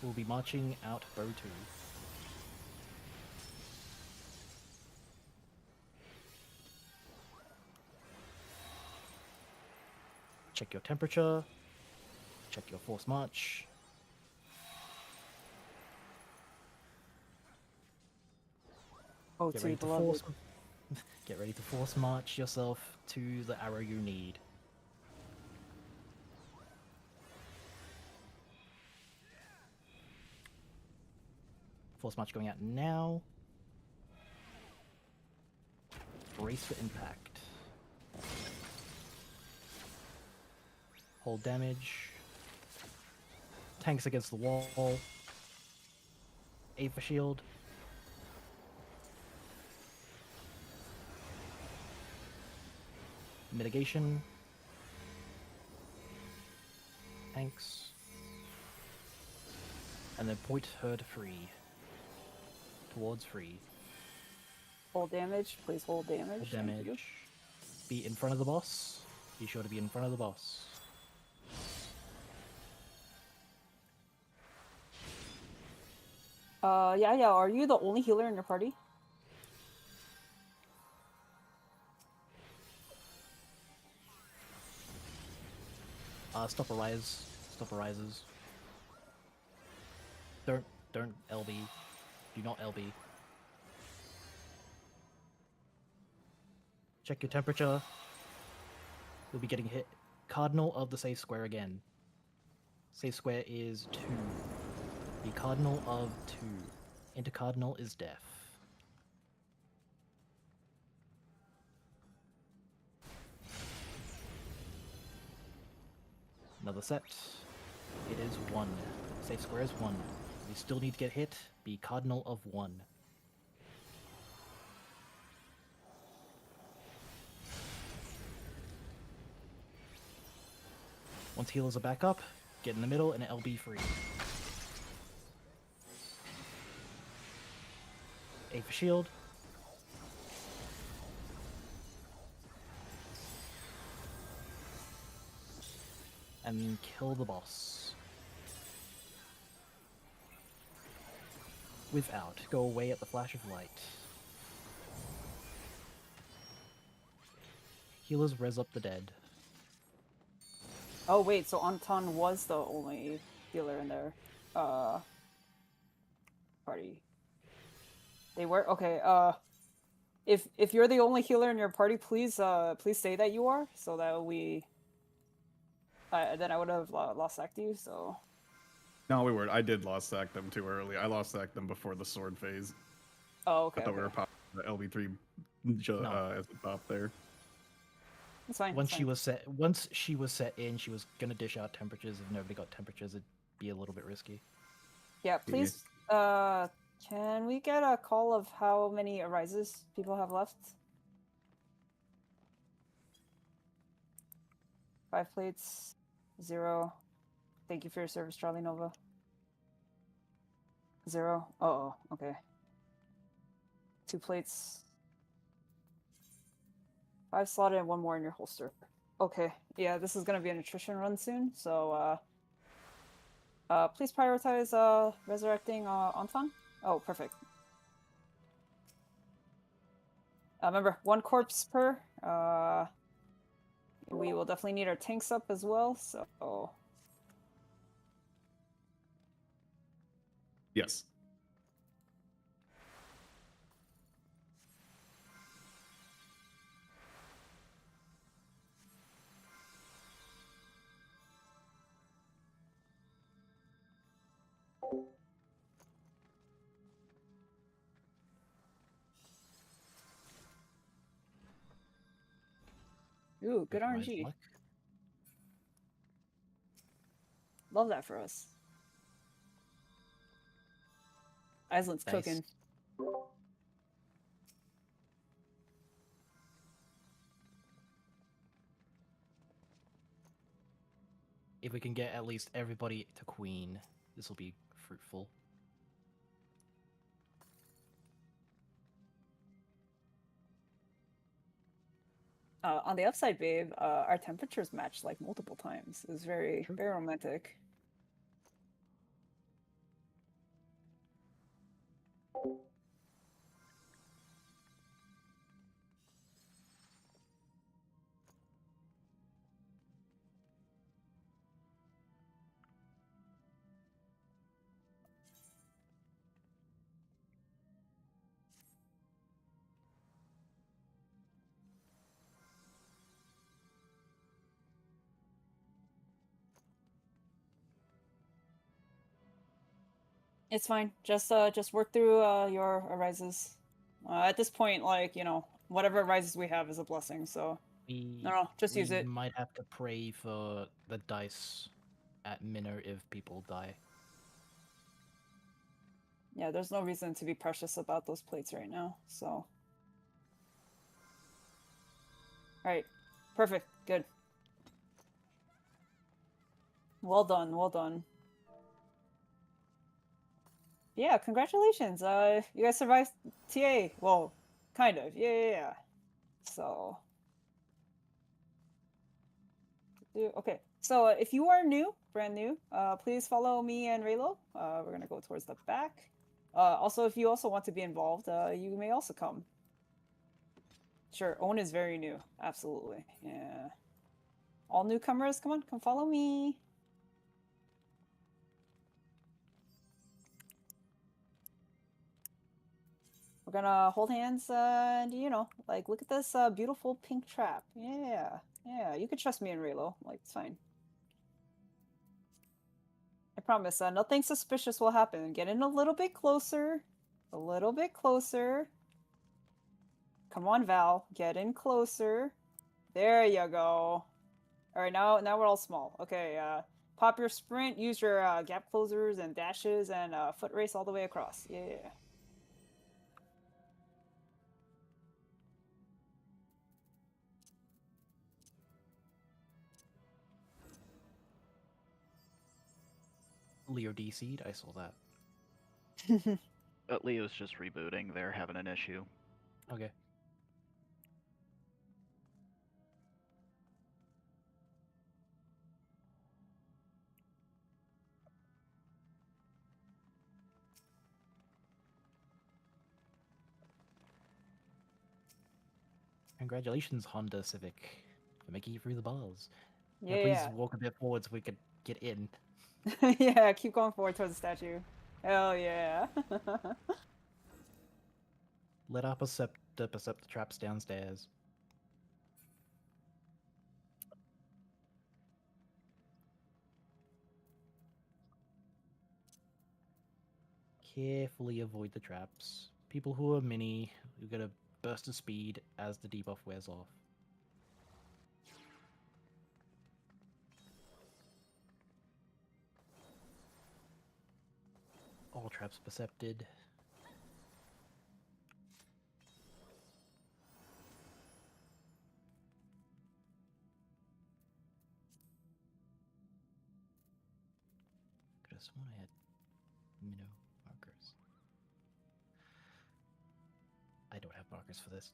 We'll be marching out bow 2. Check your temperature. Check your force march. Oh, Get to ready to beloved. force. Get ready to force march yourself to the arrow you need. Force march going out now. Brace for impact. Hold damage. Tanks against the wall. A for shield. Mitigation. Tanks. And then point her to free. Towards free. Hold damage. Please hold damage. Hold Thank you. damage. Be in front of the boss. Be sure to be in front of the boss. Yeah, are you the only healer in your party? Stop a rise. Stop a rises. Don't LB. Do not LB. Check your temperature. You'll be getting hit. Cardinal of the safe square again. Safe square is 2. The cardinal of 2. Intercardinal is death. Another set. It is 1. Safe square is 1. You still need to get hit. Be cardinal of 1. Once healers are back up, get in the middle and LB free. A for shield. And kill the boss. Without. Go away at the flash of light. Healers res up the dead. Oh wait, so Anton was the only healer in their party. They were okay. If you're the only healer in your party, please please say that you are, so that we. Then I would have lost sacked you. So. No, we were. I did lost sack them too early. I lost sack them before the sword phase. Oh, okay. I thought Okay. we were popping the LB3 as the top there. It's fine. Once it's she fine. was set in, she was gonna dish out temperatures. If nobody got temperatures, it'd be a little bit risky. Yeah, please. Can we get a call of how many arises people have left? 5 plates, 0. Thank you for your service, Charlie Nova. 0. Oh, okay. 2 plates. 5 slotted and 1 more in your holster. Okay, yeah, this is gonna be an attrition run soon, so please prioritize resurrecting Anton. Oh, perfect. Remember, 1 corpse per. We will definitely need our tanks up as well, so. Yes. Ooh, good With my RNG. luck. Love that for us. Island's Nice. cooking. If we can get at least everybody to queen, this will be fruitful. On the upside, babe, our temperatures matched like multiple times. It was very, True. very romantic. It's fine. Just work through your arises. At this point, like, you know, whatever arises we have is a blessing. So no, just use We it. might have to pray for the dice at minor if people die. Yeah, there's no reason to be precious about those plates right now. So. All right, perfect, good. Well done, well done. Yeah, congratulations. You guys survived TA. Well, kind of. Yeah. So. Okay, so if you are new, brand new, please follow me and Raylo. We're gonna go towards the back. Also, if you also want to be involved, you may also come. Sure, Owen is very new. Absolutely, yeah. All newcomers, come on, come follow me. We're gonna hold hands and, you know, like, look at this beautiful pink trap. Yeah, you can trust me and Raylo. Like, it's fine. I promise, nothing suspicious will happen. Get in a little bit closer. A little bit closer. Come on, Val. Get in closer. There you go. Alright, now we're all small. Okay, pop your sprint, use your gap closers and dashes, and foot race all the way across. Yeah. Leo DC'd, I saw that. Leo's just rebooting. They're having an issue. Okay. Congratulations, Honda Civic, for making it through the bars. Yeah, please Yeah. walk a bit forward so we could get in. Yeah, keep going forward towards the statue. Hell yeah. Let our percept the traps downstairs. Carefully avoid the traps. People who are mini, you get a burst of speed as the debuff wears off. All traps percepted. Could have sworn I had minnow markers. I don't have markers for this.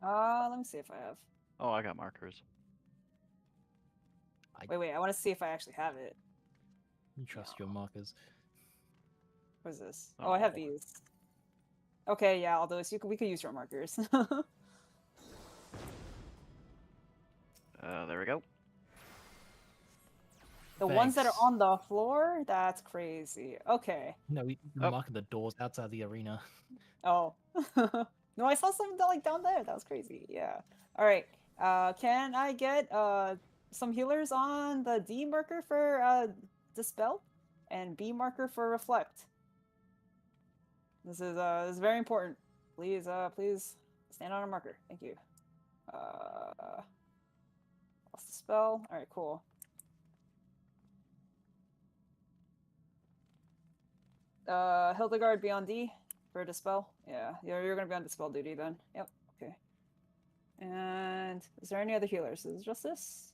Let me see if I have. Oh, I got markers. Wait, I want to see if I actually have it. You trust your markers. What is this? Oh, I have Oh. these. Okay, yeah, although we could use your markers. There we go. The ones that are Thanks. on the floor? That's crazy. Okay. No, we Oh. marking the doors outside the arena. Oh. No, I saw some like down there. That was crazy. Yeah. All right. Can I get some healers on the D marker for dispel and B marker for reflect? This is very important. Please please stand on a marker. Thank you. Lost the spell. All right, cool. Hildegard, be on D for dispel. Yeah, you're gonna be on dispel duty then. Yep. Okay. And is there any other healers? Is it just this?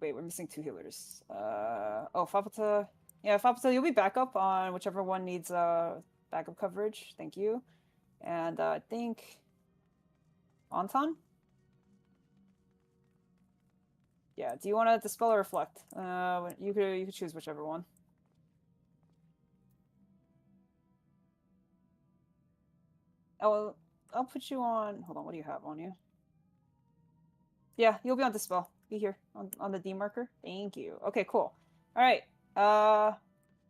Wait, we're missing 2 healers. Oh, Fapata. Yeah, Fapata, you'll be backup on whichever one needs backup coverage. Thank you. And I think Anton. Yeah. Do you want to dispel or reflect? You could choose whichever one. Oh, I'll put you on. Hold on. What do you have on you? Yeah, you'll be on dispel. Be here on the D marker. Thank you. Okay, cool. All right.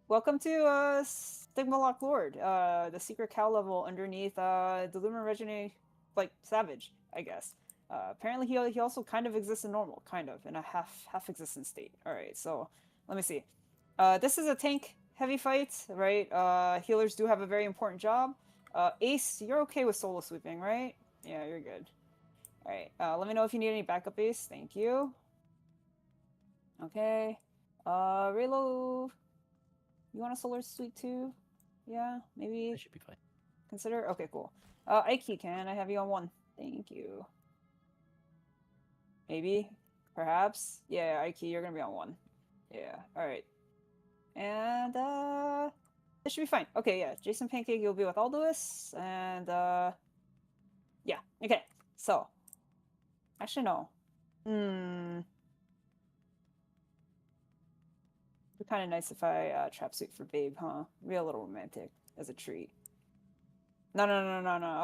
Welcome to Stigma Lock Lord, the secret cow level underneath the Lumen Reginae, like Savage, I guess. Apparently he also kind of exists in normal, kind of in a half existent state. All right, so let me see. This is a tank heavy fight, right? Healers do have a very important job. Ace, you're okay with solo sweeping, right? Yeah, you're good. All right. Let me know if you need any backup base. Thank you. Okay. Raylo, you want a solar sweep too? Yeah, maybe That should be fine. consider. Okay, cool. Ike, can I have you on 1? Thank you. Maybe, perhaps. Yeah, Ike, you're gonna be on 1. Yeah. All right. And this should be fine. Okay, yeah. Jason Pancake, you'll be with Aldous, and yeah. Okay. So, actually, no. It'd be kind of nice if I trap suit for Babe, huh? Be a little romantic as a treat. No.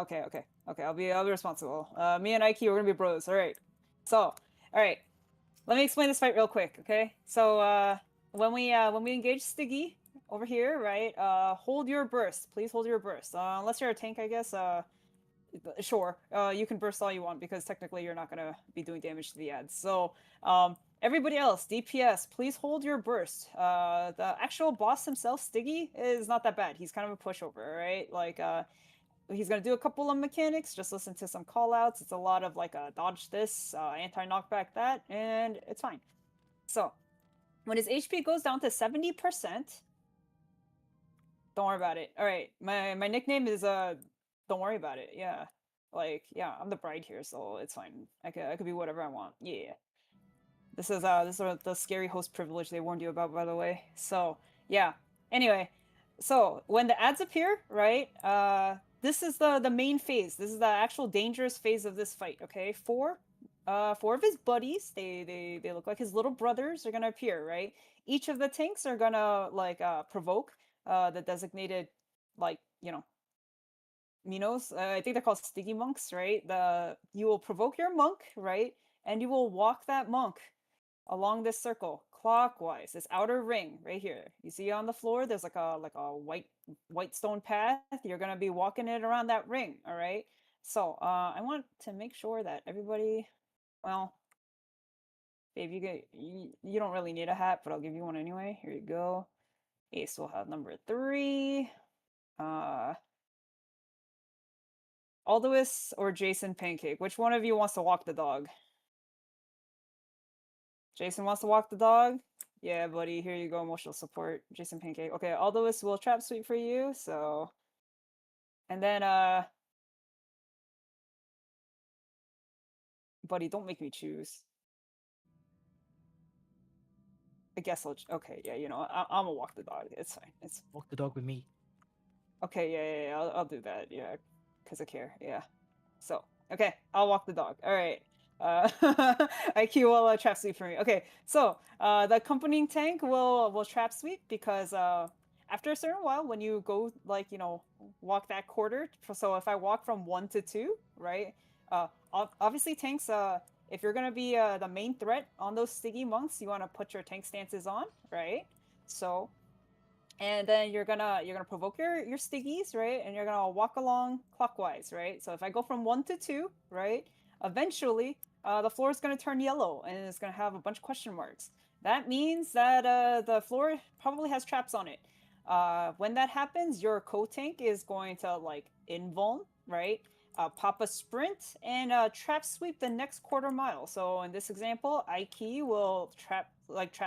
Okay. I'll be responsible. Me and Ike, we're gonna be bros. All right. So, all right. Let me explain this fight real quick, okay? So, when we engage Stiggy over here, right? Hold your burst. Please hold your burst. Unless you're a tank, I guess. Sure. You can burst all you want because technically you're not gonna be doing damage to the ads. So, everybody else, DPS, please hold your burst. The actual boss himself, Stiggy, is not that bad. He's kind of a pushover, right? Like, he's gonna do a couple of mechanics. Just listen to some callouts. It's a lot of like dodge this, anti-knockback that, and it's fine. So, when his HP goes down to 70%, don't worry about it. All right, my nickname is don't worry about it. Yeah, like yeah, I'm the bride here, so it's fine. I could be whatever I want. Yeah. This is the scary host privilege they warned you about, by the way. So yeah. Anyway, so when the ads appear, right? This is the main phase. This is the actual dangerous phase of this fight. Okay, 4 of his buddies, they look like his little brothers, are gonna appear, right? Each of the tanks are gonna like provoke the designated, like, you know, Minos. I think they're called sticky monks, right? You will provoke your monk, right? And you will walk that monk along this circle clockwise, this outer ring right here. You see on the floor, there's like a white stone path. You're gonna be walking it around that ring, all right? So I want to make sure that everybody, well, Babe, you don't really need a hat, but I'll give you one anyway. Here you go. Ace will have number 3. Aldois or Jason Pancake? Which one of you wants to walk the dog? Jason wants to walk the dog? Yeah, buddy, here you go, emotional support. Jason Pancake. Okay, Aldois will trap sweep for you, so... And then, buddy, don't make me choose. I guess okay, yeah, you know, I'm gonna walk the dog. It's fine. It's Walk the dog with me. okay. Yeah. I'll do that. Yeah, because I care. Yeah. So okay, I'll walk the dog. All right. IQ will trap sweep for me. Okay, so the accompanying tank will trap sweep because after a certain while, when you go like walk that quarter. So if I walk from 1 to 2, right? Obviously tanks. If you're gonna be the main threat on those sticky monks, you want to put your tank stances on, right? So, and then you're gonna provoke your stickies, right? And you're gonna walk along clockwise, right? So if I go from 1 to 2, right? Eventually, the floor is gonna turn yellow and it's gonna have a bunch of question marks. That means that the floor probably has traps on it. When that happens, your co-tank is going to like invuln, right? Pop a sprint and trap sweep the next quarter mile. So in this example, Aiki will trap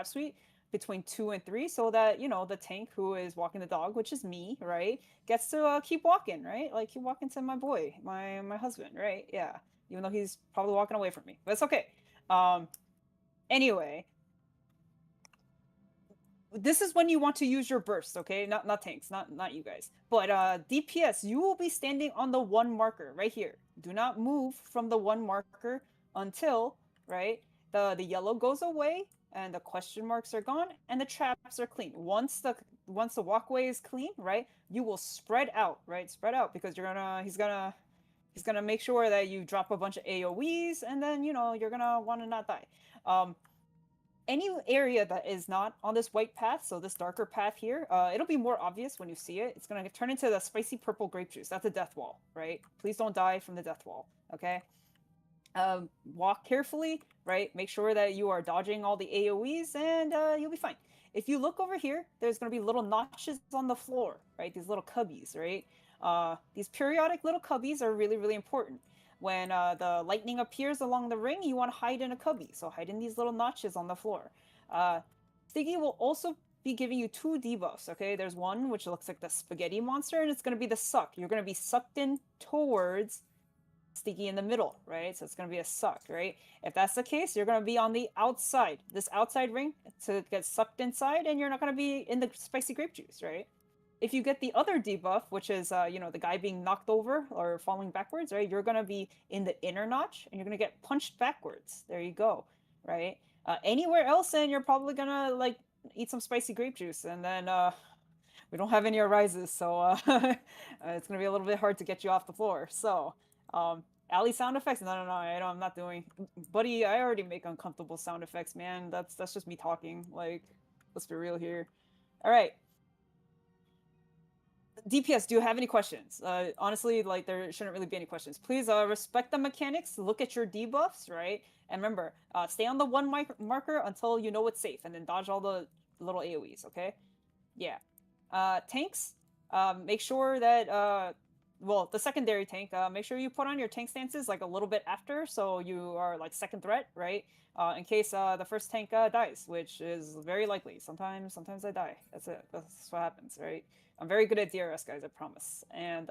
sweep between 2 and 3 so that the tank who is walking the dog, which is me, right, gets to keep walking, right? Like keep walking to my boy, my husband, right? Yeah, even though he's probably walking away from me, but it's okay. Anyway, this is when you want to use your burst, okay? Not tanks, not you guys. But DPS, you will be standing on the 1 marker right here. Do not move from the 1 marker until, right, the yellow goes away and the question marks are gone and the traps are clean. Once the walkway is clean, right, you will spread out, right? Spread out because he's gonna make sure that you drop a bunch of AoEs and then you're gonna want to not die. Any area that is not on this white path, so this darker path here, it'll be more obvious when you see it. It's going to turn into the spicy purple grape juice. That's a death wall, right? Please don't die from the death wall, okay? Walk carefully, right? Make sure that you are dodging all the AoEs, and you'll be fine. If you look over here, there's going to be little notches on the floor, right? These little cubbies, right? These periodic little cubbies are really, really important. When the lightning appears along the ring, you want to hide in a cubby. So hide in these little notches on the floor. Sticky will also be giving you 2 debuffs, okay? There's one which looks like the spaghetti monster, and it's going to be the suck. You're going to be sucked in towards Sticky in the middle, right? So it's going to be a suck, right? If that's the case, you're going to be on the outside, this outside ring to get sucked inside, and you're not going to be in the spicy grape juice, right? If you get the other debuff, which is, the guy being knocked over or falling backwards, right? You're going to be in the inner notch and you're going to get punched backwards. There you go, right? Anywhere else, and you're probably going to, like, eat some spicy grape juice. And then we don't have any arises, so it's going to be a little bit hard to get you off the floor. So, Allie sound effects? No, I'm not doing. Buddy, I already make uncomfortable sound effects, man. That's just me talking. Like, let's be real here. All right. DPS, do you have any questions? Honestly, like there shouldn't really be any questions. Please respect the mechanics, look at your debuffs, right? And remember, stay on the 1 marker until you know it's safe, and then dodge all the little AoEs, okay? Yeah. Tanks, make sure that, well, the secondary tank, make sure you put on your tank stances like a little bit after, so you are like second threat, right? In case the first tank dies, which is very likely. Sometimes I die. That's it. That's what happens, right? I'm very good at DRS, guys, I promise. And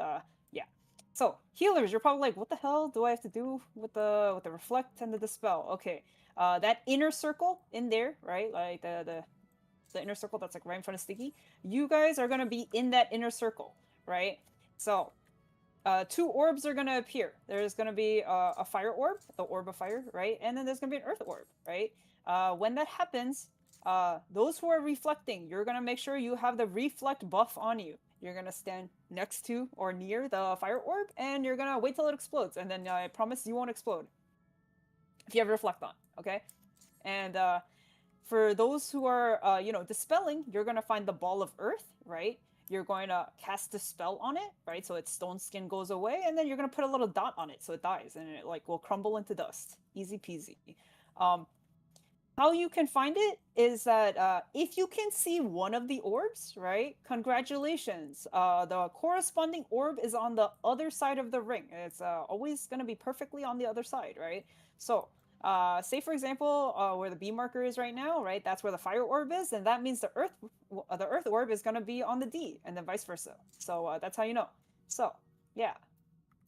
yeah. So healers, you're probably like, what the hell do I have to do with the reflect and the dispel? Okay, that inner circle in there, right? Like the inner circle that's like right in front of Sticky. You guys are gonna be in that inner circle, right? So 2 orbs are gonna appear. There's gonna be a fire orb, the orb of fire, right? And then there's gonna be an earth orb, right? When that happens, those who are reflecting, you're gonna make sure you have the reflect buff on you. you're gonna stand next to or near the fire orb, and you're gonna wait till it explodes, and then I promise you won't explode. If you ever reflect on, okay? And for those who are, dispelling, you're gonna find the ball of earth, right? You're going to cast a spell on it, right? So its stone skin goes away, and then you're gonna put a little dot on it so it dies, and it like will crumble into dust. Easy peasy. How you can find it is that if you can see one of the orbs, right? Congratulations. The corresponding orb is on the other side of the ring. It's always going to be perfectly on the other side, right? So, say for example, where the B marker is right now, right? That's where the fire orb is, and that means the earth orb is going to be on the D, and then vice versa. So that's how you know. So yeah.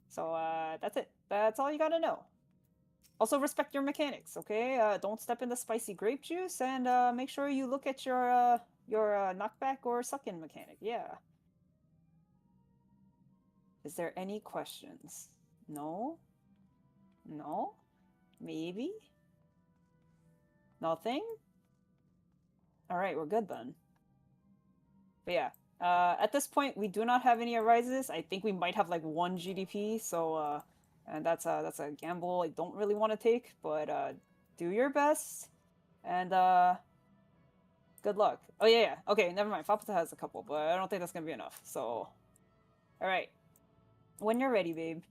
So that's it. That's all you got to know. Also, respect your mechanics, okay? Don't step in the spicy grape juice, and make sure you look at your knockback or suck-in mechanic. Yeah. Is there any questions? No? No? Maybe? Nothing? Alright, we're good then. But yeah, at this point, we do not have any arises. I think we might have like 1 GDP, so and that's a gamble I don't really want to take, but do your best, and good luck. Oh yeah. Okay, never mind. Fapata has a couple, but I don't think that's gonna be enough. So, all right, when you're ready, babe.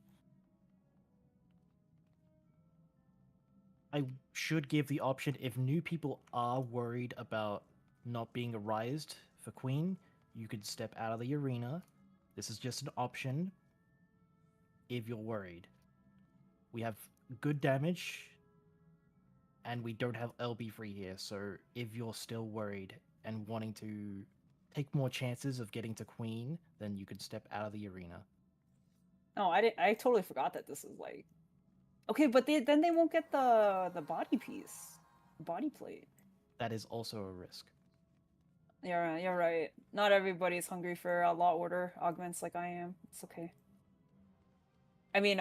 I should give the option if new people are worried about not being arised for Queen, you could step out of the arena. This is just an option if you're worried. We have good damage, and we don't have LB free here, so if you're still worried and wanting to take more chances of getting to Queen, then you could step out of the arena. Oh, I totally forgot that this is like. Okay, but then they won't get the body piece, body plate. That is also a risk. You're right. Not everybody's hungry for a law order augments like I am. It's okay. I mean,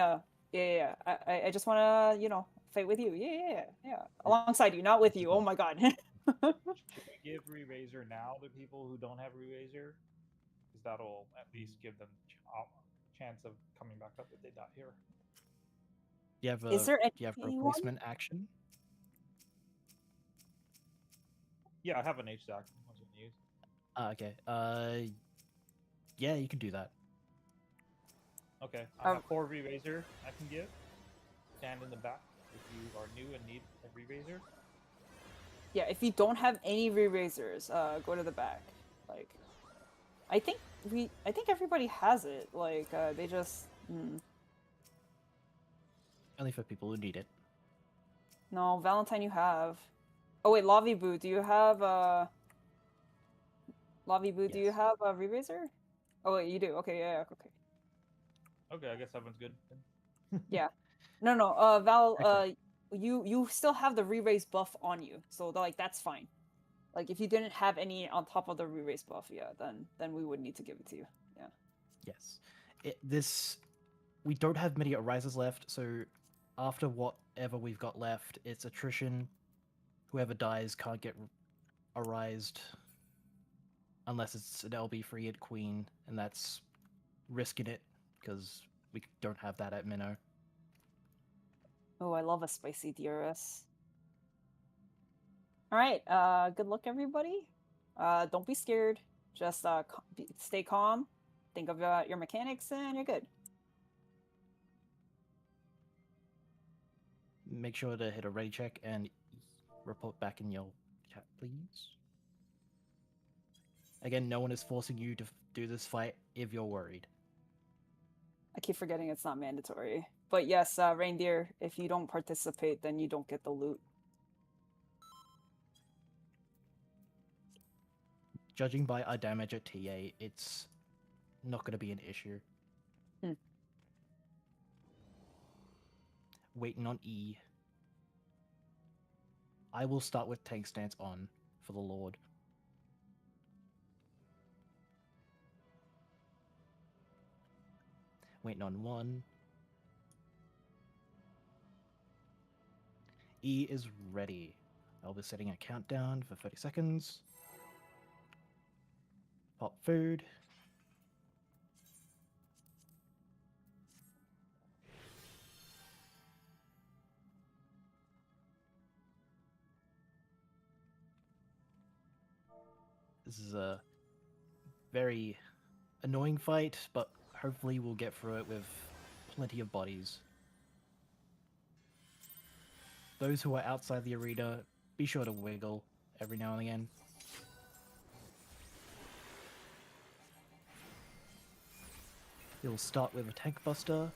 yeah. I just want to, fight with you. Yeah. Alongside you, not with you. Oh my god. Should we give re-raiser now to people who don't have re-raiser? Because that'll at least give them chance of coming back up if they die here. Do you have a, Is there do you have a anyone? replacement action? Yeah, I have an H-Stack. I was gonna use. Okay. Yeah, you can do that. Okay, I have 4 re-raiser I can give. Stand in the back if you are new and need a re-raiser. Yeah, if you don't have any re-raisers, go to the back. Like, I think everybody has it. Like, they just. Only for people who need it. No, Valentine, you have. Oh wait, Lavibu, do you have Lavibu, do you Yes. have a re-raiser? Oh wait, you do. Okay, yeah, okay. Okay, I guess everyone's good. Yeah. No, Val, Excellent. you still have the re-raise buff on you, so like that's fine. Like if you didn't have any on top of the re-raise buff, yeah, then we would need to give it to you. Yeah. Yes. We don't have many arises left, so after whatever we've got left, it's attrition. Whoever dies can't get arised unless it's an LB free at Queen, and that's risking it because we don't have that at Minnow. Oh, I love a spicy DRS. All right. Good luck, everybody. Don't be scared. Just stay calm. Think of your mechanics, and you're good. Make sure to hit a ready check and report back in your chat, please. Again, no one is forcing you to do this fight if you're worried. I keep forgetting it's not mandatory. But yes, Reindeer, if you don't participate, then you don't get the loot. Judging by our damage at TA, it's not going to be an issue. Waiting on E. I will start with tank stance on for the Lord. Waiting on 1. E is ready. I'll be setting a countdown for 30 seconds. Pop food. This is a very annoying fight, but hopefully we'll get through it with plenty of bodies. Those who are outside the arena, be sure to wiggle every now and again. You'll start with a tank buster.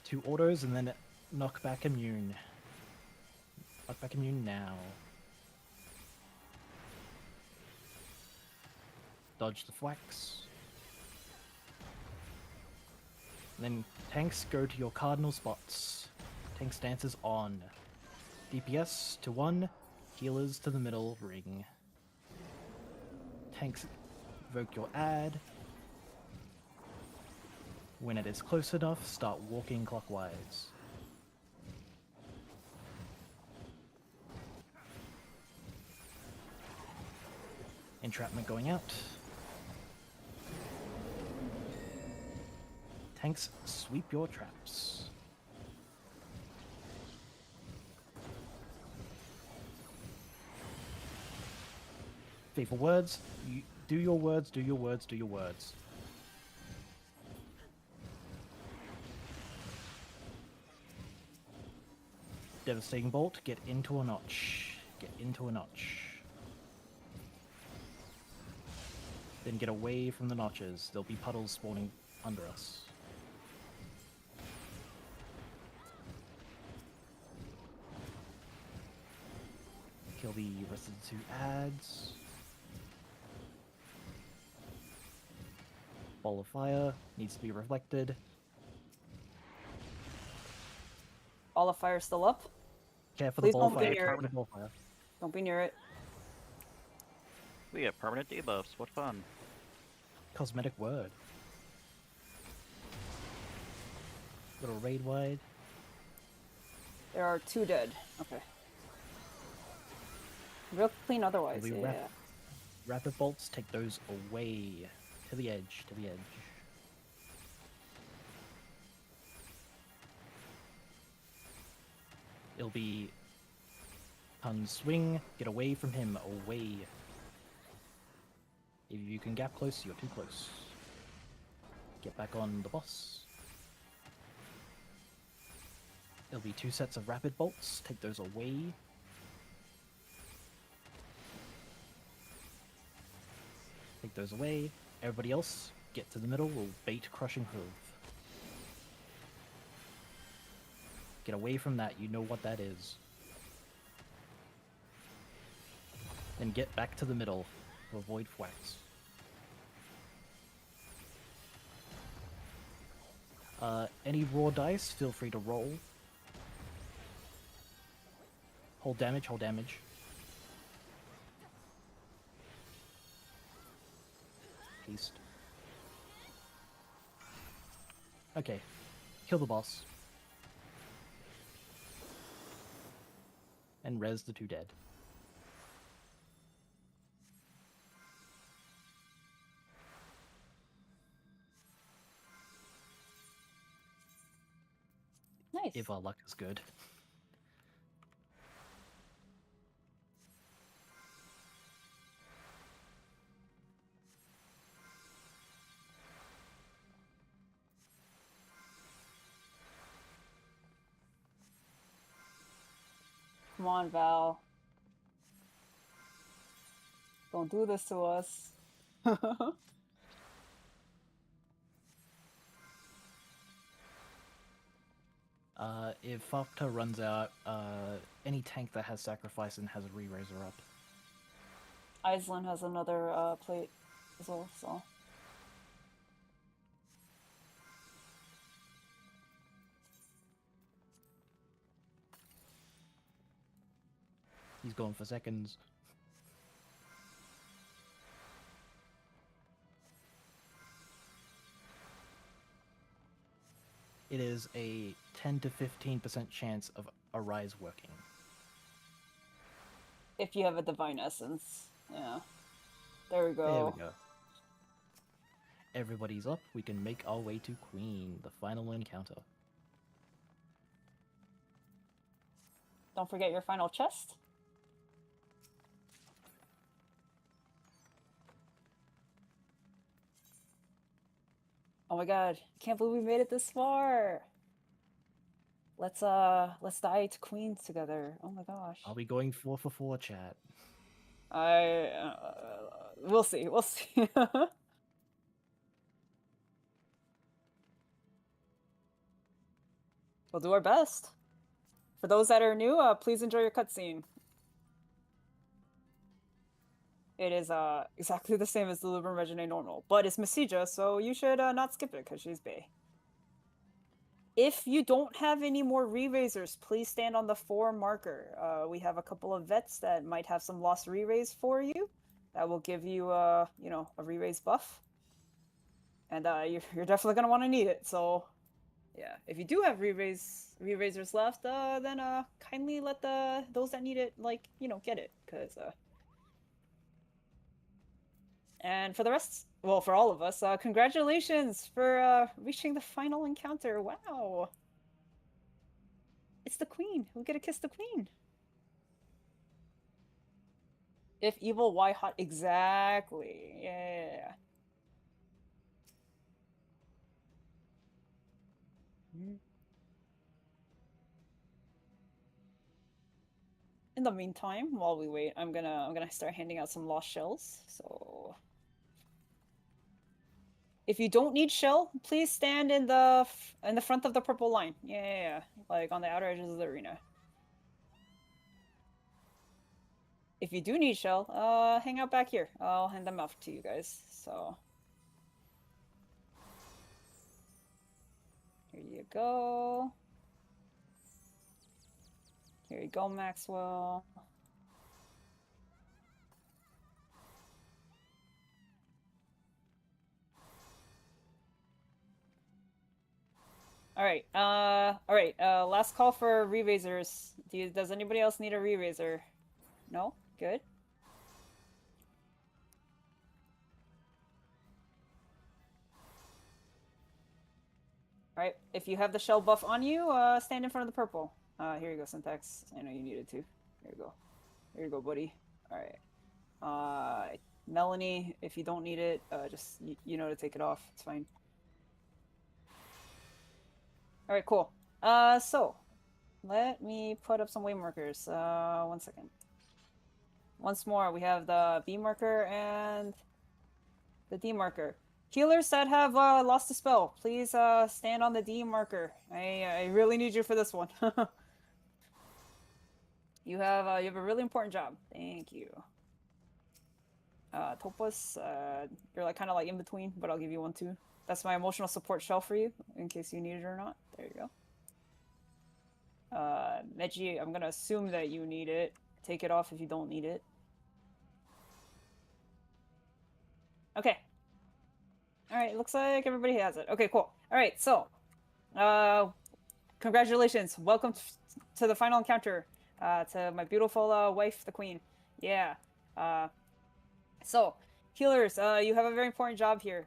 Two autos and then knockback immune. Knockback immune now. Dodge the thwacks. And then tanks go to your cardinal spots. Tank stances on. DPS to 1, healers to the middle ring. Tanks evoke your ad. When it is close enough, start walking clockwise. Entrapment going out. Tanks, sweep your traps. Faithful words. You do your words, do your words, do your words. Devastating bolt, get into a notch. Get into a notch. Then get away from the notches. There'll be puddles spawning under us. Kill the rest of the 2 ads. Ball of fire needs to be reflected. Ball of fire still up. Care for Please the ball of don't be fire. near Care it. for the ball of fire. Don't be near it. We get permanent debuffs. What fun. Cosmetic word. Little raid wide. There are 2 dead. Okay. Real clean otherwise. We Yeah. Rapid bolts, take those away. To the edge, to the edge. It'll be unswing, get away from him, away. If you can gap close, you're too close. Get back on the boss. It'll be 2 sets of rapid bolts, take those away. Take those away. Everybody else, get to the middle, we'll bait Crushing Hoof. Get away from that, you know what that is. Then get back to the middle to avoid thwacks. Any raw dice, feel free to roll. Hold damage, hold damage. Haste. Okay, kill the boss. And res the 2 dead. Nice. If our luck is good. Come on, Val. Don't do this to us. If Fakta runs out, any tank that has sacrifice and has a re-raiser up. Iceland has another plate as well, so. He's going for seconds. It is a 10 to 15% chance of a rise working. If you have a divine essence. Yeah. There we go. There we go. Everybody's up. We can make our way to Queen, the final encounter. Don't forget your final chest. Oh my god, can't believe we made it this far. Let's die to queens together. Oh my gosh. I'll be going 4 for 4, chat. We'll see. We'll see. We'll do our best. For those that are new, please enjoy your cutscene. It is exactly the same as the Lubrum Regine normal, but it's Masija, so you should not skip it because she's bae. If you don't have any more re-raisers, please stand on the 4 marker. We have a couple of vets that might have some lost re-raise for you. That will give you, you know, a re-raise buff. And you're definitely gonna want to need it. So, yeah, if you do have re-raisers left, then kindly let those that need it, like, you know, get it, cause And for the rest, well, for all of us, congratulations for reaching the final encounter. Wow. It's the queen. We get to kiss the queen. If evil, why hot? Exactly. Yeah. In the meantime, while we wait, I'm gonna start handing out some lost shells. So, if you don't need shell, please stand in the front of the purple line. Yeah, like on the outer edges of the arena. If you do need shell, hang out back here. I'll hand them off to you guys. So, here you go. Here you go, Maxwell. All right. Last call for re-raisers. Does anybody else need a re-raiser? No? Good. All right. If you have the shell buff on you, stand in front of the purple. Here you go, Syntax. I know you needed to. Here you go. Here you go, buddy. All right. Melanie, if you don't need it, just you know to take it off. It's fine. All right, cool. So let me put up some way markers. 1 second. Once more, we have the B marker and the D marker. Healers that have lost a spell, please stand on the D marker. I really need you for this one. You have a really important job. Thank you. Topus, you're like kind of like in between, but I'll give you one too. That's my emotional support shell for you, in case you need it or not. There you go. Meji, I'm gonna assume that you need it. Take it off if you don't need it. Okay. Alright, looks like everybody has it. Okay, cool. Alright, so, congratulations. Welcome to the final encounter, to my beautiful wife, the queen. Yeah. So, healers, you have a very important job here.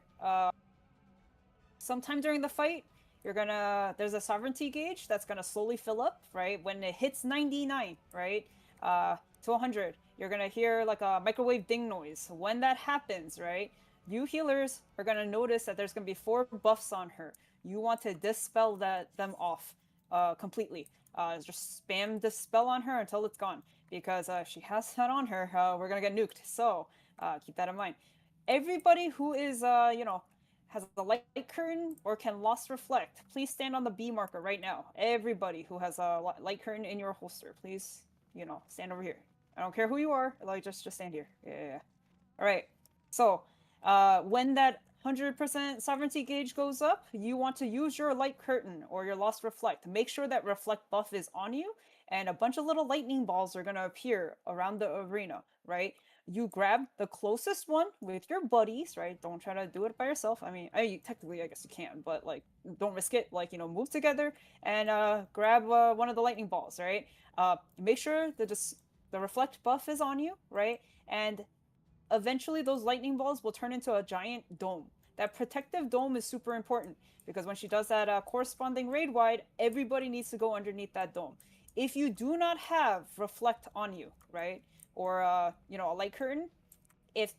Sometime during the fight, there's a sovereignty gauge that's gonna slowly fill up, right? When it hits 99, right, to 100, you're gonna hear like a microwave ding noise. When that happens, right, you healers are gonna notice that there's gonna be 4 buffs on her. You want to dispel them off, completely. Just spam dispel on her until it's gone, because she has that on her. We're gonna get nuked. So keep that in mind. Everybody who is, has a light curtain or can lost reflect, please stand on the B marker right now. Everybody who has a light curtain in your holster, please, stand over here. I don't care who you are, like just stand here. Yeah. All right. So, when that 100% sovereignty gauge goes up, you want to use your light curtain or your lost reflect. Make sure that reflect buff is on you, and a bunch of little lightning balls are gonna appear around the arena, right? You grab the closest one with your buddies, right? Don't try to do it by yourself. I mean, technically, I guess you can, but like, don't risk it. Like, move together and grab one of the lightning balls, right? Make sure that the reflect buff is on you, right? And eventually, those lightning balls will turn into a giant dome. That protective dome is super important, because when she does that corresponding raid wide, everybody needs to go underneath that dome. if you do not have reflect on you, right, or you know, a light curtain, if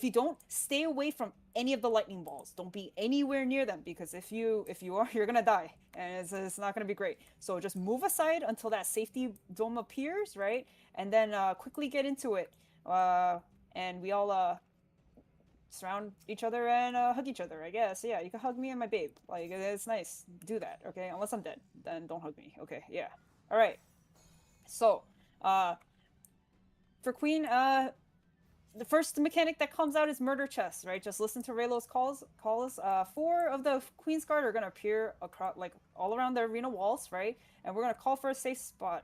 you don't, stay away from any of the lightning balls. Don't be anywhere near them, because if you are, you're gonna die, and it's not gonna be great. So just move aside until that safety dome appears, right, and then quickly get into it, and we all surround each other and hug each other, I guess. Yeah, you can hug me and my babe. Like, it's nice. Do that, okay? Unless I'm dead, then don't hug me. Okay, yeah. All right. So, for Queen, the first mechanic that comes out is murder chest, right? Just listen to Raylo's calls. 4 of the Queen's Guard are gonna appear across, like, all around the arena walls, right? And we're gonna call for a safe spot.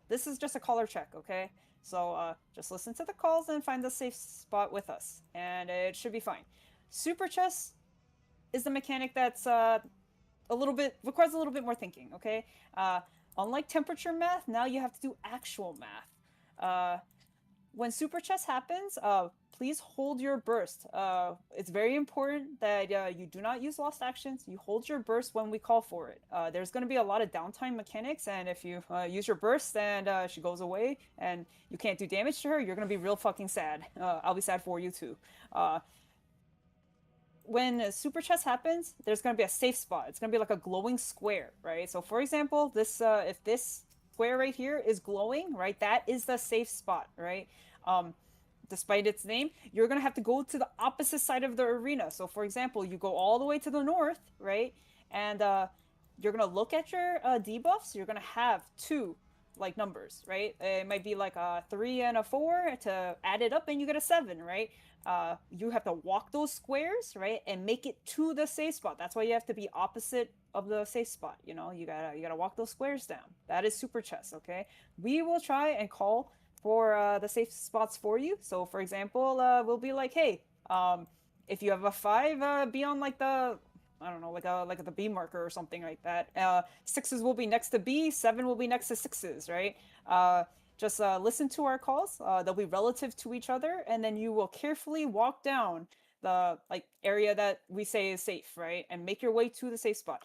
This is just a caller check, okay? So just listen to the calls and find the safe spot with us, and it should be fine. Super chess is the mechanic that's requires a little bit more thinking, okay? Unlike temperature math, now you have to do actual math. When super chess happens, please hold your burst. It's very important that you do not use lost actions. You hold your burst when we call for it. There's going to be a lot of downtime mechanics, and if you use your burst and she goes away and you can't do damage to her, you're going to be real fucking sad. I'll be sad for you too. When super chess happens, there's going to be a safe spot. It's going to be like a glowing square, right? So for example, this if this square right here is glowing, right, that is the safe spot, right? Despite its name, you're going to have to go to the opposite side of the arena. So for example, you go all the way to the north, right? And you're going to look at your debuffs. You're going to have 2 like numbers, right? It might be like a 3 and a 4 to add it up, and you get a 7, right? You have to walk those squares, right, and make it to the safe spot. That's why you have to be opposite of the safe spot. You know, you gotta walk those squares down. That is super chess, okay? We will try and call for the safe spots for you. So for example, we'll be like, hey, if you have a 5, be on like the, I don't know, like the B marker or something like that. 6s will be next to B, 7 will be next to 6s, right? Just listen to our calls. They'll be relative to each other, and then you will carefully walk down the area that we say is safe, right? And make your way to the safe spot.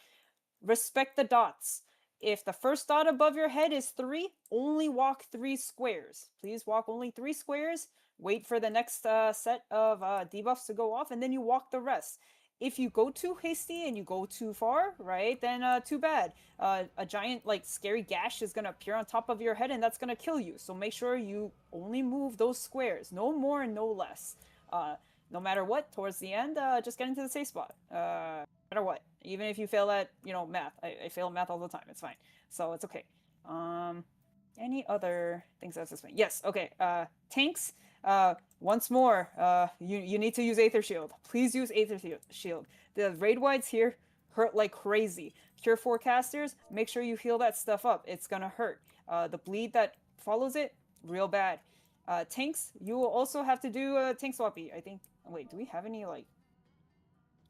Respect the dots. If the first dot above your head is 3, only walk 3 squares. Please walk only 3 squares. Wait for the next set of debuffs to go off, and then you walk the rest. If you go too hasty and you go too far, right, then too bad. A giant, scary gash is going to appear on top of your head, and that's going to kill you. So make sure you only move those squares. No more and no less. No matter what, towards the end, just get into the safe spot. No matter what. Even if you fail at, math. I fail math all the time. It's fine. So it's okay. Any other things that's explained? Yes, okay. Tanks. Once more, you need to use Aether Shield. Please use Aether Shield. The raid wides here hurt like crazy. Cure Forecasters, make sure you heal that stuff up. It's gonna hurt. The bleed that follows it, real bad. Tanks, you will also have to do a tank swappy. I think. Wait, do we have any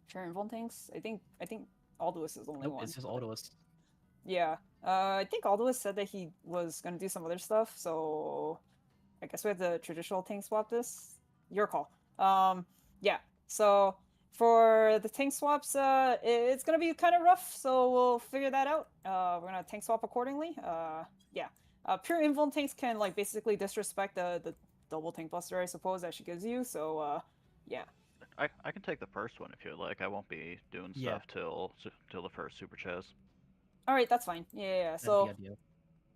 Pure Invuln tanks? I think Alduus is the only Nope, one. it's just Alduus. Yeah. I think Alduus said that he was gonna do some other stuff, so I guess we have to traditional tank swap this. Your call. Yeah. So for the tank swaps, it's gonna be kind of rough, so we'll figure that out. We're gonna tank swap accordingly. Yeah. Pure Invuln tanks can basically disrespect the double tank buster, I suppose, that she gives you. So yeah. I can take the first one if you like. I won't be doing Yeah. stuff till the first super chess. All right, that's fine. Yeah. That'd So be ideal.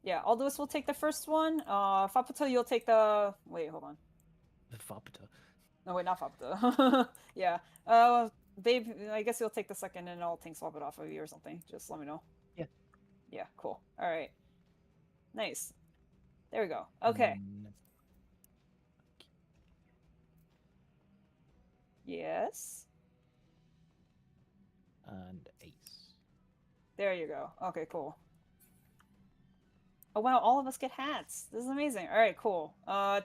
yeah, Alduus will take the first one. Fapata, you'll take the. Wait, hold on. The Fapata. No, wait, not Fapata. Yeah. Babe, I guess you'll take the second, and I'll tank swap it off of you or something. Just let me know. Yeah. Yeah. Cool. All right. Nice. There we go. Okay. Yes. And Ace. There you go. Okay, cool. Oh wow, all of us get hats. This is amazing. All right, cool.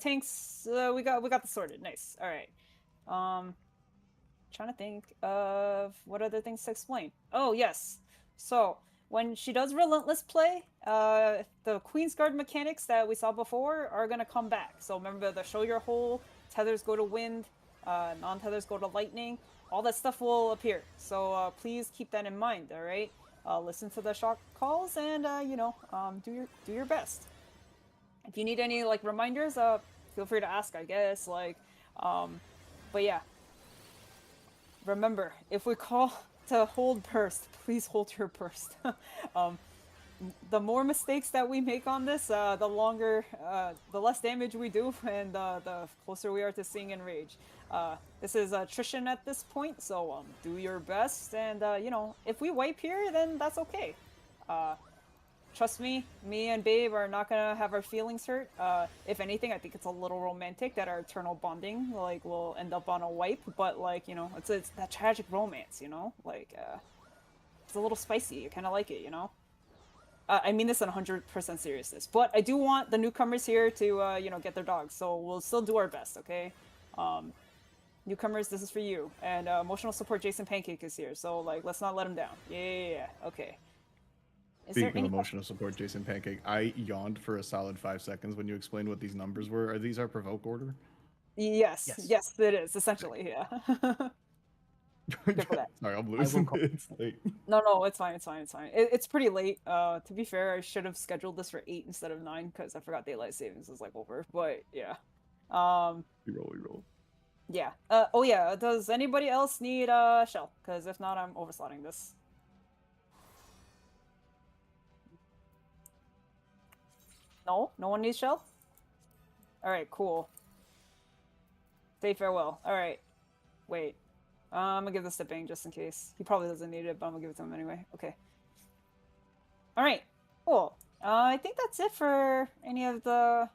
Tanks, we got this sorted. Nice. All right. Trying to think of what other things to explain. Oh yes. So when she does relentless play, the Queen's Guard mechanics that we saw before are gonna come back. So remember the show your hole, tethers go to wind, non-tethers go to lightning. All that stuff will appear. So please keep that in mind. All right. listen to the shot calls and do your best. If you need any like reminders, feel free to ask, I guess. But yeah. Remember, if we call to hold burst, please hold your burst. The more mistakes that we make on this, the less damage we do, and the closer we are to seeing Enrage. This is attrition at this point, so do your best, and if we wipe here, then that's okay. Trust me, me and Babe are not gonna have our feelings hurt. If anything, I think it's a little romantic that our eternal bonding, like, will end up on a wipe, but, like, it's that tragic romance, it's a little spicy. I kind of like it, I mean this in 100% seriousness, but I do want the newcomers here to, get their dogs, so we'll still do our best, okay? Newcomers, this is for you, and emotional support Jason Pancake is here, so, like, let's not let him down. Yeah, okay. Speaking of emotional support, Jason Pancake, I yawned for a solid 5 seconds when you explained what these numbers were. Are these our provoke order? Yes, it is, essentially, yeah. Sorry, I'm losing it. It's late. No, it's fine. It's pretty late. To be fair, I should have scheduled this for 8 instead of 9 because I forgot daylight savings was, like, over. But yeah. We roll. Yeah. Oh yeah. Does anybody else need shell? Because if not, I'm overslotting this. No one needs shell. All right, cool. Say farewell. All right. Wait. I'm gonna give this to Bang just in case. He probably doesn't need it, but I'm gonna give it to him anyway. Okay. All right. Cool. I think that's it for any of the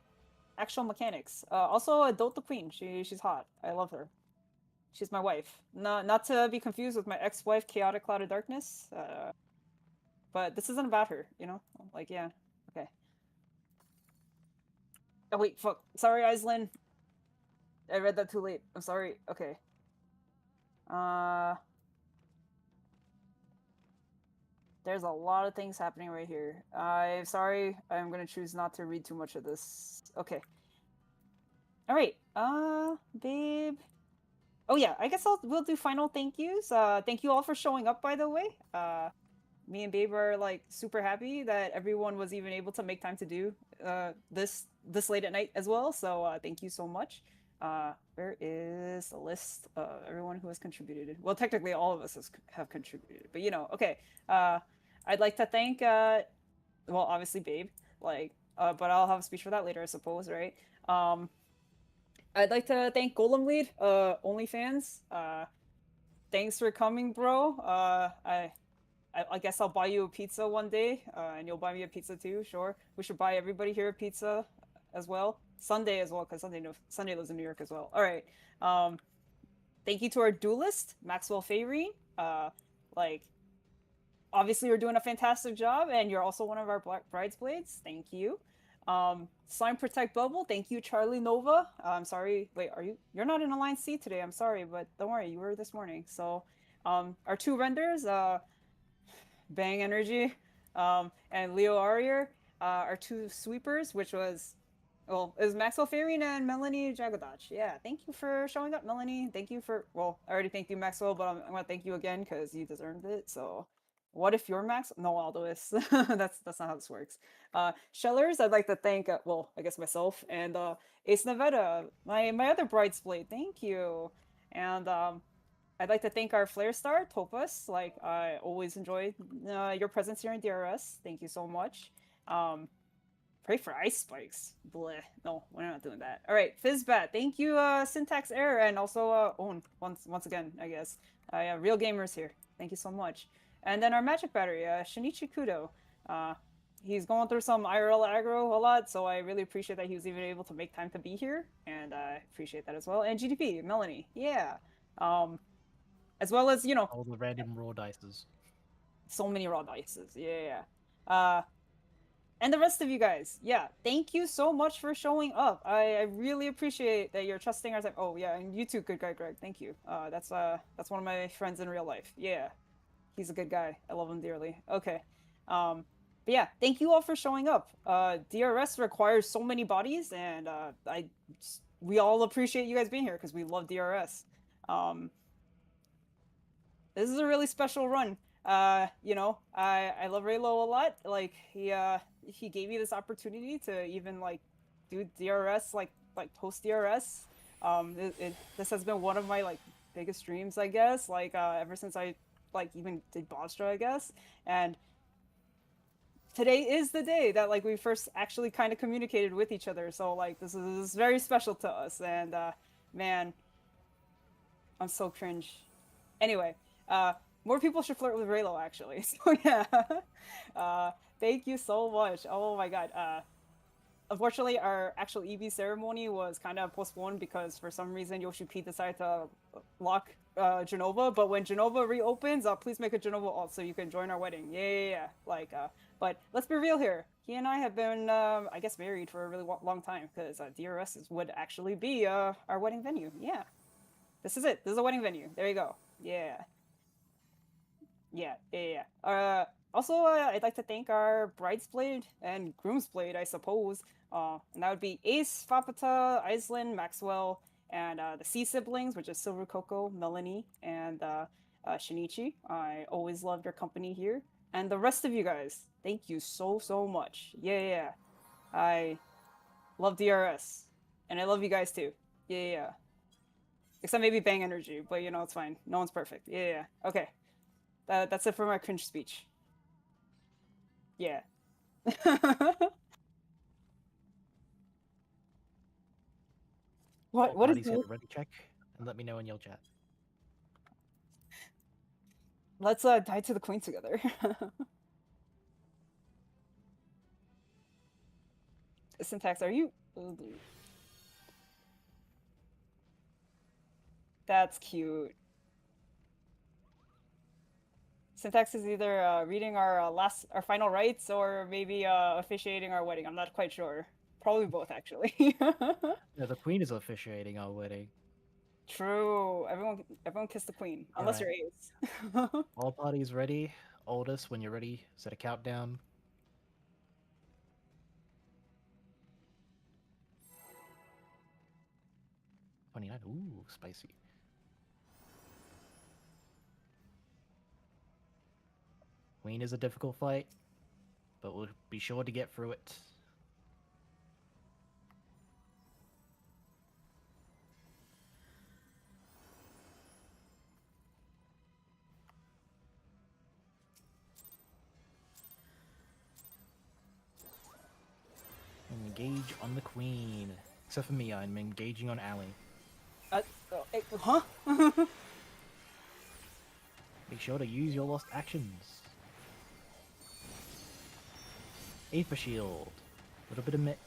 actual mechanics. Also, Adult the Queen. She's hot. I love her. She's my wife. Not to be confused with my ex-wife, Chaotic Cloud of Darkness. But this isn't about her, Like, yeah. Okay. Oh, wait, fuck. Sorry, Aislinn. I read that too late. I'm sorry. Okay. There's a lot of things happening right here. I'm sorry. I'm gonna choose not to read too much of this. Okay. All right. Babe. Oh yeah. I guess we'll do final thank yous. Thank you all for showing up. By the way. Me and Babe are, like, super happy that everyone was even able to make time to do this late at night as well. So thank you so much. Where is the list of everyone who has contributed? Well, technically all of us have contributed, but okay. I'd like to thank, well, obviously Babe, like, but I'll have a speech for that later, I suppose, right? I'd like to thank Golem Lead, OnlyFans. Thanks for coming, bro. I guess I'll buy you a pizza one day, and you'll buy me a pizza too. Sure, we should buy everybody here a pizza as well. Sunday as well, because Sunday lives in New York as well. All right. Thank you to our duelist, Maxwell Fayreen. Like, obviously you're doing a fantastic job, and you're also one of our bridesblades. Thank you. Slime Protect Bubble. Thank you, Charlie Nova. I'm sorry. Wait, you're not in Alliance C today. I'm sorry, but don't worry, you were this morning. So, our 2 renders, Bang Energy, and Leo Arier, are 2 sweepers, which was, well, it was Maxwell Fayreen and Melanie Jagodach. Yeah, thank you for showing up, Melanie. Thank you for, well, I already thanked you, Maxwell, but I'm gonna thank you again because you deserved it. So, what if you're Max? No, Aldo is. That's not how this works. Shellers, I'd like to thank, well, I guess myself, and Ace Nevada, my other bridesblade. Thank you. And I'd like to thank our Flare Star, Topus. Like, I always enjoy your presence here in DRS. Thank you so much. Pray for ice spikes. Bleh. No, we're not doing that. All right, Fizzbat. Thank you, Syntax Error, and also Owen once again, I guess. Real Gamers here. Thank you so much. And then our Magic Battery, Shinichi Kudo. He's going through some IRL aggro a lot, so I really appreciate that he was even able to make time to be here, and I appreciate that as well. And GDP, Melanie, yeah. As well as, all the random raw dices. So many raw dices, yeah. And the rest of you guys, yeah, thank you so much for showing up. I really appreciate that you're trusting our time. Oh yeah, and you too, good guy Greg. Thank you. That's one of my friends in real life. Yeah, he's a good guy. I love him dearly. Okay, but yeah, thank you all for showing up. DRS requires so many bodies, and we all appreciate you guys being here because we love DRS. This is a really special run. you know, I love Raylo a lot. Like he gave me this opportunity to even like do DRS like post DRS. This has been one of my like biggest dreams, I guess. Like ever since I like even did Bostra, I guess. And today is the day that like we first actually kind of communicated with each other. So like this is very special to us. And man, I'm so cringe. Anyway, more people should flirt with Raylo actually. So yeah, thank you so much. Oh my god. Unfortunately, our actual EV ceremony was kind of postponed because for some reason Yoshi P decided to lock Genova. But when Genova reopens, please make a Genova alt so you can join our wedding. Yeah. Like, but let's be real here. He and I have been, I guess, married for a really long time because DRS would actually be our wedding venue. Yeah, this is it. This is a wedding venue. There you go. Yeah. Also, I'd like to thank our bridesmaid and groomsmaid, I suppose. And that would be Ace, Fapata, Iceland, Maxwell, and the C siblings, which is Silver Coco, Melanie, and Shinichi. I always loved your company here. And the rest of you guys, thank you so much. Yeah. I love DRS. And I love you guys too. Yeah. Except maybe Bang Energy, but you know, it's fine. No one's perfect. Yeah. Okay. That's it for my cringe speech. Yeah. What is Parties this? hit a ready check and let me know in your chat. Let's die to the queen together. Syntax, are you? That's cute. Syntax is either reading our final rites or maybe officiating our wedding. I'm not quite sure. Probably both, actually. Yeah, the queen is officiating our wedding. True. Everyone kiss the queen, unless you're Ace. All parties ready. Aldous, when you're ready, set a countdown. $29. Ooh, spicy. Queen is a difficult fight, but we'll be sure to get through it. Engage on the queen. Except for me, I'm engaging on Allie. Huh? Make sure to use your lost actions. Aether Shield. A little bit of Mitt.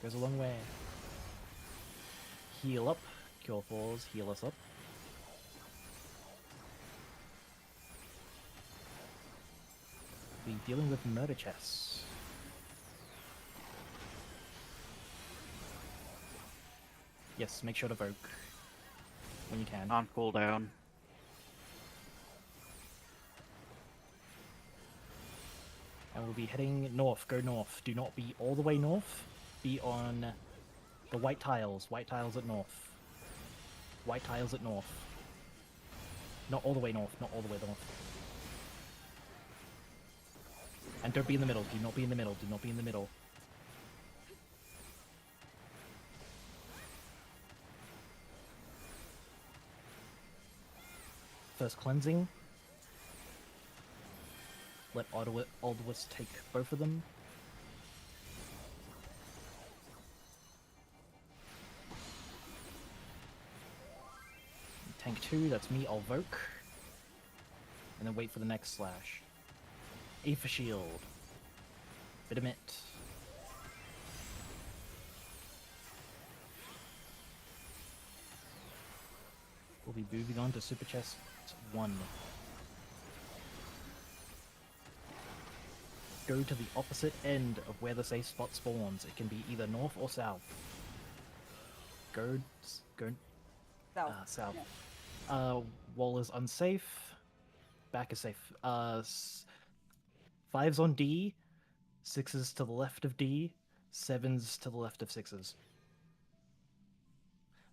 Goes a long way. Heal up. Cure Falls. Heal us up. Be dealing with murder chests. Yes, make sure to Vogue when you can. On cooldown. And we'll be heading north. Go north. Do not be all the way north. Be on the white tiles. White tiles at north. White tiles at north. Not all the way north. Not all the way north. And don't be in the middle. Do not be in the middle. Do not be in the middle. First cleansing. Let Aldous take both of them. Tank 2, that's me, I'll Voke. And then wait for the next slash. Aether Shield. Bit of Mitt. We'll be moving on to Super Chest 1. Go to the opposite end of where the safe spot spawns. It can be either north or south. Go south. Yeah. Wall is unsafe. Back is safe. 5's on D. 6's to the left of D. 7's to the left of 6's.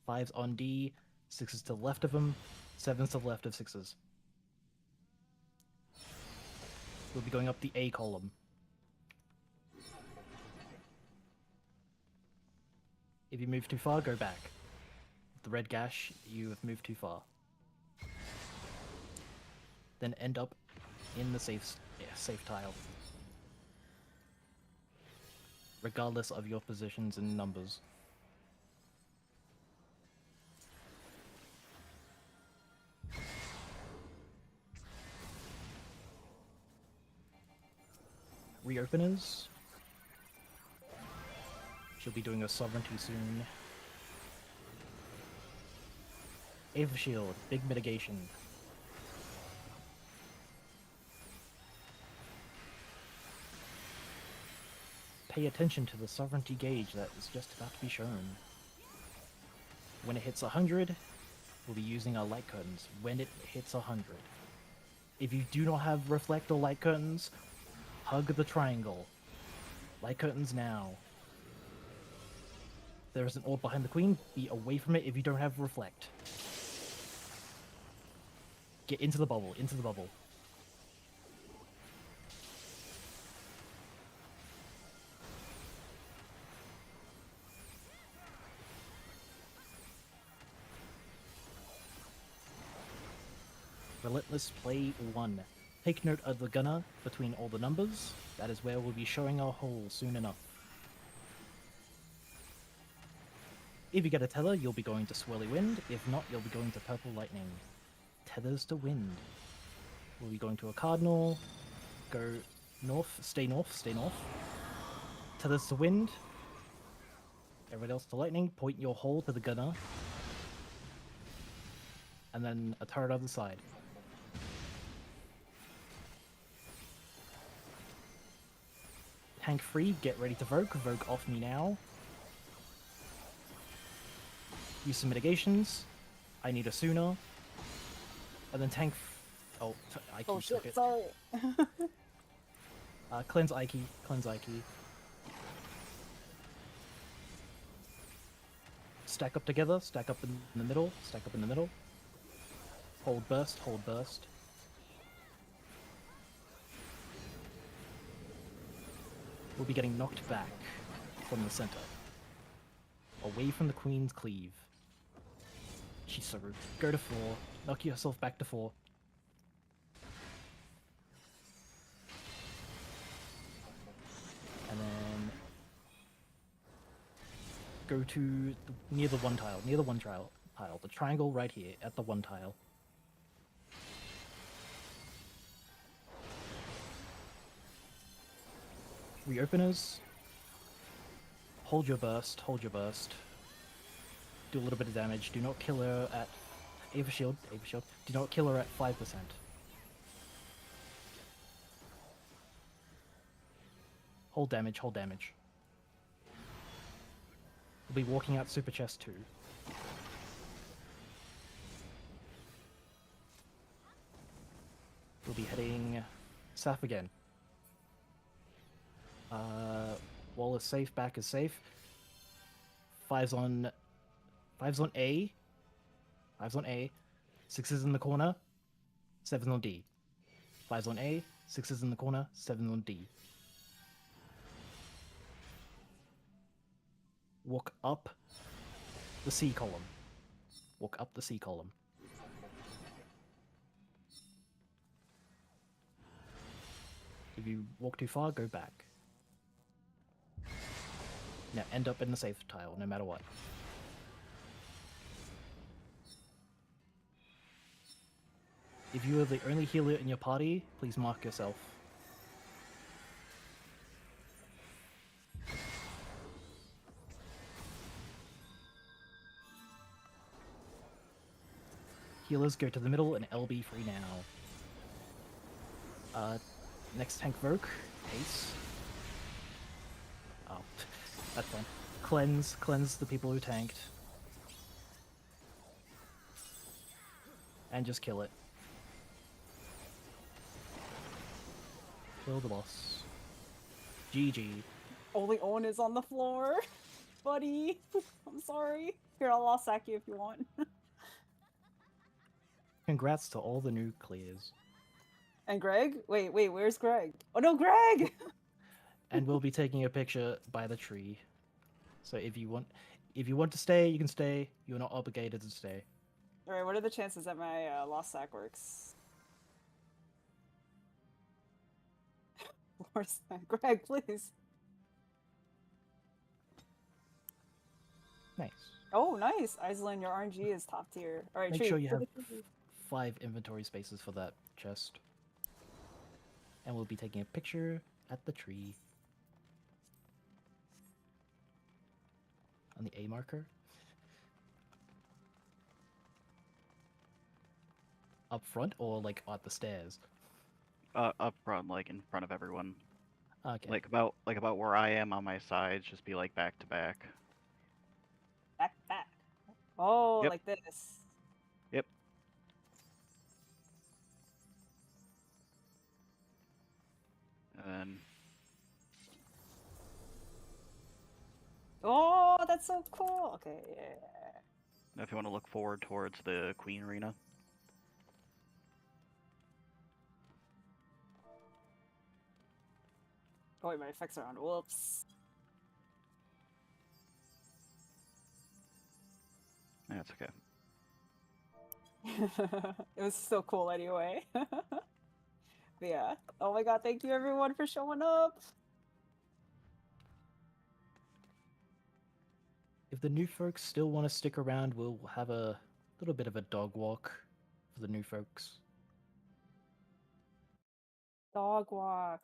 5's on D. 6's to the left of them. 7's to the left of 6's. We'll be going up the A column. If you move too far, go back. The red gash, you have moved too far. Then end up in the safe tile. Regardless of your positions and numbers. Reopeners. She'll be doing a sovereignty soon. Ava Shield, big mitigation. Pay attention to the sovereignty gauge that is just about to be shown. When it hits 100, we'll be using our light curtains. When it hits 100. If you do not have reflect or light curtains, hug the triangle. Light curtains now. There is an orb behind the queen. Be away from it if you don't have reflect. Get into the bubble, into the bubble. Relentless play 1. Take note of the gunner between all the numbers. That is where we'll be showing our hole soon enough. If you get a tether, you'll be going to Swirly Wind. If not, you'll be going to Purple Lightning. Tethers to wind. We'll be going to a Cardinal. Go north, stay north, stay north. Tethers to wind. Everyone else to lightning. Point your hole to the gunner. And then a turret on the side. Tank free, get ready to Vogue. Vogue off me now. Use some mitigations. I need a sooner. And then tank. Oh, Ike Oh took shit, it. sorry. Cleanse Ike. Cleanse Ike. Stack up together. Stack up in the middle. Stack up in the middle. Hold burst. Hold burst. We'll be getting knocked back from the center. Away from the queen's cleave. She's so rude. Go to 4. Knock yourself back to 4. And then go to near the 1 tile. Near the 1 tile. The triangle right here at the 1 tile. Reopeners. Hold your burst. Hold your burst. Do a little bit of damage. Do not kill her at Ava Shield. Ava Shield. Do not kill her at 5%. Hold damage. Hold damage. We'll be walking out Super Chest 2. We'll be heading south again. Wall is safe. Back is safe. 5's on A. 5's on A. 6's in the corner. 7's on D. 5's on A. 6's in the corner. 7's on D. Walk up the C column. Walk up the C column. If you walk too far, go back. Now end up in the safe tile, no matter what. If you are the only healer in your party, please mark yourself. Healers go to the middle and LB free now. Next tank Vogue. Ace. Oh, that's fine. Cleanse the people who tanked. And just kill it. Kill the boss. GG. Only Owen is on the floor. Buddy. I'm sorry. Here, I'll sack you if you want. Congrats to all the new clears. And Greg? Wait, where's Greg? Oh no, Greg! And we'll be taking a picture by the tree. So if you want to stay, you can stay. You're not obligated to stay. Alright, what are the chances that my lost sack works? Where's that? Greg, please. Nice. Oh, nice. Iceland, your RNG is top tier. Alright, Make tree. sure you have tree. 5 inventory spaces for that chest. And we'll be taking a picture at the tree. On the A marker. Up front or like at the stairs? Up front, like in front of everyone. Okay. Like about where I am on my sides, just be like back to back. Back. Oh, Yep. like this. Yep. And then Oh, that's so cool. Okay, yeah. now if you want to look forward towards the Queen Arena. Oh wait, my effects are on. Whoops. That's okay. It was so cool anyway. But yeah. Oh my god, thank you everyone for showing up. If the new folks still want to stick around, we'll have a little bit of a dog walk for the new folks. Dog walk.